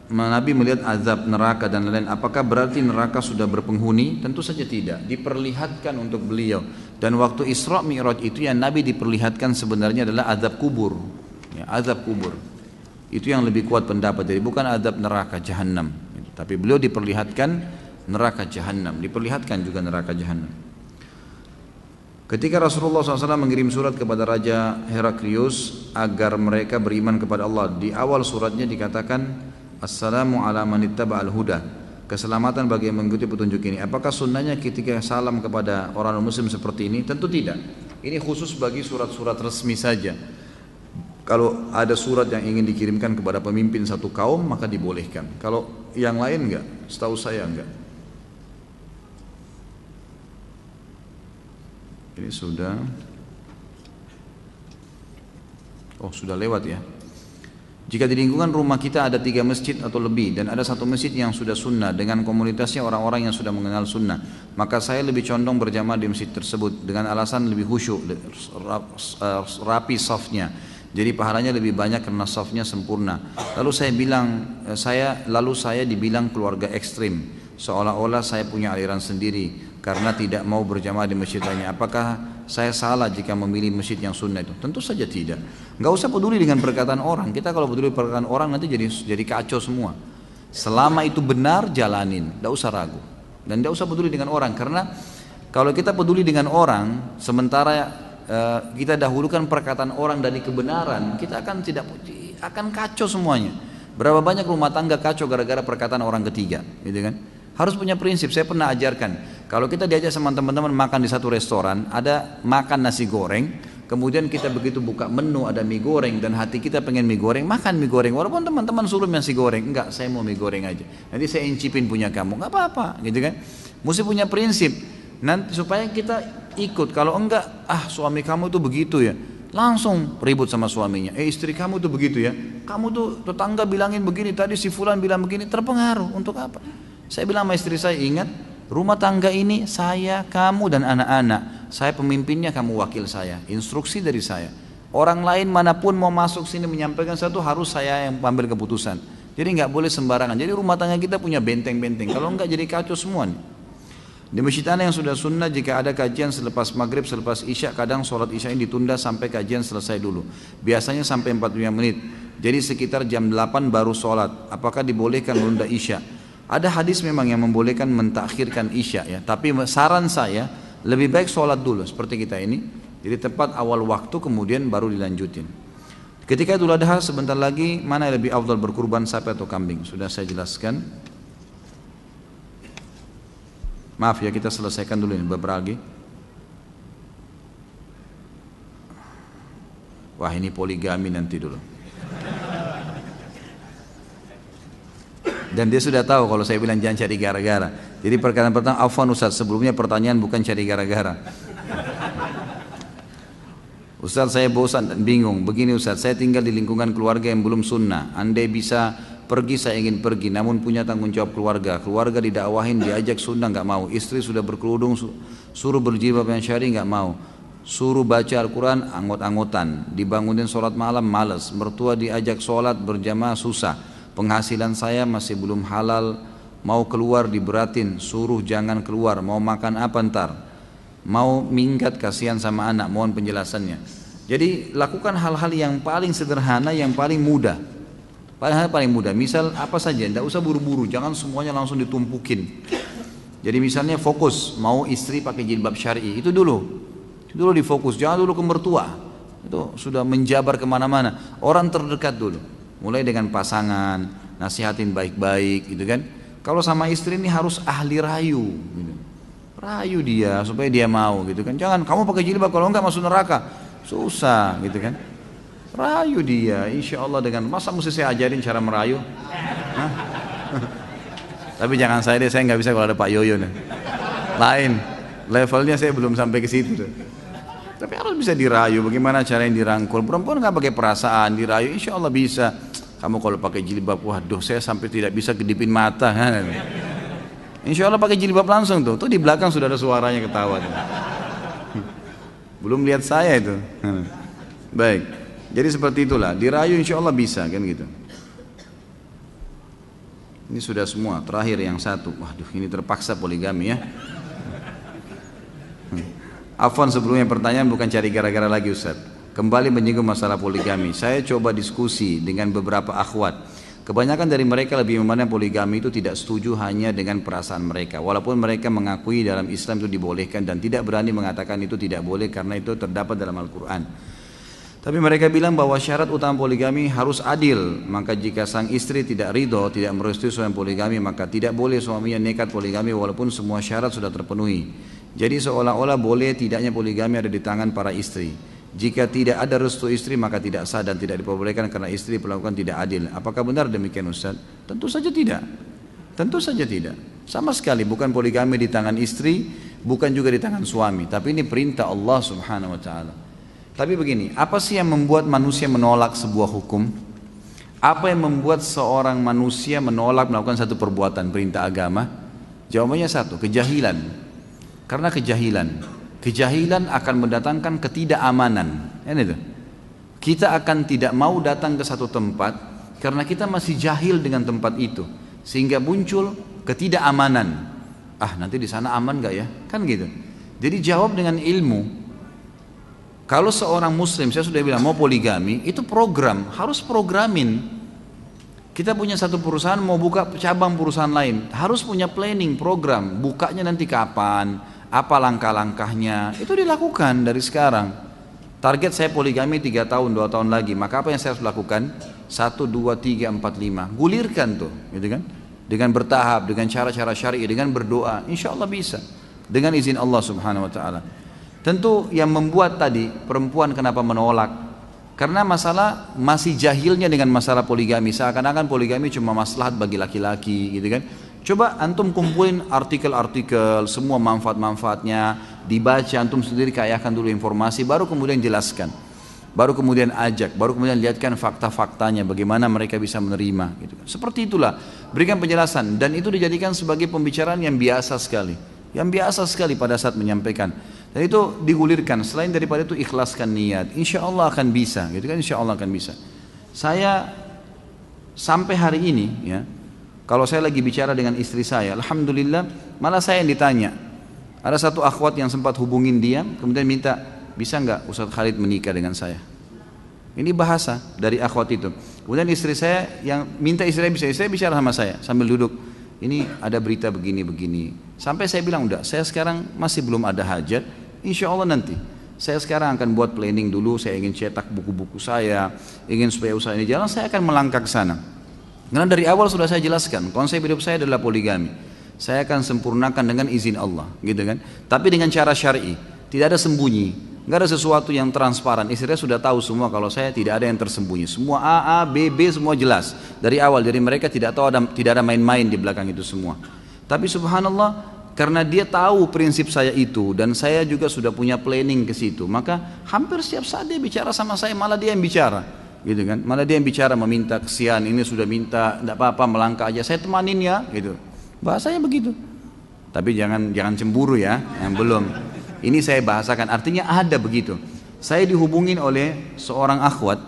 Nabi melihat azab neraka dan lain-lain, apakah berarti neraka sudah berpenghuni? Tentu saja tidak, diperlihatkan untuk beliau. Dan waktu Isra Mi'raj itu yang Nabi diperlihatkan sebenarnya adalah azab kubur, ya, azab kubur. Itu yang lebih kuat pendapat, jadi bukan azab neraka jahanam. Tapi beliau diperlihatkan neraka jahanam, diperlihatkan juga neraka jahanam. Ketika Rasulullah SAW mengirim surat kepada Raja Heraklius agar mereka beriman kepada Allah, di awal suratnya dikatakan Assalamu ala man ittaba'al huda, keselamatan bagi yang mengikuti petunjuk ini. Apakah sunnahnya ketika salam kepada orang muslim seperti ini? Tentu tidak. Ini khusus bagi surat-surat resmi saja. Kalau ada surat yang ingin dikirimkan kepada pemimpin satu kaum maka dibolehkan. Kalau yang lain enggak, setahu saya enggak. Ini sudah lewat ya. Jika di lingkungan rumah kita ada 3 masjid atau lebih dan ada satu masjid yang sudah sunnah dengan komunitasnya orang-orang yang sudah mengenal sunnah, maka saya lebih condong berjamaah di masjid tersebut dengan alasan lebih khusyuk, rapi safnya. Jadi pahalanya lebih banyak karena safnya sempurna. Lalu saya dibilang keluarga ekstrim, seolah-olah saya punya aliran sendiri karena tidak mau berjamaah di masjid lainnya. Apakah saya salah jika memilih masjid yang sunnah itu? Tentu saja tidak. Enggak usah peduli dengan perkataan orang. Kita kalau peduli perkataan orang nanti jadi kacau semua. Selama itu benar jalanin, enggak usah ragu. Dan enggak usah peduli dengan orang, karena kalau kita peduli dengan orang sementara kita dahulukan perkataan orang dari kebenaran, kita akan kacau semuanya. Berapa banyak rumah tangga kacau gara-gara perkataan orang ketiga, gitu kan? Harus punya prinsip. Saya pernah ajarkan, kalau kita diajak sama teman-teman makan di satu restoran, ada makan nasi goreng, kemudian kita begitu buka menu ada mie goreng dan hati kita pengen mie goreng, makan mie goreng. Walaupun teman-teman suruh nasi goreng, enggak, saya mau mie goreng aja. Nanti saya incipin punya kamu, enggak apa-apa, gitu kan? Mesti punya prinsip. Nanti supaya kita ikut. Kalau enggak, suami kamu tuh begitu ya, langsung ribut sama suaminya. Istri kamu tuh begitu ya, kamu tuh tetangga bilangin begini, tadi si fulan bilang begini, terpengaruh. Untuk apa? Saya bilang sama istri saya, ingat, rumah tangga ini saya, kamu dan anak-anak. Saya pemimpinnya, kamu wakil saya. Instruksi dari saya. Orang lain manapun mau masuk sini menyampaikan satu, harus saya yang ambil keputusan. Jadi nggak boleh sembarangan. Jadi rumah tangga kita punya benteng-benteng. Kalau nggak jadi kacau semua nih. Di masjid yang sudah sunnah, jika ada kajian selepas maghrib, selepas isya, kadang sholat isya ini ditunda sampai kajian selesai dulu. Biasanya sampai 45 menit. Jadi sekitar jam 8 baru sholat. Apakah dibolehkan menunda isya? Ada hadis memang yang membolehkan mentakhirkan isya ya. Tapi saran saya lebih baik sholat dulu seperti kita ini. Jadi tepat awal waktu kemudian baru dilanjutin. Ketika Idul Adha sebentar lagi, mana yang lebih afdal berkurban sapi atau kambing? Sudah saya jelaskan. Maaf ya, kita selesaikan dulu ini beberapa lagi. Wah, ini poligami nanti dulu. Dan dia sudah tahu kalau saya bilang jangan cari gara-gara. Jadi perkataan pertama, afwan Ustaz, sebelumnya pertanyaan bukan cari gara-gara. Ustaz, saya bosan dan bingung. Begini Ustaz, saya tinggal di lingkungan keluarga yang belum sunnah. Andai bisa pergi saya ingin pergi, namun punya tanggung jawab keluarga. Keluarga didakwahin, diajak sunnah nggak mau. Istri sudah berkerudung, suruh berjilbab yang syar'i nggak mau. Suruh baca Al-Quran, anggot-anggotan. Dibangunin sholat malam, malas. Mertua diajak sholat berjamaah, susah. Penghasilan saya masih belum halal, mau keluar diberatin, suruh jangan keluar, mau makan apa ntar, mau minggat kasihan sama anak, mohon penjelasannya. Jadi lakukan hal-hal yang paling sederhana, yang paling mudah. Paling mudah, misal apa saja, tidak usah buru-buru, jangan semuanya langsung ditumpukin. Jadi misalnya fokus, mau istri pakai jilbab syar'i, itu dulu difokus, jangan dulu ke mertua, itu sudah menjabar kemana-mana. Orang terdekat dulu. Mulai dengan pasangan, nasihatin baik-baik gitu kan. Kalau sama istri ini harus ahli rayu gitu. Rayu dia supaya dia mau gitu kan. Jangan kamu pakai jilbab kalau enggak masuk neraka. Susah gitu kan. Rayu dia, insya Allah dengan, masa mesti saya ajarin cara merayu? Hah? Tapi jangan saya nggak bisa kalau ada Pak Yoyo nih. Lain, levelnya saya belum sampai ke situ. Tapi harus bisa dirayu, bagaimana cara yang dirangkul. Perempuan nggak pakai perasaan, dirayu insya Allah bisa. Kamu kalau pakai jilbab, waduh saya sampai tidak bisa kedipin mata kan. Insya Allah pakai jilbab langsung tuh di belakang sudah ada suaranya ketawa tuh. Belum lihat saya itu. Baik, jadi seperti itulah, dirayu insya Allah bisa kan gitu. Ini sudah semua, terakhir yang satu. Waduh, ini terpaksa poligami ya. Afwan, sebelumnya pertanyaan bukan cari gara-gara lagi Ustaz. Kembali menyinggung masalah poligami. Saya coba diskusi dengan beberapa akhwat. Kebanyakan dari mereka lebih memandang poligami itu tidak setuju hanya dengan perasaan mereka. Walaupun mereka mengakui dalam Islam itu dibolehkan dan tidak berani mengatakan itu tidak boleh karena itu terdapat dalam Al-Quran. Tapi mereka bilang bahwa syarat utama poligami harus adil. Maka jika sang istri tidak ridho, tidak merestui suami poligami, maka tidak boleh suaminya nekat poligami walaupun semua syarat sudah terpenuhi. Jadi seolah-olah boleh tidaknya poligami ada di tangan para istri. Jika tidak ada restu istri maka tidak sah dan tidak diperbolehkan karena istri melakukan tidak adil. Apakah benar demikian Ustaz? Tentu saja tidak. Tentu saja tidak. Sama sekali bukan poligami di tangan istri, bukan juga di tangan suami. Tapi ini perintah Allah Subhanahu wa Ta'ala. Tapi begini, apa sih yang membuat manusia menolak sebuah hukum? Apa yang membuat seorang manusia menolak melakukan satu perbuatan perintah agama? Jawabannya satu, kejahilan. Karena kejahilan akan mendatangkan ketidakamanan. Ini tuh. Kita akan tidak mau datang ke satu tempat karena kita masih jahil dengan tempat itu, sehingga muncul ketidakamanan. Ah, nanti di sana aman gak ya? Kan gitu. Jadi jawab dengan ilmu. Kalau seorang muslim, saya sudah bilang mau poligami, itu program, harus programin. Kita punya satu perusahaan mau buka cabang perusahaan lain, harus punya planning, program, bukanya nanti kapan, apa langkah-langkahnya, itu dilakukan dari sekarang. Target saya poligami 3 tahun, 2 tahun lagi, maka apa yang saya harus lakukan? 1, 2, 3, 4, 5, gulirkan tuh, gitu kan? Dengan bertahap, dengan cara-cara syar'i, dengan berdoa, insya Allah bisa, dengan izin Allah Subhanahu Wa Taala. Tentu yang membuat tadi perempuan kenapa menolak? Karena masalah masih jahilnya dengan masalah poligami. Seakan-akan poligami cuma maslahat bagi laki-laki, gitu kan? Coba antum kumpulin artikel-artikel, semua manfaat-manfaatnya, dibaca antum sendiri, kayakan dulu informasi, baru kemudian jelaskan, baru kemudian ajak, baru kemudian lihatkan fakta-faktanya, bagaimana mereka bisa menerima. Gitu. Seperti itulah, berikan penjelasan dan itu dijadikan sebagai pembicaraan yang biasa sekali pada saat menyampaikan. Dan itu digulirkan. Selain daripada itu ikhlaskan niat. Insya Allah akan bisa. Gitu kan? Insya Allah akan bisa. Saya sampai hari ini, ya, kalau saya lagi bicara dengan istri saya, alhamdulillah, malah saya yang ditanya. Ada satu akhwat yang sempat hubungin dia, kemudian minta, bisa nggak Ustaz Khalid menikah dengan saya? Ini bahasa dari akhwat itu. Kemudian istri saya yang minta istri saya bicara sama saya sambil duduk. Ini ada berita begini-begini. Sampai saya bilang, udah, saya sekarang masih belum ada hajat. Insya Allah nanti saya sekarang akan buat planning dulu, saya ingin cetak buku-buku saya, ingin supaya usaha ini jalan, saya akan melangkah ke sana. Karena dari awal sudah saya jelaskan, konsep hidup saya adalah poligami. Saya akan sempurnakan dengan izin Allah, gitu kan? Tapi dengan cara syar'i, tidak ada sembunyi, nggak ada sesuatu yang transparan. Istrinya sudah tahu semua kalau saya tidak ada yang tersembunyi. Semua A, B, B semua jelas dari awal. Dari mereka tidak ada main-main di belakang itu semua. Tapi subhanallah, karena dia tahu prinsip saya itu dan saya juga sudah punya planning ke situ, maka hampir setiap saat dia bicara sama saya, malah dia yang bicara, gitu kan? Malah dia yang bicara, meminta kesian, ini sudah minta, tidak apa-apa, melangkah aja, saya temanin ya, gitu. Bahasanya begitu. Tapi jangan cemburu ya, yang belum. Ini saya bahasakan, artinya ada begitu. Saya dihubungin oleh seorang akhwat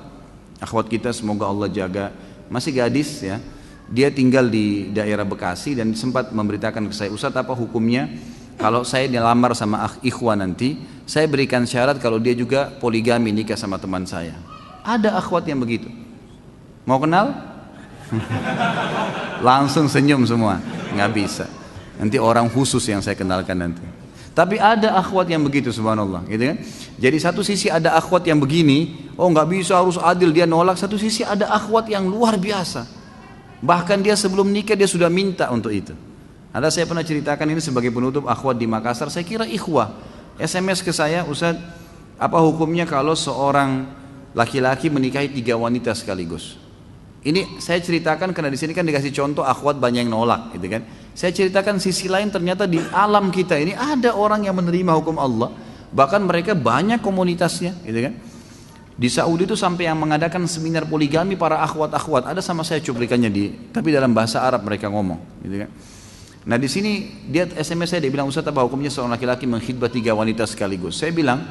kita, semoga Allah jaga, masih gadis ya. Dia tinggal di daerah Bekasi dan sempat memberitakan ke saya, Ustaz, apa hukumnya kalau saya dilamar sama ikhwan nanti, saya berikan syarat kalau dia juga poligami nikah sama teman saya. Ada akhwat yang begitu. Mau kenal? Langsung senyum semua. Nggak bisa. Nanti orang khusus yang saya kenalkan nanti. Tapi ada akhwat yang begitu, subhanallah, gitu kan? Jadi satu sisi ada akhwat yang begini, oh nggak bisa, harus adil, dia nolak. Satu sisi ada akhwat yang luar biasa. Bahkan dia sebelum nikah dia sudah minta untuk itu. Ada saya pernah ceritakan ini sebagai penutup, akhwat di Makassar, saya kira ikhwah, SMS ke saya, Ustaz, apa hukumnya kalau seorang laki-laki menikahi 3 wanita sekaligus? Ini saya ceritakan karena di sini kan dikasih contoh akhwat banyak yang nolak, gitu kan? Saya ceritakan sisi lain, ternyata di alam kita ini ada orang yang menerima hukum Allah, bahkan mereka banyak komunitasnya, gitu kan? Di Saudi itu sampai yang mengadakan seminar poligami para akhwat-akhwat, ada sama saya cuplikannya tapi dalam bahasa Arab mereka ngomong, gitu kan? Nah di sini dia SMS saya, dia bilang, Ustaz, apa hukumnya seorang laki-laki mengkhidbah 3 wanita sekaligus? Saya bilang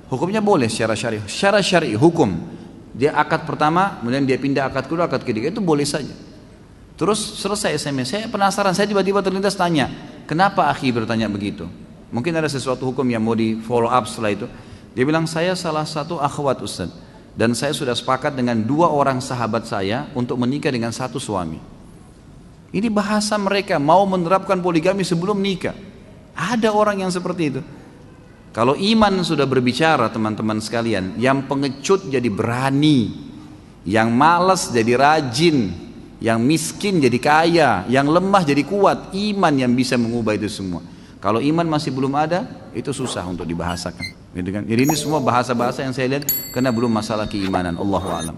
hukumnya boleh secara syar'i hukum. Dia akad pertama, kemudian dia pindah akad kedua, akad ketiga, itu boleh saja. Terus selesai SMS, saya penasaran, saya tiba-tiba terlintas tanya, kenapa akhi bertanya begitu? Mungkin ada sesuatu hukum yang mau di follow up setelah itu. Dia bilang, saya salah satu akhwat Ustaz, dan saya sudah sepakat dengan 2 orang sahabat saya untuk menikah dengan 1 suami. Ini bahasa mereka, mau menerapkan poligami sebelum nikah. Ada orang yang seperti itu. Kalau iman sudah berbicara teman-teman sekalian, yang pengecut jadi berani, yang malas jadi rajin, yang miskin jadi kaya, yang lemah jadi kuat. Iman yang bisa mengubah itu semua. Kalau iman masih belum ada, itu susah untuk dibahasakan, gitu kan? Jadi ini semua bahasa-bahasa yang saya lihat karena belum masalah keimanan. Allahu a'lam.